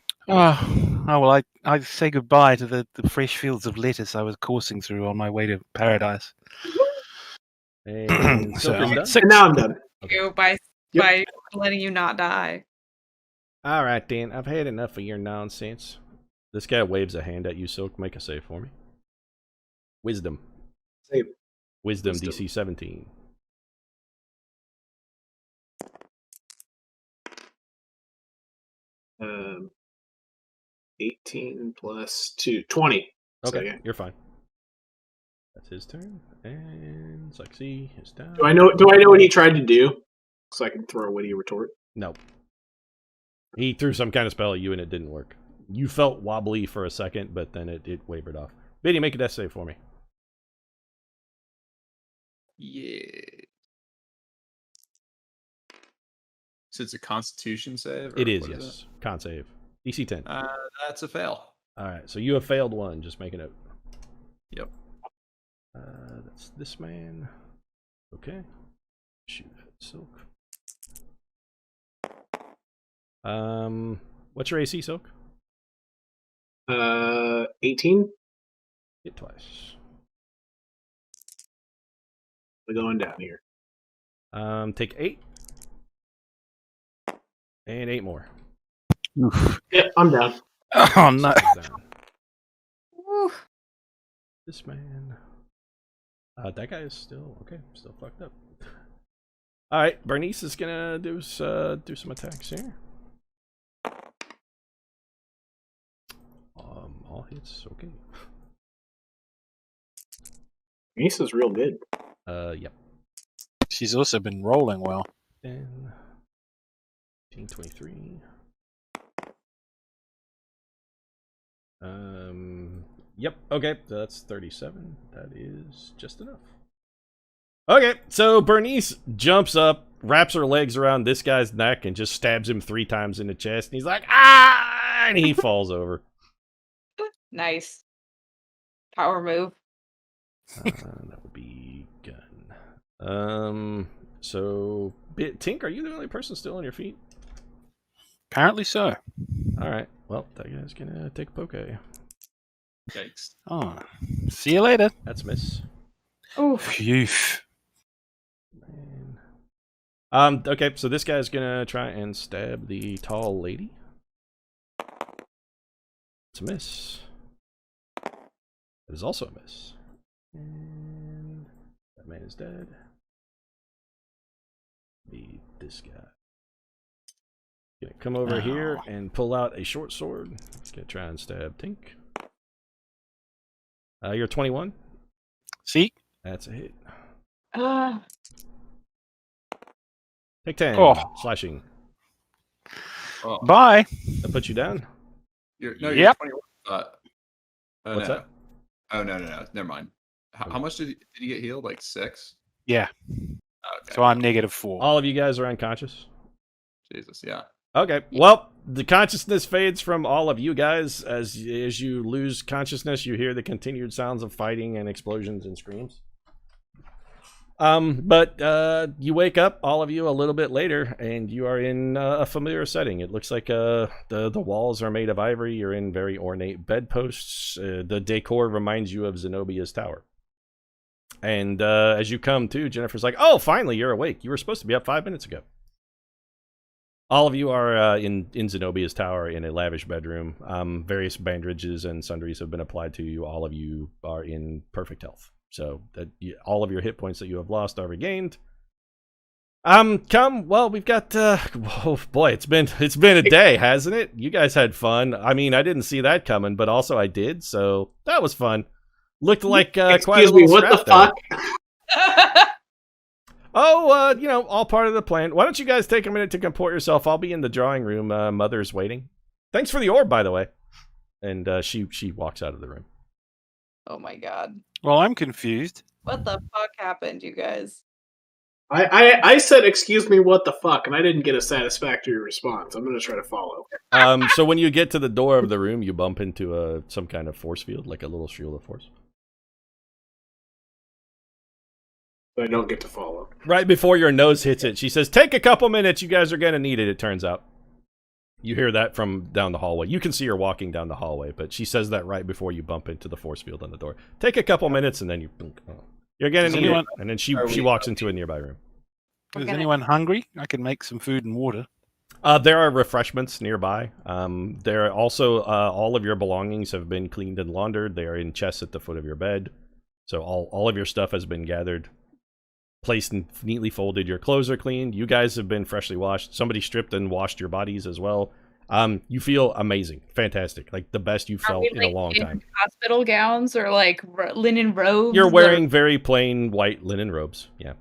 well, I say goodbye to the fresh fields of lettuce I was coursing through on my way to paradise. And So, Silk is done? And now I'm done. You by letting you not die. All right, Dan. I've had enough of your nonsense. This guy waves a hand at you, Silk. Make a save for me. Wisdom. Save. Wisdom. DC 17. Um, 18 plus 2, 20. Okay, So, yeah. you're fine. That's his turn. And Lexi is down. Do I know what he tried to do? So I can throw a witty retort. No. He threw some kind of spell at you and it didn't work. You felt wobbly for a second, but then it wavered off. Biddy, make a death save for me. Yeah. So it's a Constitution save? It is, yes. Con save. DC 10. That's a fail. All right, so you have failed one. Just make a note. Yep. That's this man. Okay. Shoot, Silk. What's your AC, Silk? 18. Hit twice. We're going down here. Take 8. And 8 more. Oof. Yeah, I'm down. Oh, no. Down. Woo. This man. That guy is still still fucked up. All right, Bernice is gonna do some attacks here. All hits, okay. Bernice is real good. Yep. She's also been rolling well. 10, 15, 23. Yep. Okay, so that's 37. That is just enough. Okay, so Bernice jumps up, wraps her legs around this guy's neck, and just stabs him 3 times in the chest. And he's like, ah! And he falls over. Nice. Power move. That would be gun. So bit. Tink, are you the only person still on your feet? Apparently so. All right. Well, that guy's gonna take a poke. Yikes. Oh, see you later. That's a miss. Oh, Phew. Man. Okay, so this guy's gonna try and stab the tall lady. It's a miss. It is also a miss. And that man is dead. Be this guy. Gonna come over here and pull out a short sword. He's gonna try and stab Tink. You're 21. See? That's a hit. Take 10. Oh. Slashing. Oh, Bye. That puts you down. you're Yep. 21. Oh, What's no. that? Oh, no. Never mind. How much did he get healed? Like 6? Yeah. Okay. So I'm -4. All of you guys are unconscious. Jesus, yeah. Okay. Well, the consciousness fades from all of you guys. As you lose consciousness, you hear the continued sounds of fighting and explosions and screams. But you wake up, all of you, a little bit later, and you are in a familiar setting. It looks like the walls are made of ivory. You're in very ornate bedposts. The decor reminds you of Zenobia's tower. And as you come to, Jennifer's like, "Oh, finally, you're awake. You were supposed to be up 5 minutes ago." All of you are in Zenobia's tower in a lavish bedroom. Various bandages and sundries have been applied to you. All of you are in perfect health. So that all of your hit points that you have lost are regained. Well, we've got. Oh boy, it's been a day, hasn't it? You guys had fun. I mean, I didn't see that coming, but also I did, so that was fun. Looked like quite a Excuse little me, what the scrap there. fuck? Oh, all part of the plan. Why don't you guys take a minute to comport yourself? I'll be in the drawing room. Mother's waiting. Thanks for the orb, by the way. And she walks out of the room. oh my god. Well, I'm confused. What the fuck happened, you guys? I said, excuse me, what the fuck, and I didn't get a satisfactory response. I'm gonna try to follow. So when you get to the door of the room, you bump into some kind of force field, like a little shield of force. But I don't get to follow. Right before your nose hits it, she says, "Take a couple minutes. You guys are gonna need it." It turns out. You hear that from down the hallway. You can see her walking down the hallway, but she says that right before you bump into the force field on the door. Take a couple minutes, and then you're gonna need it. And then she walks into a nearby room. Is anyone hungry? I can make some food and water. There are refreshments nearby. There are also all of your belongings have been cleaned and laundered. They are in chests at the foot of your bed. So all of your stuff has been gathered, placed and neatly folded. Your clothes are cleaned. You guys have been freshly washed. Somebody stripped and washed your bodies as well. You feel amazing, fantastic, like the best you've felt in a long time. Hospital gowns or like linen robes? You're wearing very plain white linen robes. Yeah.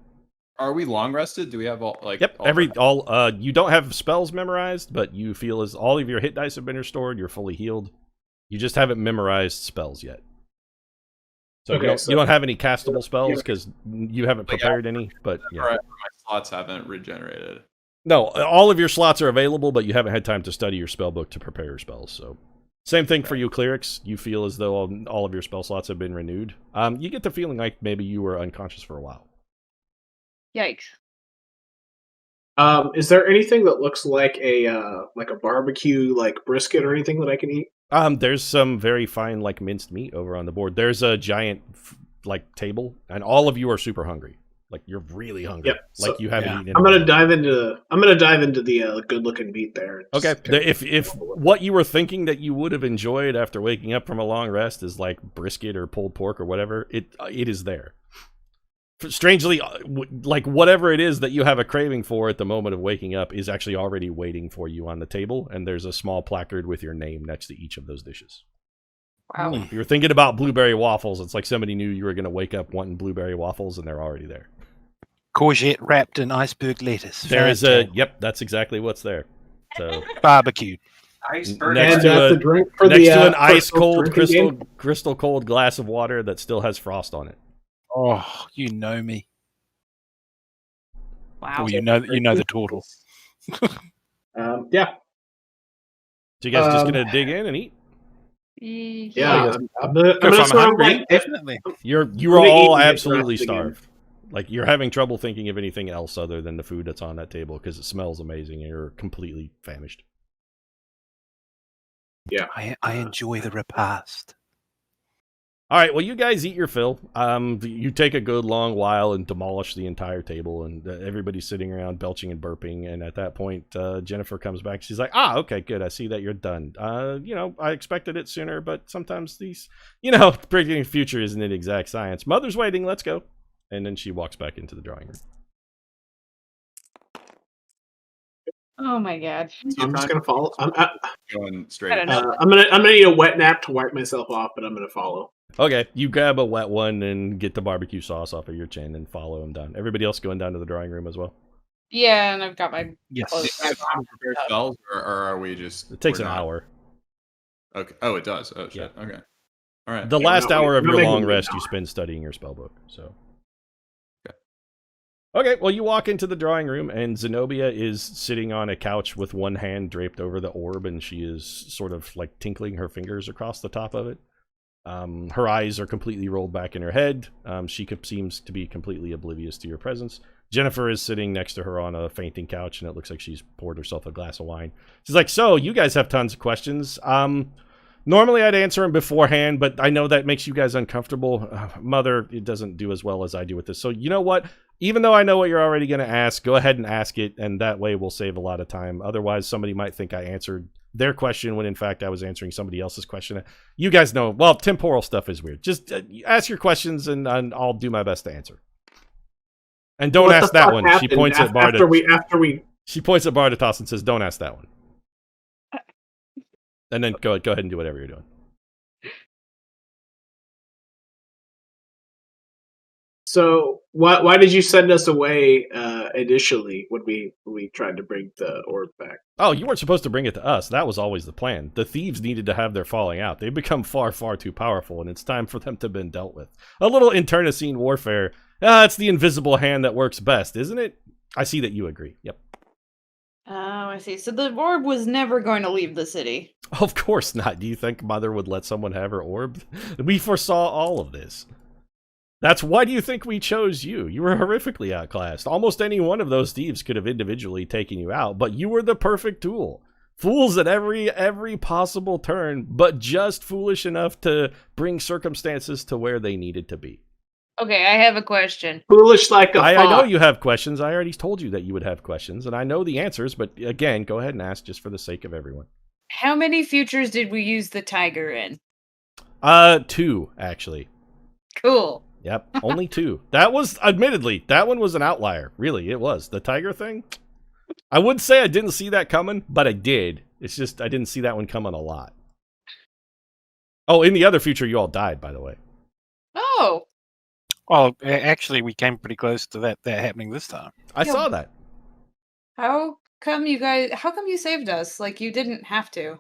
Are we long rested? Do we have all like? Yep. You don't have spells memorized, but you feel as all of your hit dice have been restored. You're fully healed. You just haven't memorized spells yet. So, Okay, you don't have any castable spells because you haven't prepared any. But yeah. All right, my slots haven't regenerated. No, all of your slots are available, but you haven't had time to study your spell book to prepare your spells. So, same thing for you, clerics. You feel as though all of your spell slots have been renewed. You get the feeling like maybe you were unconscious for a while. Yikes. Is there anything that looks like a barbecue, like brisket or anything that I can eat? There's some very fine, like, minced meat over on the board. There's a giant, like, table, and all of you are super hungry. Like, you're really hungry. Yep. Like, So, you haven't eaten. I'm gonna dive into the good-looking meat there. Okay. If what you were thinking that you would have enjoyed after waking up from a long rest is like brisket or pulled pork or whatever, it is there. Strangely, like whatever it is that you have a craving for at the moment of waking up is actually already waiting for you on the table, and there's a small placard with your name next to each of those dishes. Wow. If you're thinking about blueberry waffles, it's like somebody knew you were going to wake up wanting blueberry waffles, and they're already there. Courgette wrapped in iceberg lettuce. There is yep, that's exactly what's there. So barbecued. Iceberg. Next and to the drink for next the to an for ice cold drinking game? crystal cold glass of water that still has frost on it. Oh, you know me. Wow. Oh, you know the turtle. Yeah. So you guys just gonna dig in and eat? Yeah. I'm gonna If I'm sort of hungry, like, definitely. You are gonna eat all and get absolutely dressed again. starved. Like, you're having trouble thinking of anything else other than the food that's on that table because it smells amazing and you're completely famished. Yeah. I enjoy the repast. All right, well, you guys eat your fill. You take a good long while and demolish the entire table, and everybody's sitting around belching and burping. And at that point, Jennifer comes back. She's like, okay, good. I see that you're done. I expected it sooner, but sometimes these, predicting the future isn't an exact science. Mother's waiting. Let's go. And then she walks back into the drawing room. Oh my god. I'm just gonna follow. Going straight. I don't know. I'm gonna need a wet nap to wipe myself off, but I'm gonna follow. Okay, you grab a wet one and get the barbecue sauce off of your chin and follow him down. Everybody else going down to the drawing room as well? Yeah, and I've got my Yes. clothes Do you have time to prepare spells, or are we just? It takes we're an not? hour. Okay. Oh, it does. Oh shit. Okay. All right. The Yeah, last no, hour of we're your making long it an rest you hour. spend studying your spell book. So. Okay. Okay, well, you walk into the drawing room, and Zenobia is sitting on a couch with one hand draped over the orb, and she is sort of like tinkling her fingers across the top of it. Her eyes are completely rolled back in her head. She seems to be completely oblivious to your presence. Jennifer is sitting next to her on a fainting couch, and it looks like she's poured herself a glass of wine. She's like, so, you guys have tons of questions. Normally I'd answer them beforehand, but I know that makes you guys uncomfortable. Mother, it doesn't do as well as I do with this. So, you know what? Even though I know what you're already going to ask, go ahead and ask it, and that way we'll save a lot of time. Otherwise, somebody might think I answered their question when, in fact, I was answering somebody else's question. You guys know, well, temporal stuff is weird. Just ask your questions, and I'll do my best to answer. And don't What ask the that fuck one. She happened points at after Barda. we. She points at Bardatos and says, don't ask that one. And then go ahead and do whatever you're doing. So why did you send us away initially when we tried to bring the orb back? Oh, you weren't supposed to bring it to us. That was always the plan. The thieves needed to have their falling out. They've become far, far too powerful, and it's time for them to have been dealt with. A little internecine warfare. It's the invisible hand that works best, isn't it? I see that you agree. Yep. Oh, I see. So the orb was never going to leave the city. Of course not. Do you think Mother would let someone have her orb? We foresaw all of this. That's why do you think we chose you? You were horrifically outclassed. Almost any one of those thieves could have individually taken you out, but you were the perfect tool. Fools at every possible turn, but just foolish enough to bring circumstances to where they needed to be. Okay, I have a question. Foolish like a I fox. know you have questions. I already told you that you would have questions, and I know the answers, but again, go ahead and ask just for the sake of everyone. How many futures did we use the tiger in? 2, actually. Cool. Yep, only 2. That was, admittedly, that one was an outlier. Really, it was. The tiger thing, I would say I didn't see that coming, but I did. It's just I didn't see that one coming a lot. Oh, in the other future, you all died, by the way. Oh. Well, actually, we came pretty close to that happening this time. I Yeah. saw that. How come you saved us? Like, you didn't have to.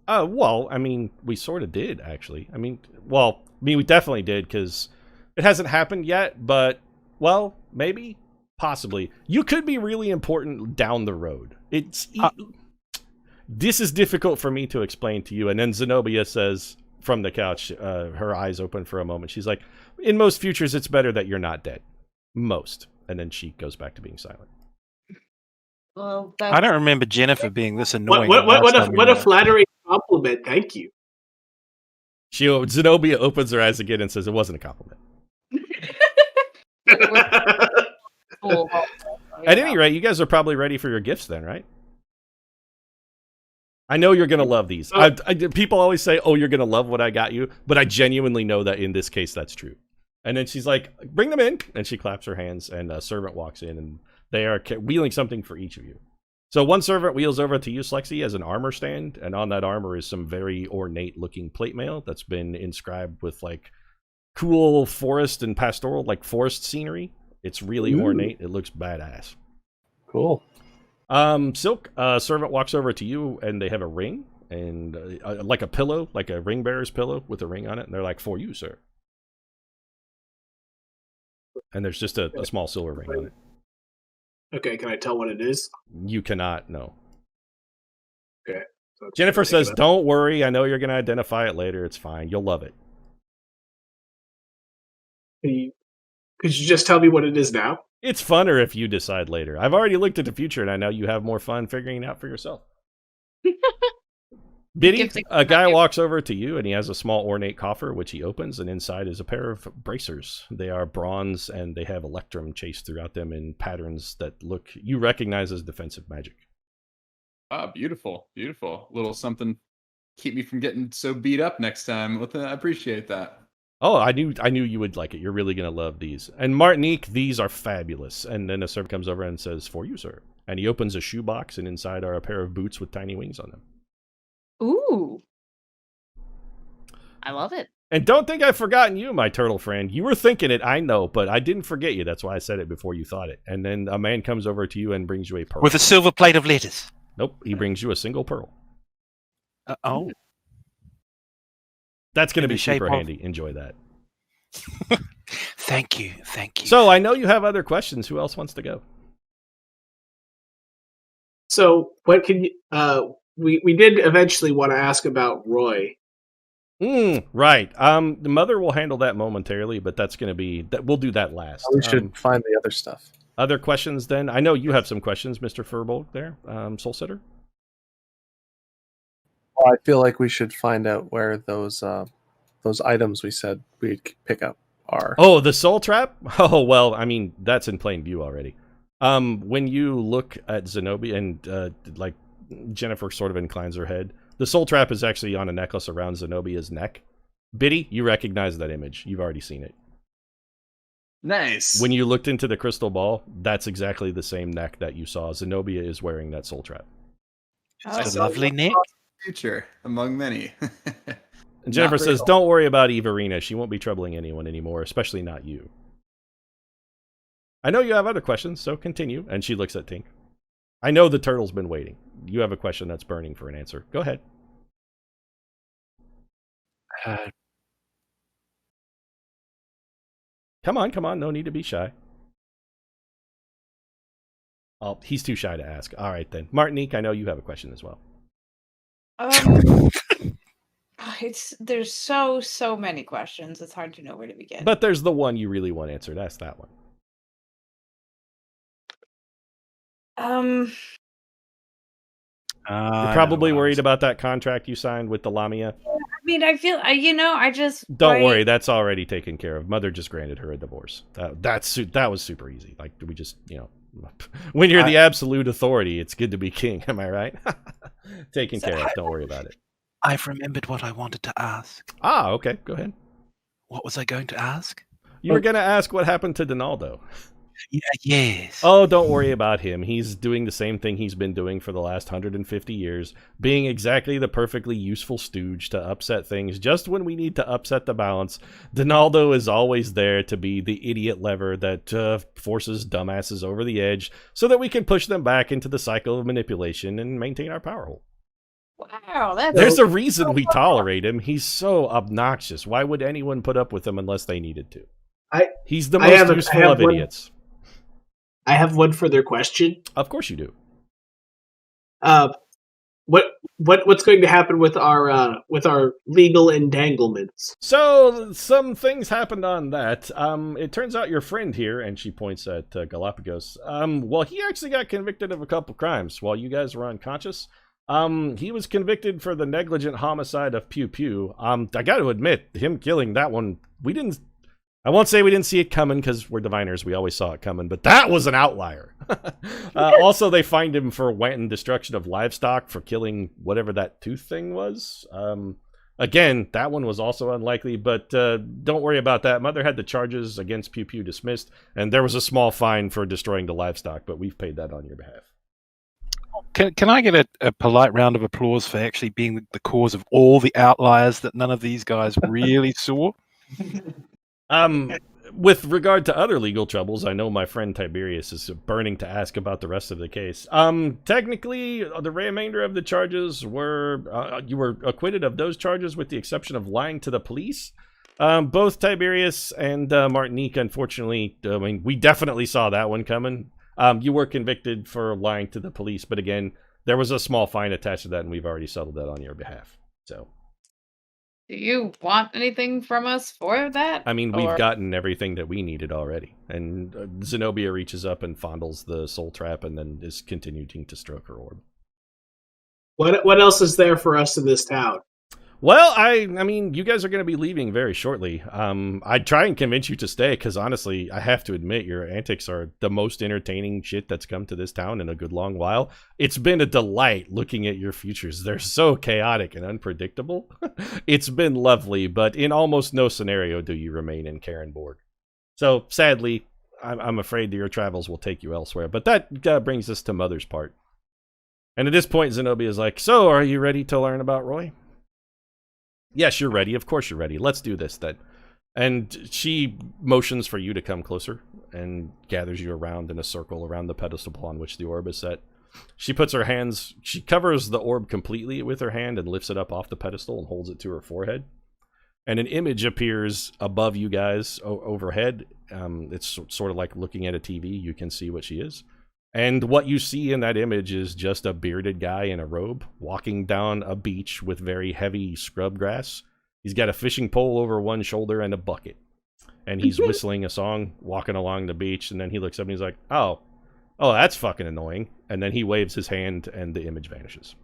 Well, I mean, we sort of did, actually. I mean, we definitely did, because it hasn't happened yet, but, well, maybe, possibly. You could be really important down the road. This is difficult for me to explain to you. And then Zenobia says from the couch, her eyes open for a moment. She's like, in most futures, it's better that you're not dead. Most. And then she goes back to being silent. Well, I don't remember Jennifer being this annoying. What a flattering compliment. Thank you. Zenobia opens her eyes again and says, it wasn't a compliment. Cool. At any rate, you guys are probably ready for your gifts then, right? I know you're going to love these. People always say, oh, you're going to love what I got you, but I genuinely know that in this case that's true. And then she's like, bring them in. And she claps her hands, and a servant walks in, and they are wheeling something for each of you. So one servant wheels over to you, Slexi, as an armor stand, and on that armor is some very ornate-looking plate mail that's been inscribed with, like, cool forest and pastoral, like, forest scenery. It's really ornate. It looks badass. Cool. Silk, servant walks over to you, and they have a ring, and like a pillow, like a ring bearer's pillow with a ring on it, and they're like, for you, sir. And there's just a small silver ring on it. Okay, can I tell what it is? You cannot, no. Okay. So Jennifer says, don't worry, I know you're going to identify it later, it's fine, you'll love it. Could Could you just tell me what it is now? It's funner if you decide later. I've already looked at the future, and I know you have more fun figuring it out for yourself. Biddy, Gives a guy walks over to you, and he has a small ornate coffer, which he opens, and inside is a pair of bracers. They are bronze, and they have electrum chased throughout them in patterns that you recognize as defensive magic. Ah, beautiful, beautiful. Little something keep me from getting so beat up next time. Well, I appreciate that. Oh, I knew you would like it. You're really going to love these. And Martinique, these are fabulous. And then a servant comes over and says, "For you, sir." And he opens a shoebox, and inside are a pair of boots with tiny wings on them. Ooh. I love it. And don't think I've forgotten you, my turtle friend. You were thinking it, I know, but I didn't forget you. That's why I said it before you thought it. And then a man comes over to you and brings you a pearl. With a silver plate of letters. Nope, he brings you a single pearl. Oh. That's going to In be the shape super of- handy. Enjoy that. Thank you. So I know you have other questions. Who else wants to go? So, what can you? We did eventually want to ask about Roy. Right. The mother will handle that momentarily, but that's going to be that. We'll do that last. We should find the other stuff. Other questions then? I know you have some questions, Mr. Furbolg there, Soul Sitter. Well, I feel like we should find out where those items we said we'd pick up are. Oh, the soul trap? Oh, well, I mean, that's in plain view already. When you look at Zenobia and like Jennifer sort of inclines her head, the soul trap is actually on a necklace around Zenobia's neck. Biddy, you recognize that image. You've already seen it. Nice. When you looked into the crystal ball, that's exactly the same neck that you saw. Zenobia is wearing that soul trap. It's a lovely neck. Future among many. And Jennifer Not says, real. "Don't worry about Everina. She won't be troubling anyone anymore, especially not you." I know you have other questions, so continue. And she looks at Tink. I know the turtle's been waiting. You have a question that's burning for an answer. Go ahead. Come on. No need to be shy. Oh, he's too shy to ask. All right, then. Martinique, I know you have a question as well. There's so many questions. It's hard to know where to begin. But there's the one you really want answered. Ask that one. You're probably worried about that contract you signed with the Lamia. I mean, I feel I just Don't worry, that's already taken care of. Mother just granted her a divorce. That was super easy. Like, we just, when you're the absolute authority, it's good to be king. Am I right? Taken care of. Don't worry about it. I've remembered what I wanted to ask. Ah, okay. Go ahead. What was I going to ask? You were going to ask what happened to Donaldo. Yeah, yes. Oh, don't worry about him. He's doing the same thing he's been doing for the last 150 years, being exactly the perfectly useful stooge to upset things just when we need to upset the balance. Donaldo is always there to be the idiot lever that forces dumbasses over the edge so that we can push them back into the cycle of manipulation and maintain our power hold. Wow, that's There's a reason we tolerate him. He's so obnoxious. Why would anyone put up with him unless they needed to? He's the most useful of idiots. I have one further question. Of course you do. What's going to happen with our legal entanglements? So some things happened on that. It turns out your friend here, and she points at Galapagos. Well, he actually got convicted of a couple crimes while you guys were unconscious. He was convicted for the negligent homicide of Pew Pew. I got to admit, him killing that one, I won't say we didn't see it coming because we're diviners. We always saw it coming, but that was an outlier. Also, they fined him for wanton destruction of livestock for killing whatever that tooth thing was. Again, that one was also unlikely, but don't worry about that. Mother had the charges against Pew Pew dismissed, and there was a small fine for destroying the livestock, but we've paid that on your behalf. Can I get a polite round of applause for actually being the cause of all the outliers that none of these guys really saw? With regard to other legal troubles, I know my friend Tiberius is burning to ask about the rest of the case. Technically, the remainder of the charges were, you were acquitted of those charges with the exception of lying to the police. Both Tiberius and Martinique, unfortunately, we definitely saw that one coming. You were convicted for lying to the police, but again, there was a small fine attached to that, and we've already settled that on your behalf. So, Do you want anything from us for that? I mean, we've Or- gotten everything that we needed already. And Zenobia reaches up and fondles the soul trap and then is continuing to stroke her orb. What else is there for us in this town? Well, I mean, you guys are going to be leaving very shortly. I'd try and convince you to stay because honestly, I have to admit, your antics are the most entertaining shit that's come to this town in a good long while. It's been a delight looking at your futures. They're so chaotic and unpredictable. It's been lovely, but in almost no scenario do you remain in Karenborg. So sadly, I'm afraid that your travels will take you elsewhere. But that brings us to Mother's part. And at this point, Zenobia is like, so are you ready to learn about Roy? Yes, you're ready. Of course you're ready. Let's do this then. And she motions for you to come closer and gathers you around in a circle around the pedestal on which the orb is set. She puts her hands, she covers the orb completely with her hand and lifts it up off the pedestal and holds it to her forehead. And an image appears above you guys overhead. It's sort of like looking at a TV. You can see what she is. And what you see in that image is just a bearded guy in a robe walking down a beach with very heavy scrub grass. He's got a fishing pole over one shoulder and a bucket. And he's whistling a song, walking along the beach, and then he looks up and he's like, oh, that's fucking annoying. And then he waves his hand and the image vanishes.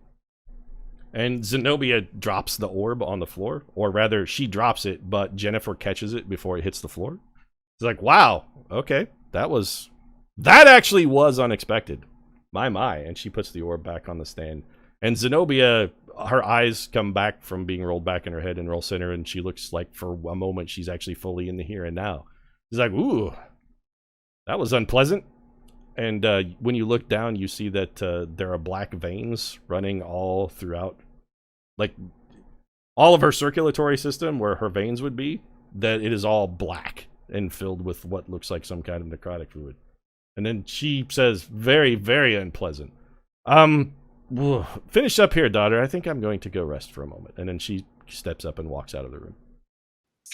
And Zenobia drops the orb on the floor, or rather, she drops it, but Jennifer catches it before it hits the floor. She's like, wow, okay, that actually was unexpected. My. And she puts the orb back on the stand. And Zenobia, her eyes come back from being rolled back in her head and roll center, and she looks like for a moment she's actually fully in the here and now. She's like, ooh, that was unpleasant. And when you look down, you see that there are black veins running all throughout, like all of her circulatory system where her veins would be, that it is all black and filled with what looks like some kind of necrotic fluid. And then she says, very, very unpleasant. Finish up here, daughter. I think I'm going to go rest for a moment. And then she steps up and walks out of the room.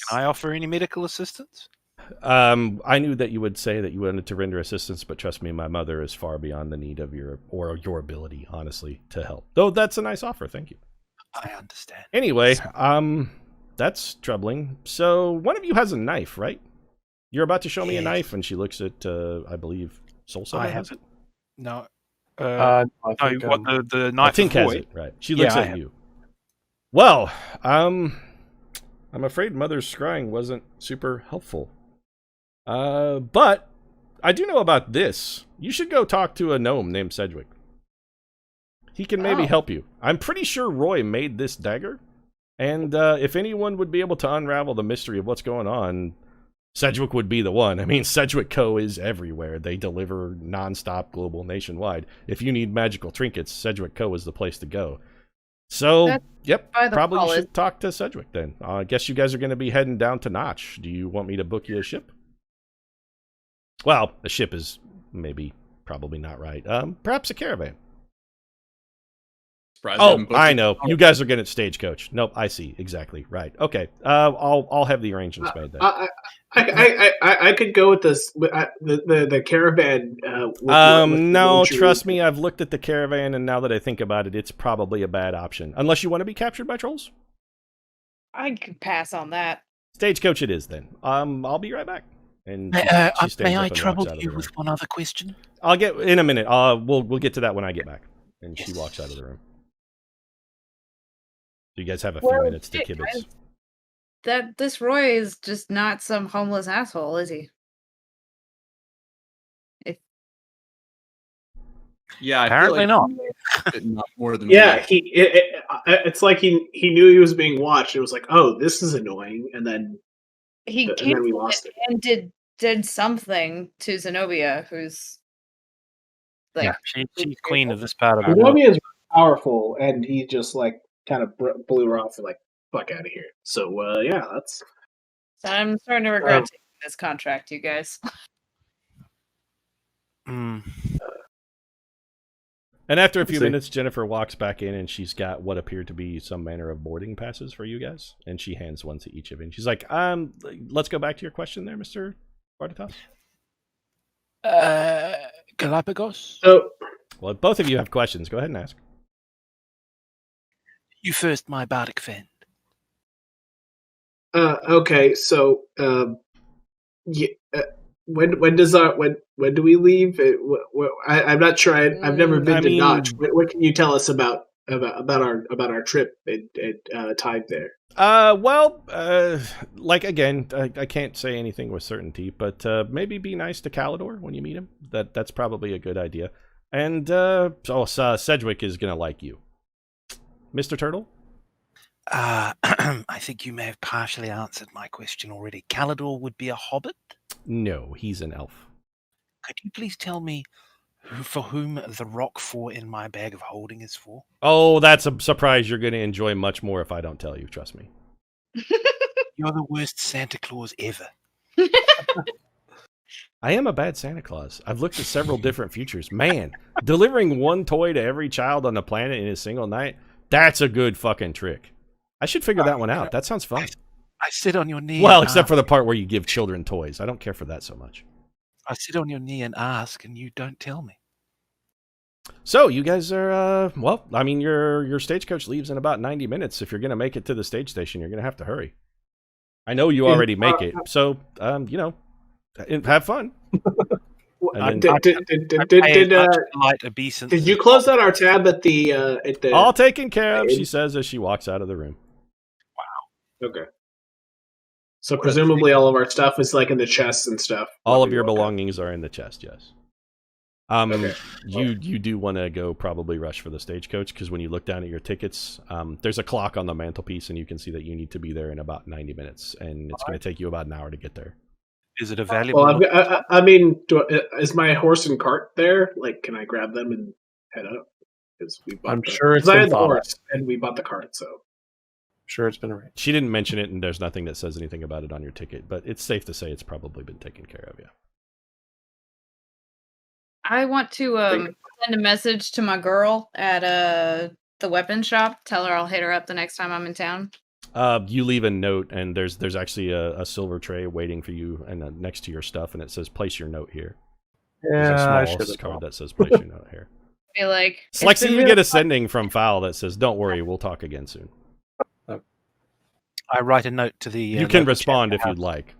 Can I offer any medical assistance? I knew that you would say that you wanted to render assistance, but trust me, my mother is far beyond the need of your ability, honestly, to help. Though that's a nice offer, thank you. I understand. Anyway, that's troubling. So one of you has a knife, right? You're about to show me a knife, and she looks at, I believe, Soul Summon has it? No. I No, think, what the knife Tink has Void? it, right. She looks Yeah, I at have. you. Well, I'm afraid Mother's scrying wasn't super helpful. But I do know about this. You should go talk to a gnome named Sedgwick. He can maybe help you. I'm pretty sure Roy made this dagger. And if anyone would be able to unravel the mystery of what's going on, Sedgwick would be the one. I mean, Sedgwick Co. is everywhere. They deliver nonstop global nationwide. If you need magical trinkets, Sedgwick Co. is the place to go. So, That's yep, by the probably wallet. should talk to Sedgwick then. I guess you guys are going to be heading down to Notch. Do you want me to book you a ship? Well, a ship is probably not right. Perhaps a caravan. Surprised I Oh, haven't booked I it. know. You guys are getting at Stagecoach. Nope, I see. Exactly. Right. Okay. I'll have the arrangements made then. I could go with this the caravan. No, trust me. I've looked at the caravan, and now that I think about it, it's probably a bad option. Unless you want to be captured by trolls. I could pass on that. Stagecoach it is then. I'll be right back. And she stands May up I and trouble walks out of the you room. with one other question? I'll get in a minute. We'll get to that when I get back. And she walks out of the room. So you guys have a few minutes to shit, kibitz. guys. This Roy is just not some homeless asshole, is he? Yeah, I Apparently feel not. like not more than Yeah, we- it's like he knew he was being watched. It was like, oh, this is annoying, and then He And came then we lost it. and did something to Zenobia, who's like She's queen of this part of the world. Zenobia is powerful, and he just like kind of blew her off and like fuck out of here. So yeah, that's So I'm starting to regret taking this contract, you guys. Mm. And after a few See. minutes, Jennifer walks back in, and she's got what appear to be some manner of boarding passes for you guys. And she hands one to each of you. And she's like, let's go back to your question there, Mr. Bartitas. Galapagos? so. Well, both of you have questions. Go ahead and ask. You first, my bardic friend. Okay, so yeah, when do we leave? I'm not sure. I've never been to Notch. What can you tell us about our trip and time there? Like again, I can't say anything with certainty, but maybe be nice to Calidor when you meet him. That's probably a good idea. And Sedgwick is gonna like you, Mr. Turtle. I think you may have partially answered my question already. Calidor would be a hobbit? No, he's an elf. Could you please tell me for whom the rock 4 in my bag of holding is for? Oh, that's a surprise you're going to enjoy much more if I don't tell you, trust me. You're the worst Santa Claus ever. I am a bad Santa Claus. I've looked at several different futures. Man, delivering one toy to every child on the planet in a single night, that's a good fucking trick. I should figure that one out. That sounds fun. I sit on your knee. Well, except for the part where you give children toys. I don't care for that so much. I sit on your knee and ask, and you don't tell me. So, you guys are, your stagecoach leaves in about 90 minutes. If you're going to make it to the stage station, you're going to have to hurry. I know you already make it, so, have fun. Did you close out our tab at the all taken care of, she says as she walks out of the room. Wow. Okay. So presumably all of our stuff is like in the chests and stuff. All of your belongings are in the chest, yes. Okay. You do want to go probably rush for the stagecoach, because when you look down at your tickets, there's a clock on the mantelpiece, and you can see that you need to be there in about 90 minutes, and it's going to take you about an hour to get there. Is it a valuable? Well, is my horse and cart there? Like, can I grab them and head up? I'm sure it's I been had the thought horse, and we bought the cart, so. Sure, it's been arranged. She didn't mention it, and there's nothing that says anything about it on your ticket, but it's safe to say it's probably been taken care of, yeah. I want to send a message to my girl at the weapon shop. Tell her I'll hit her up the next time I'm in town. You leave a note, and there's actually a silver tray waiting for you, and next to your stuff, and it says "Place your note here." Yeah, there's a small card that says "Place your note here." I feel like it's like so you get a sending from Fowl that says, "Don't worry, we'll talk again soon." I write a note to the. You can respond if you'd like.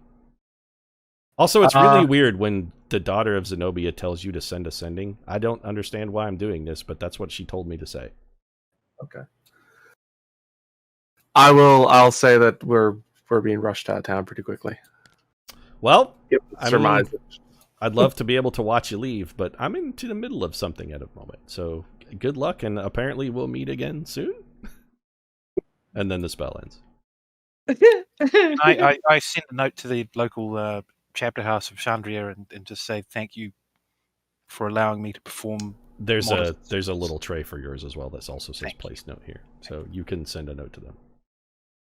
Also, it's really weird when the daughter of Zenobia tells you to send a sending. I don't understand why I'm doing this, but that's what she told me to say. Okay. I'll say that we're being rushed out of town pretty quickly. Well, surmise. I'd love to be able to watch you leave, but I'm into the middle of something at the moment. So good luck, and apparently we'll meet again soon. And then the spell ends. I sent a note to the local chapter house of Chandria and just say thank you for allowing me to perform. There's a little tray for yours as well that also says place note here, so you can send a note to them.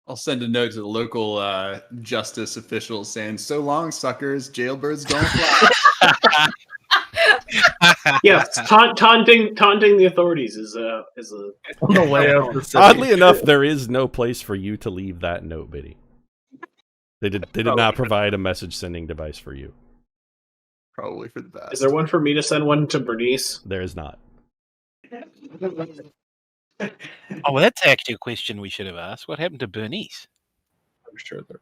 I'll send a note to the local justice officials saying, "So long, suckers. Jailbirds don't fly." Yes, taunting the authorities is a the way of the city. Oddly enough, there is no place for you to leave that note, Biddy. They did not provide a message sending device for you. Probably for the best. Is there one for me to send one to Bernice? There is not. Oh, well, that's actually a question we should have asked. What happened to Bernice? I'm sure there.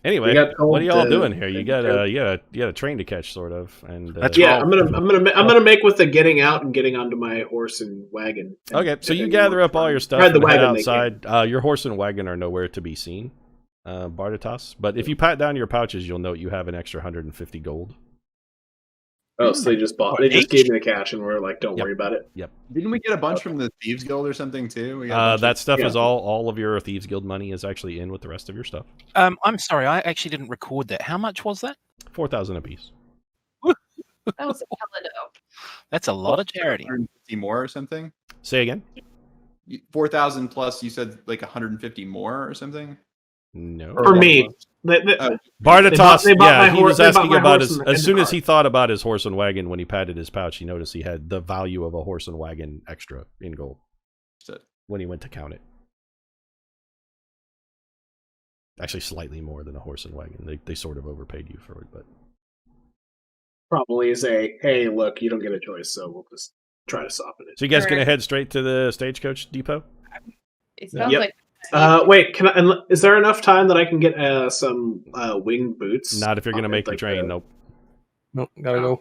Anyway, what are y'all doing here? You got a train to catch, sort of, and yeah, I'm gonna make with the getting out and getting onto my horse and wagon. Okay, so you gather up all your stuff and head outside. Your horse and wagon are nowhere to be seen, Bardatas. But if you pat down your pouches, you'll note you have an extra 150 gold. Oh, so they just gave me the cash, and we're like, don't worry about it. Yep. Didn't we get a bunch from the Thieves Guild or something too? That stuff is all of your Thieves Guild money is actually in with the rest of your stuff. I'm sorry, I actually didn't record that. How much was that? 4,000 apiece. That was a hella dope. That's a lot of charity. 150 more or something? Say again? 4,000 plus, you said like 150 more or something? No. For me. Bardatas, he was asking about as soon as he thought about his horse and wagon, when he patted his pouch, he noticed he had the value of a horse and wagon extra in gold when he went to count it. Actually, slightly more than a horse and wagon. They sort of overpaid you for it, but probably is hey, look, you don't get a choice, so we'll just try to soften it. So you guys gonna head straight to the stagecoach depot? It sounds like Wait, can I? Is there enough time that I can get some winged boots? Not if you're gonna make the Like train. Nope. Nope, gotta go.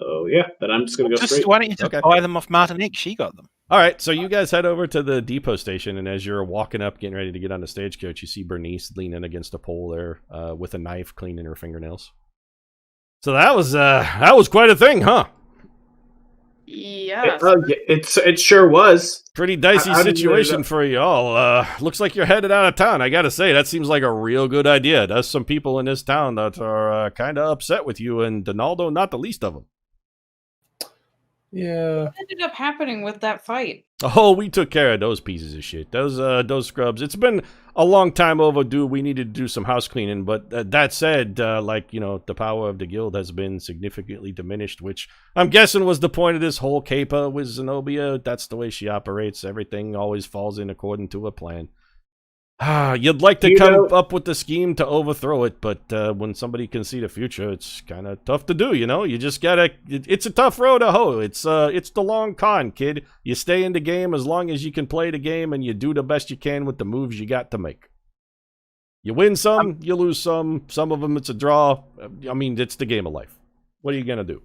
Oh yeah, then I'm just gonna go straight. Why don't you just Okay. buy them off Martinique? She got them. All right, so you guys head over to the depot station, and as you're walking up, getting ready to get on the stagecoach, you see Bernice leaning against a pole there with a knife, cleaning her fingernails. So that was quite a thing, huh? Yeah. It sure was. Pretty dicey How did you end situation up- for you all. Looks like you're headed out of town. I gotta say, that seems like a real good idea. There's some people in this town that are kind of upset with you, and Donaldo not the least of them. Yeah. What ended up happening with that fight? Oh, we took care of those pieces of shit. Those scrubs. It's been a long time overdue. We needed to do some house cleaning, but that said, the power of the guild has been significantly diminished, which I'm guessing was the point of this whole caper with Zenobia. That's the way she operates. Everything always falls in according to a plan. You'd like to come up with the scheme to overthrow it, but when somebody can see the future, it's kind of tough to do, you know? You just gotta... It's a tough road to hoe. It's the long con, kid. You stay in the game as long as you can play the game, and you do the best you can with the moves you got to make. You win some, you lose some. Some of them, it's a draw. I mean, it's the game of life. What are you gonna do?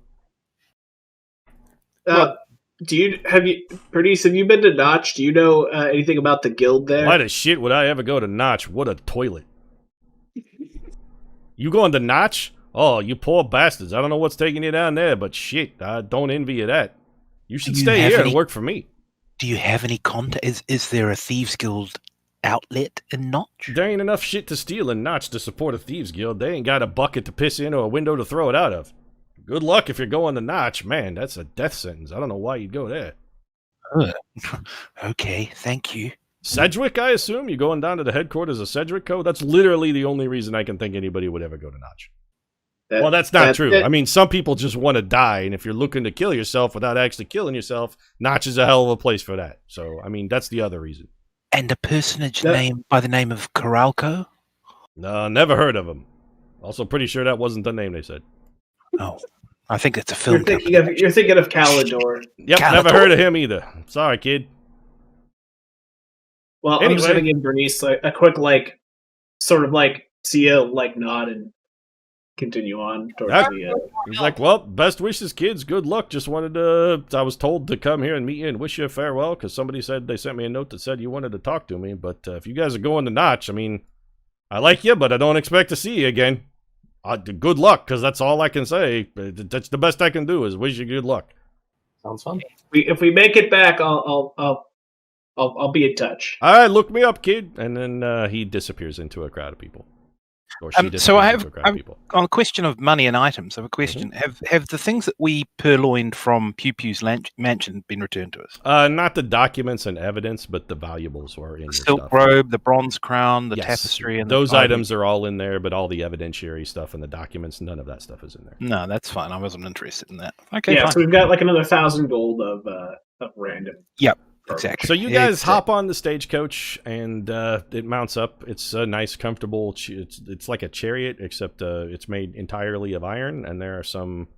Perdice, have you been to Notch? Do you know anything about the guild there? Why the shit would I ever go to Notch? What a toilet. You going to Notch? Oh, you poor bastards. I don't know what's taking you down there, but shit, I don't envy you that. You should stay here and work for me. Do you have any contact? Is there a Thieves Guild outlet in Notch? There ain't enough shit to steal in Notch to support a Thieves Guild. They ain't got a bucket to piss in or a window to throw it out of. Good luck if you're going to Notch. Man, that's a death sentence. I don't know why you'd go there. Okay, thank you. Sedgwick, I assume? You're going down to the headquarters of Sedgwick Co.? That's literally the only reason I can think anybody would ever go to Notch. Well, that's not true. I mean, some people just want to die, and if you're looking to kill yourself without actually killing yourself, Notch is a hell of a place for that. So, I mean, that's the other reason. And a personage name by the name of Coralco? No, never heard of him. Also pretty sure that wasn't the name they said. Oh, I think it's a film. You're thinking of Calidor. Yep, Calidor. never heard of him either. Sorry, kid. Well, I'm just gonna give Bernice a quick see you nod and continue on towards the. He's like, well, best wishes, kids. Good luck. Just wanted to. I was told to come here and meet you and wish you a farewell because somebody said they sent me a note that said you wanted to talk to me. But if you guys are going to Notch, I mean, I like you, but I don't expect to see you again. Good luck, because that's all I can say. That's the best I can do is wish you good luck. Sounds fun. If we make it back, I'll be in touch. All right, look me up, kid. And then he disappears into a crowd of people. Or she disappears So I into a crowd of people. on a question of money and items, I have a question. Have the things that we purloined from Pew Pew's mansion been returned to us? Not the documents and evidence, but the valuables were in your Silk stuff. robe, the bronze crown, the Yes, tapestry, and those the items are all in there, but all the evidentiary stuff and the documents, none of that stuff is in there. No, that's fine. I wasn't interested in that. Okay, Yeah, fine. so we've got another 1,000 gold of random. Yep, exactly. So you guys hop on the stagecoach, and it mounts up. It's a nice, comfortable. It's like a chariot, except it's made entirely of iron, and there are some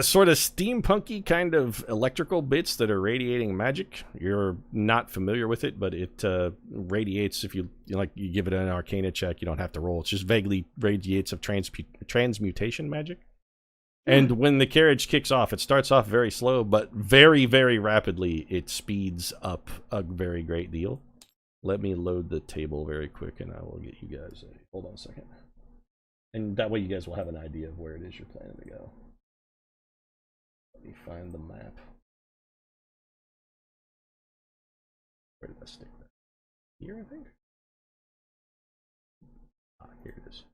sort of steampunky kind of electrical bits that are radiating magic. You're not familiar with it, but it radiates. If you give it an Arcana check, you don't have to roll. It's just vaguely radiates of transmutation magic. And when the carriage kicks off, it starts off very slow, but very, very rapidly it speeds up a very great deal. Let me load the table very quick, and I will get you guys hold on a second. And that way you guys will have an idea of where it is you're planning to go. Let me find the map. Where did I stick that? Here, I think? Here it is.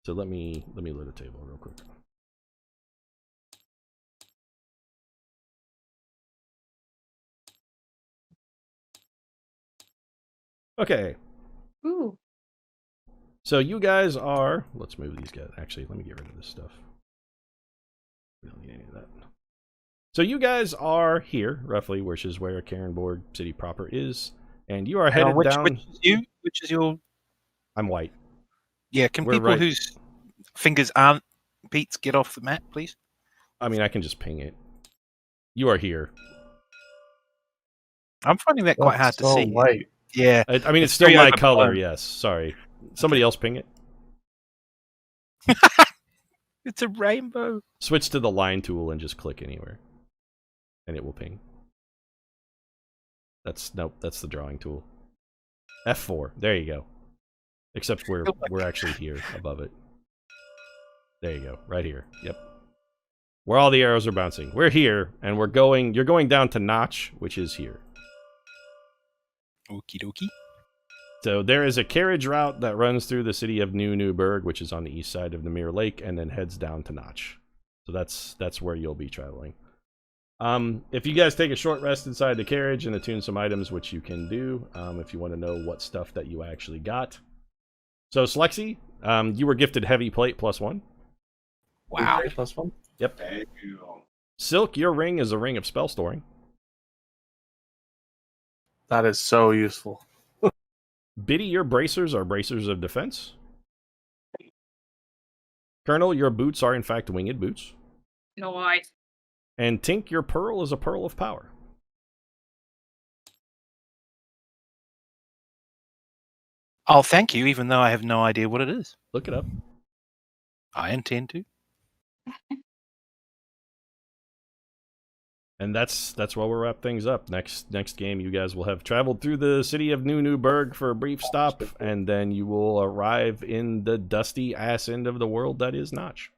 So let me load a table real quick. Okay. Ooh. So you guys are. Let's move these guys. Actually, let me get rid of this stuff. We don't need any of that. So you guys are here, roughly, which is where Karenborg City proper is, and you are headed down. Which is you? Which is your? I'm white. Yeah, can We're people right. whose fingers aren't Pete's get off the map, please? I mean, I can just ping it. You are here. I'm finding that quite hard to see. Light. Yeah. I mean, it's still very my open color, plan. yes. Sorry. Somebody else ping it. It's a rainbow. Switch to the line tool and just click anywhere. And it will ping. Nope, that's the drawing tool. F4. There you go. Except we're actually here above it. There you go. Right here. Yep. Where all the arrows are bouncing. We're here, and you're going down to Notch, which is here. Okie dokie. So there is a carriage route that runs through the city of Newburgh, which is on the east side of the Mirror Lake, and then heads down to Notch. So that's where you'll be traveling. If you guys take a short rest inside the carriage and attune some items, which you can do, if you want to know what stuff that you actually got. So Slexi, you were gifted heavy plate +1. Wow. +1. Yep. Thank you. Silk, your ring is a ring of spell storing. That is so useful. Biddy, your bracers are bracers of defense. Colonel, your boots are in fact winged boots. Nice. And Tink, your pearl is a pearl of power. Oh, thank you, even though I have no idea what it is. Look it up. I intend to. And that's where we'll wrap things up. Next game, you guys will have traveled through the city of Newburgh for a brief stop, and then you will arrive in the dusty ass end of the world that is Notch.